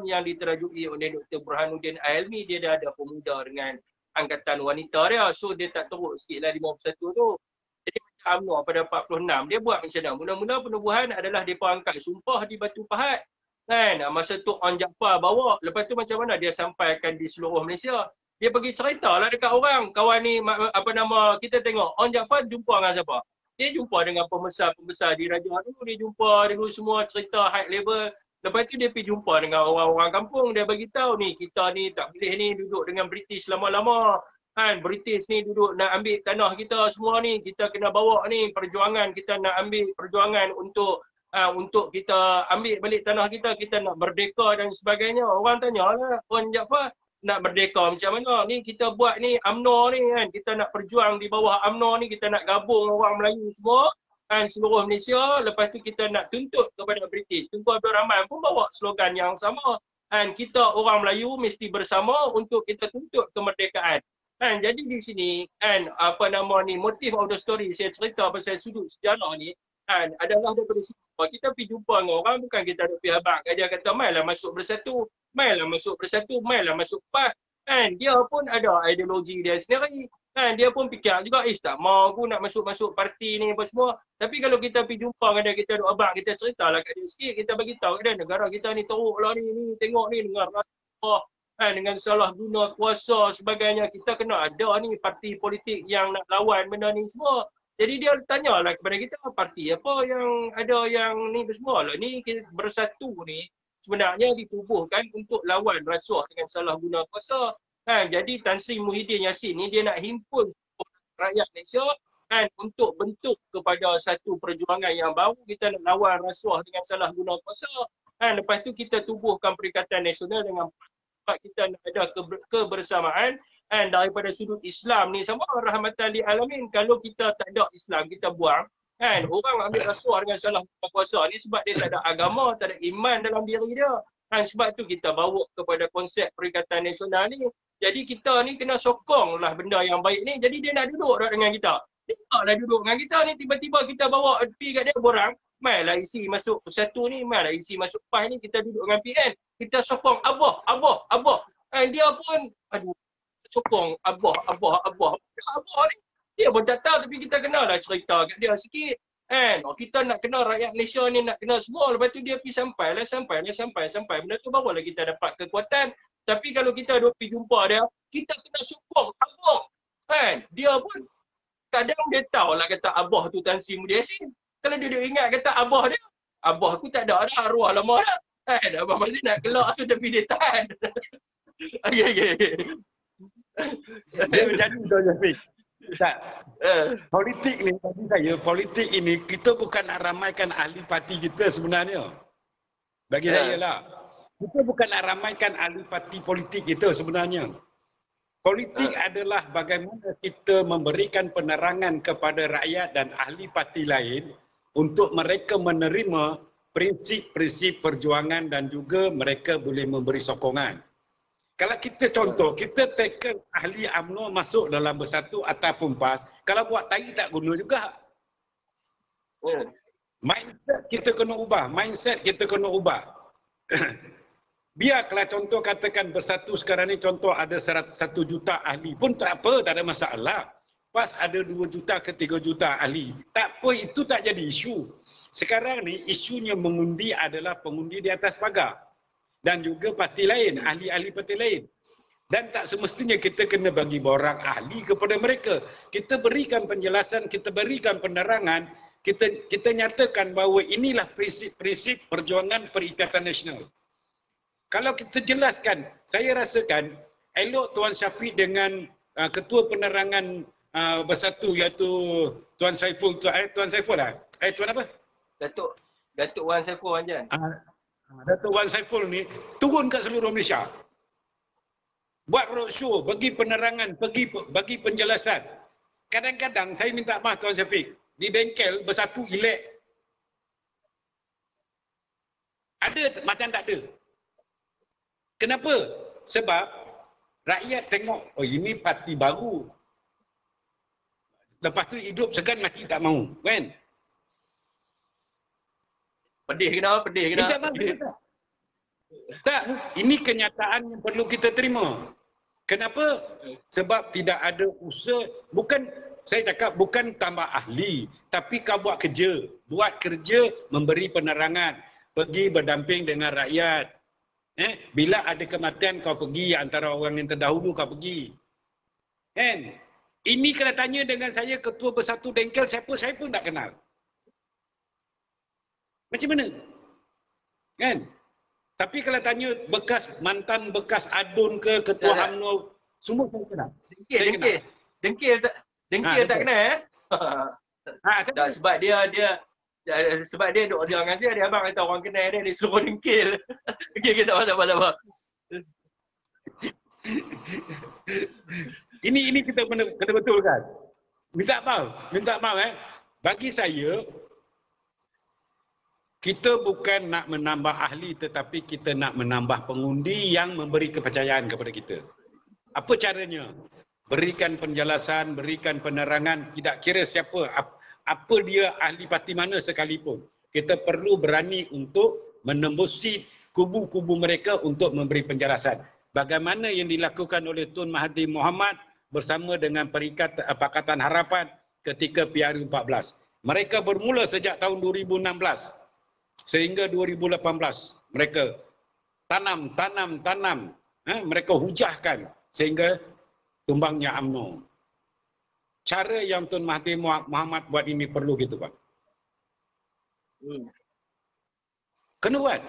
yang diterajui oleh Dr. Burhanuddin Ailmi, dia dah ada pemuda dengan angkatan wanita dia. So dia tak teruk sikit lah 51 tu. Jadi macam UMNO pada 46, dia buat macam mana? Mula-mula penubuhan adalah mereka angkat sumpah di Batu Pahat. Kan? Masa tu On Jaafar bawa. Lepas tu macam mana dia sampaikan di seluruh Malaysia? Dia pergi cerita lah dekat orang. Kawan ni, kita tengok. On Jaafar jumpa dengan siapa? Dia jumpa dengan pembesar-pembesar di Raja dulu. Dia jumpa dulu semua cerita high level. Lepas tu dia pergi jumpa dengan orang-orang kampung. Dia bagi tahu ni, kita ni tak boleh ni duduk dengan British lama-lama. Kan, British ni duduk nak ambil tanah kita semua ni. Kita kena bawa ni perjuangan. Kita nak ambil perjuangan untuk kita ambil balik tanah kita. Kita nak merdeka dan sebagainya. Orang tanya lah, On Jaafar nak merdeka macam mana? Ni kita buat ni UMNO ni kan. Kita nak perjuang di bawah UMNO ni. Kita nak gabung orang Melayu semua. Kan, seluruh Malaysia. Lepas tu kita nak tuntut kepada British. Tunku Abdul Rahman pun bawa slogan yang sama. Kan, kita orang Melayu mesti bersama untuk kita tuntut kemerdekaan. Kan, jadi di sini kan motif of the story saya cerita pasal sudut sejarah ni kan adalah daripada situ. Kita pergi jumpa dengan orang, bukan kita ada pergi habaq dia kata mainlah masuk Bersatu, mainlah masuk PAS. Kan dia pun ada ideologi dia sendiri. Kan dia pun fikir juga, tak mau aku nak masuk parti ni apa semua. Tapi kalau kita pergi jumpa dengan dia, kita duk abang, kita ceritalah kat dia sikit, kita bagi tahu kat dia negara kita ni teruklah ni tengok ni dengan rasuah, kan dengan salah guna kuasa sebagainya. Kita kena ada ni parti politik yang nak lawan benda ni semua. Jadi dia tanyalah kepada kita, parti apa yang ada yang ni semua lah ni bersatu ni sebenarnya ditubuhkan untuk lawan rasuah dengan salah guna kuasa. Jadi Tan Sri Muhyiddin Yassin ni dia nak himpun rakyat Malaysia untuk bentuk kepada satu perjuangan yang baru. Kita nak lawan rasuah dengan salah guna kuasa. Lepas tu kita tubuhkan Perikatan Nasional dengan kita nak ada kebersamaan daripada sudut Islam ni sama rahmatan lil alamin. Kalau kita tak ada Islam, kita buang. Orang ambil rasuah dengan salah kuasa ni sebab dia tak ada agama, tak ada iman dalam diri dia. Sebab tu kita bawa kepada konsep Perikatan Nasional ni. Jadi kita ni kena sokong lah benda yang baik ni. Jadi dia nak duduk dah dengan kita. Dia taklah duduk dengan kita ni, tiba-tiba kita bawa pergi kat dia borang. Mainlah isi masuk satu ni, mainlah isi masuk PAS ni, kita duduk dengan PN. Kita sokong Abah. Dia pun, aduh, sokong Abah ni. Dia pun tak tahu tapi kita kenalah cerita kat dia sikit. Kita nak kenal rakyat Malaysia ni, nak kenal semua. Lepas tu dia pergi sampai. Benda tu barulah kita dapat kekuatan. Tapi kalau kita duk pergi jumpa dia, kita kena sokong Abah. Dia pun kadang dia tahulah kata Abah tu Tan Sri Muhyiddin Yassin. Kalau dia ingat kata Abah dia, Abah aku tak ada arwah lama dah. Abah masih nak kelak tu tapi dia tahan. Okay. Dia jadi Tuan Syafiq. Tak. Politik ni bagi saya, politik ini kita bukan nak ramaikan ahli parti kita sebenarnya. Bagi saya lah. Kita bukan nak ramaikan ahli parti politik kita sebenarnya. Politik adalah bagaimana kita memberikan penerangan kepada rakyat dan ahli parti lain untuk mereka menerima prinsip-prinsip perjuangan dan juga mereka boleh memberi sokongan. Kalau kita contoh, kita taken ahli UMNO masuk dalam Bersatu ataupun PAS, kalau buat tahi tak guna juga. Mindset kita kena ubah. Biar kalau contoh katakan Bersatu sekarang ni contoh ada 1 juta ahli pun tak apa, tak ada masalah. PAS ada 2 juta ke 3 juta ahli. Tak apa, itu tak jadi isu. Sekarang ni isunya mengundi adalah pengundi di atas pagar. Dan juga parti lain, ahli-ahli parti lain. Dan tak semestinya kita kena bagi borang ahli kepada mereka. Kita berikan penjelasan, kita berikan penerangan, kita nyatakan bahawa inilah prinsip-prinsip perjuangan Perikatan Nasional. Kalau kita jelaskan, saya rasakan elok Tuan Syafiq dengan Ketua Penerangan Bersatu iaitu Tuan Saiful, Tuan Saiful lah. Tuan apa? Datuk Wan Saiful Anjan. Datuk Wan Saiful ni turun kat seluruh Malaysia. Buat roadshow, bagi penerangan, bagi penjelasan. Kadang-kadang saya minta maaf Tuan Syafiq, di bengkel Bersatu elek. Ada macam tak ada. Kenapa? Sebab rakyat tengok, oh ini parti baru. Lepas tu hidup segan mati tak mau, kan? Pedih kena. Tak, ini kenyataan yang perlu kita terima. Kenapa? Sebab tidak ada usaha, saya cakap bukan tambah ahli, tapi kau buat kerja, memberi penerangan, pergi berdamping dengan rakyat. Bila ada kematian kau pergi, antara orang yang terdahulu kau pergi. Kan? Ini kena tanya dengan saya Ketua Bersatu Bengkel, siapa saya pun tak kenal. Macam mana? Kan? Tapi kalau tanya mantan bekas adun ke Ketua UMNO, semua saya kenal. Dengkil tak kenal sebab dia duk kerja dengan dia abang kata orang kenal dia suruh dengkil. Okey tak apa. Ini kita kena betulkan. Minta maaf Bagi saya kita bukan nak menambah ahli tetapi kita nak menambah pengundi yang memberi kepercayaan kepada kita. Apa caranya? Berikan penjelasan, berikan penerangan, tidak kira siapa, apa dia ahli parti mana sekalipun. Kita perlu berani untuk menembusi kubu-kubu mereka untuk memberi penjelasan. bagaimana yang dilakukan oleh Tun Mahathir Mohamad bersama dengan Pakatan Harapan ketika PRU14. Mereka bermula sejak tahun 2016 sehingga 2018. Mereka tanam. Mereka hujahkan sehingga tumbangnya UMNO. Cara yang Tun Mahathir Mohamad buat ini perlu gitu, Pak. Kena buat.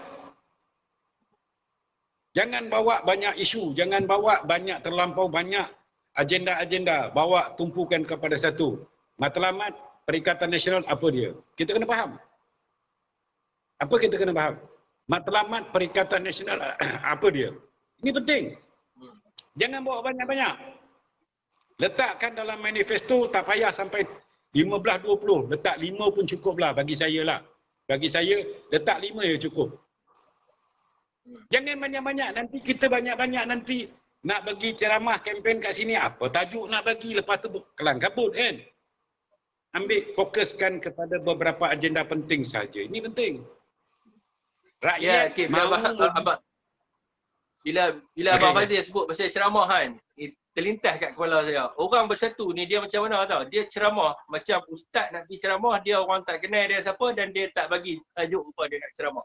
Jangan bawa banyak isu, jangan bawa terlampau banyak agenda-agenda, bawa tumpukan kepada satu. Matlamat Perikatan Nasional apa dia? Kita kena faham. Apa kita kena faham? Matlamat Perikatan Nasional apa dia? Ini penting. Jangan bawa banyak-banyak. Letakkan dalam manifesto, tak payah sampai 15-20. Letak 5 pun cukuplah bagi saya lah. Bagi saya, letak 5 ya cukup. Jangan banyak-banyak. Nanti kita banyak-banyak nanti nak bagi ceramah kempen kat sini. Apa tajuk nak bagi? Lepas tu kelang kabut kan? Ambil fokuskan kepada beberapa agenda penting saja. Ini penting. Rakyat ya, okay, bila Abang Fadil sebut pasal ceramah kan, terlintas kat kepala saya. Orang bersatu ni dia macam mana tau? Dia ceramah macam ustaz nak pergi ceramah, dia orang tak kenal dia siapa dan dia tak bagi tajuk apa dia nak ceramah.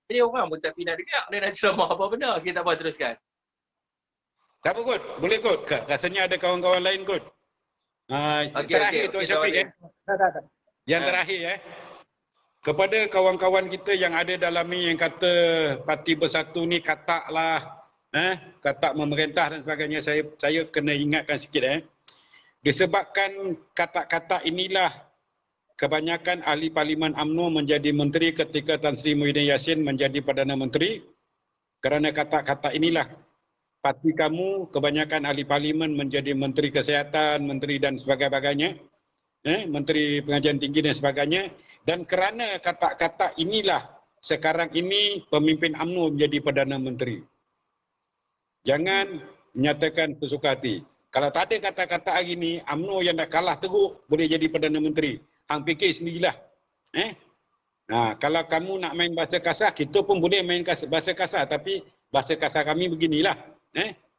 Jadi orang pun tak nak dengar dia nak ceramah apa benda. Kita tak apa teruskan. Tak apa kot, boleh kot. Rasanya ada kawan-kawan lain kot. Terakhir Tuan Syafiq Yang terakhir kepada kawan-kawan kita yang ada dalam ni yang kata Parti Bersatu ni katak lah, katak memerintah dan sebagainya, saya kena ingatkan sikit disebabkan katak-katak inilah kebanyakan ahli Parlimen UMNO menjadi menteri ketika Tan Sri Muhyiddin Yassin menjadi Perdana Menteri. Kerana katak-katak inilah parti kamu kebanyakan ahli Parlimen menjadi Menteri Kesihatan, Menteri dan sebagainya, Menteri Pengajian Tinggi dan sebagainya. Dan kerana katak-katak inilah sekarang ini pemimpin UMNO menjadi Perdana Menteri. Jangan menyatakan sesuka hati. Kalau tak ada kata-kata hari ini, UMNO yang dah kalah teruk boleh jadi Perdana Menteri. Hang fikir sendirilah. Kalau kamu nak main bahasa kasar, kita pun boleh main bahasa kasar. Tapi bahasa kasar kami beginilah.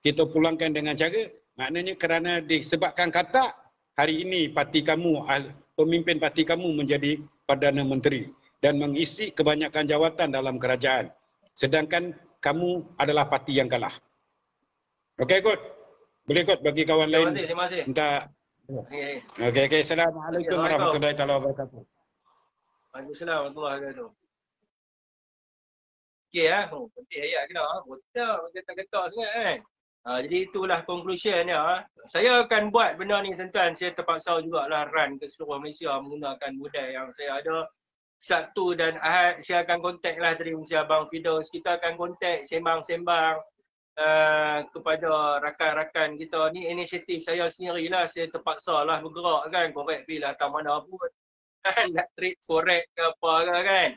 Kita pulangkan dengan cara, maknanya kerana disebabkan kata, hari ini parti kamu, pemimpin parti kamu menjadi Perdana Menteri dan mengisi kebanyakan jawatan dalam kerajaan. Sedangkan kamu adalah parti yang kalah. Okey kot? Boleh kot bagi kawan lain? Terima kasih. Minta. Okey. Assalamualaikum warahmatullahi wabarakatuh. Waalaikumsalam warahmatullahi wabarakatuh. Okey penting ayat kena. Betul kata-kata sangat kan. Jadi itulah conclusionnya. Saya akan buat benda ni tuan-tuan. Saya terpaksa jugalah run ke seluruh Malaysia menggunakan modal yang saya ada. Sabtu dan Ahad saya akan kontak lah tadi Encik Abang Firdaus. Kita akan kontak sembang-sembang kepada rakan-rakan kita. Ni inisiatif saya sendirilah. Saya terpaksa lah bergerak kan. Korek pilih tak mana pun. Nak trade forex ke apa kan.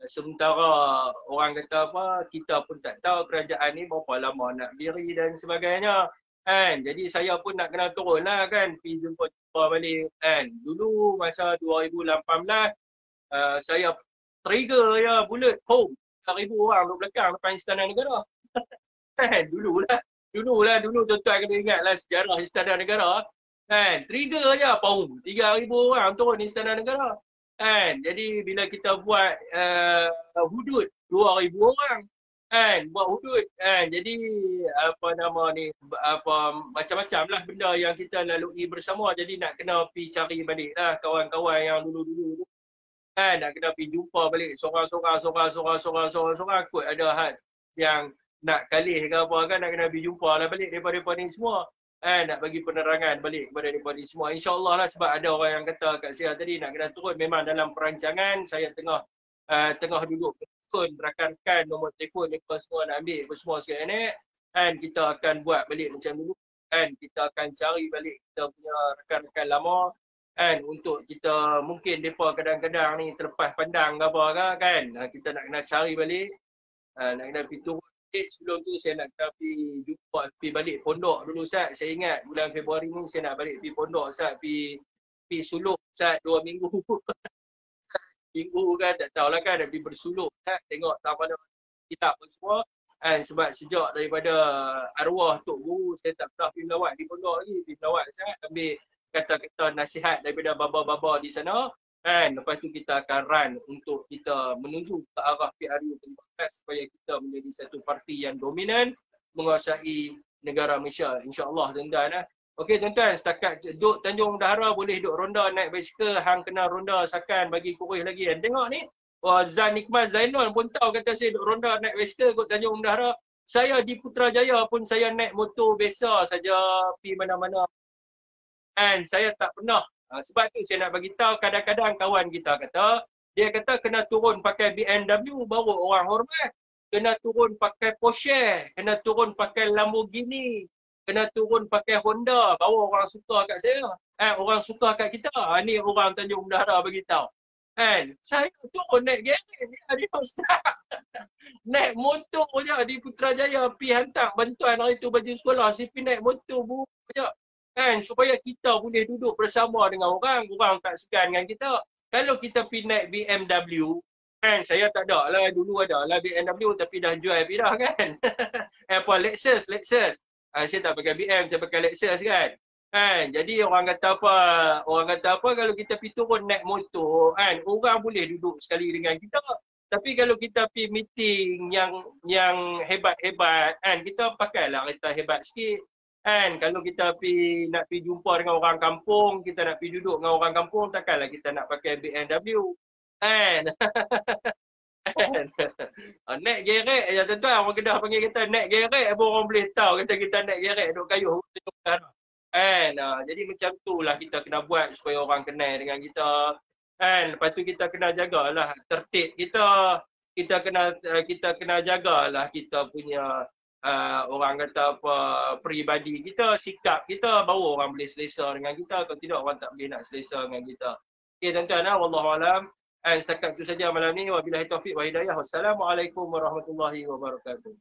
Sementara orang kata apa, kita pun tak tahu kerajaan ni berapa lama nak berdiri dan sebagainya kan. Jadi saya pun nak kena turun lah kan, pergi jumpa balik kan. Dulu masa 2018 saya trigger ya bulat home 3,000 orang duduk belakang depan Istana Negara. Kan dulu tuan-tuan kena ingatlah sejarah Istana Negara kan. Trigger je 3,000 orang turun Istana Negara. Kan, jadi bila kita buat hudud 2,000 orang kan, buat hudud kan, jadi macam-macam lah benda yang kita lalui bersama. Jadi nak kena pergi cari balik lah kawan-kawan yang dulu-dulu kan, nak kena pergi jumpa balik sorang-sorang kot ada had yang nak kalih ke apa kan, nak kena pergi jumpa lah balik daripada ni semua. Nak bagi penerangan balik kepada mereka semua. InsyaAllah lah, sebab ada orang yang kata kat saya tadi nak kena turun. Memang dalam perancangan saya tengah duduk telefon rakan-rakan, nombor telefon mereka semua nak ambil apa semua sekarang ni. And kita akan buat balik macam dulu. And kita akan cari balik kita punya rakan-rakan lama. And untuk kita, mungkin mereka kadang-kadang ni terlepas pandang ke apa kan. Kita nak kena cari balik. Nak kena pergi turun. Sebelum tu saya nak pergi balik pondok dulu Ustaz. Saya ingat bulan Februari ni saya nak balik pergi pondok Ustaz, pergi suluk Ustaz 2 minggu. Minggu kan tak tahulah kan, nak pergi bersuluk Ustaz, tengok tak mana kitab semua. Sebab sejak daripada arwah Tok Guru, saya tak pernah pergi melawat di pondok lagi. Pergi melawat sangat, ambil kata-kata nasihat daripada baba-baba di sana. Lepas tu kita akan run untuk kita menuju ke arah PRU ke-15 supaya kita menjadi satu parti yang dominan menguasai negara Malaysia. InsyaAllah tuan-tuan. Okey tuan-tuan, setakat duduk Tanjung Dahara boleh duduk ronda naik basikal. Hang kena ronda sakan bagi kurus lagi. Tengok ni. Zan Nikmat Zainal pun tahu kata saya duduk ronda naik basikal kot Tanjung Dahara. Saya di Putrajaya pun saya naik motor biasa saja pergi mana-mana. Saya tak pernah. Sebab tu saya nak bagi tahu kadang-kadang kawan kita kata, dia kata kena turun pakai BMW baru orang hormat. Kena turun pakai Porsche, kena turun pakai Lamborghini, kena turun pakai Honda baru orang suka kat saya. Orang suka kat kita. Ni orang Tanjung Dahara bagi tahu. Saya turun naik gerek di Ustaz. Naik motor je di Putrajaya pergi hantar bantuan hari tu baju sekolah. Saya pergi naik motor buruk je. Supaya kita boleh duduk bersama dengan orang tak segan dengan kita. Kalau kita pergi naik BMW, saya tak ada lah, dulu ada lah BMW tapi dah jual pergi dah kan. Lexus. Saya tak pakai BM, saya pakai Lexus kan. Jadi orang kata apa kalau kita pergi turun naik motor, orang boleh duduk sekali dengan kita. Tapi kalau kita pergi meeting yang hebat-hebat, kita pakailah kereta hebat sikit. Kalau kita nak pergi jumpa dengan orang kampung, kita nak pergi duduk dengan orang kampung, takkanlah kita nak pakai BMW. Naik gerek ya tuan-tuan, orang Kedah panggil kita naik gerek, orang boleh tahu kata kita naik gerek duduk kayuh. Jadi macam tu lah kita kena buat supaya orang kenal dengan kita. Lepas tu kita kena jagalah tertib kita. Kita kena jagalah kita punya orang kata apa peribadi kita, sikap kita, baru orang boleh selesa dengan kita. Kalau tidak orang tak boleh nak selesa dengan kita. Okey tuan-tuan, wallahualam. Setakat itu saja malam ni. Wabillahi taufiq wa hidayah. Wassalamualaikum warahmatullahi wabarakatuh.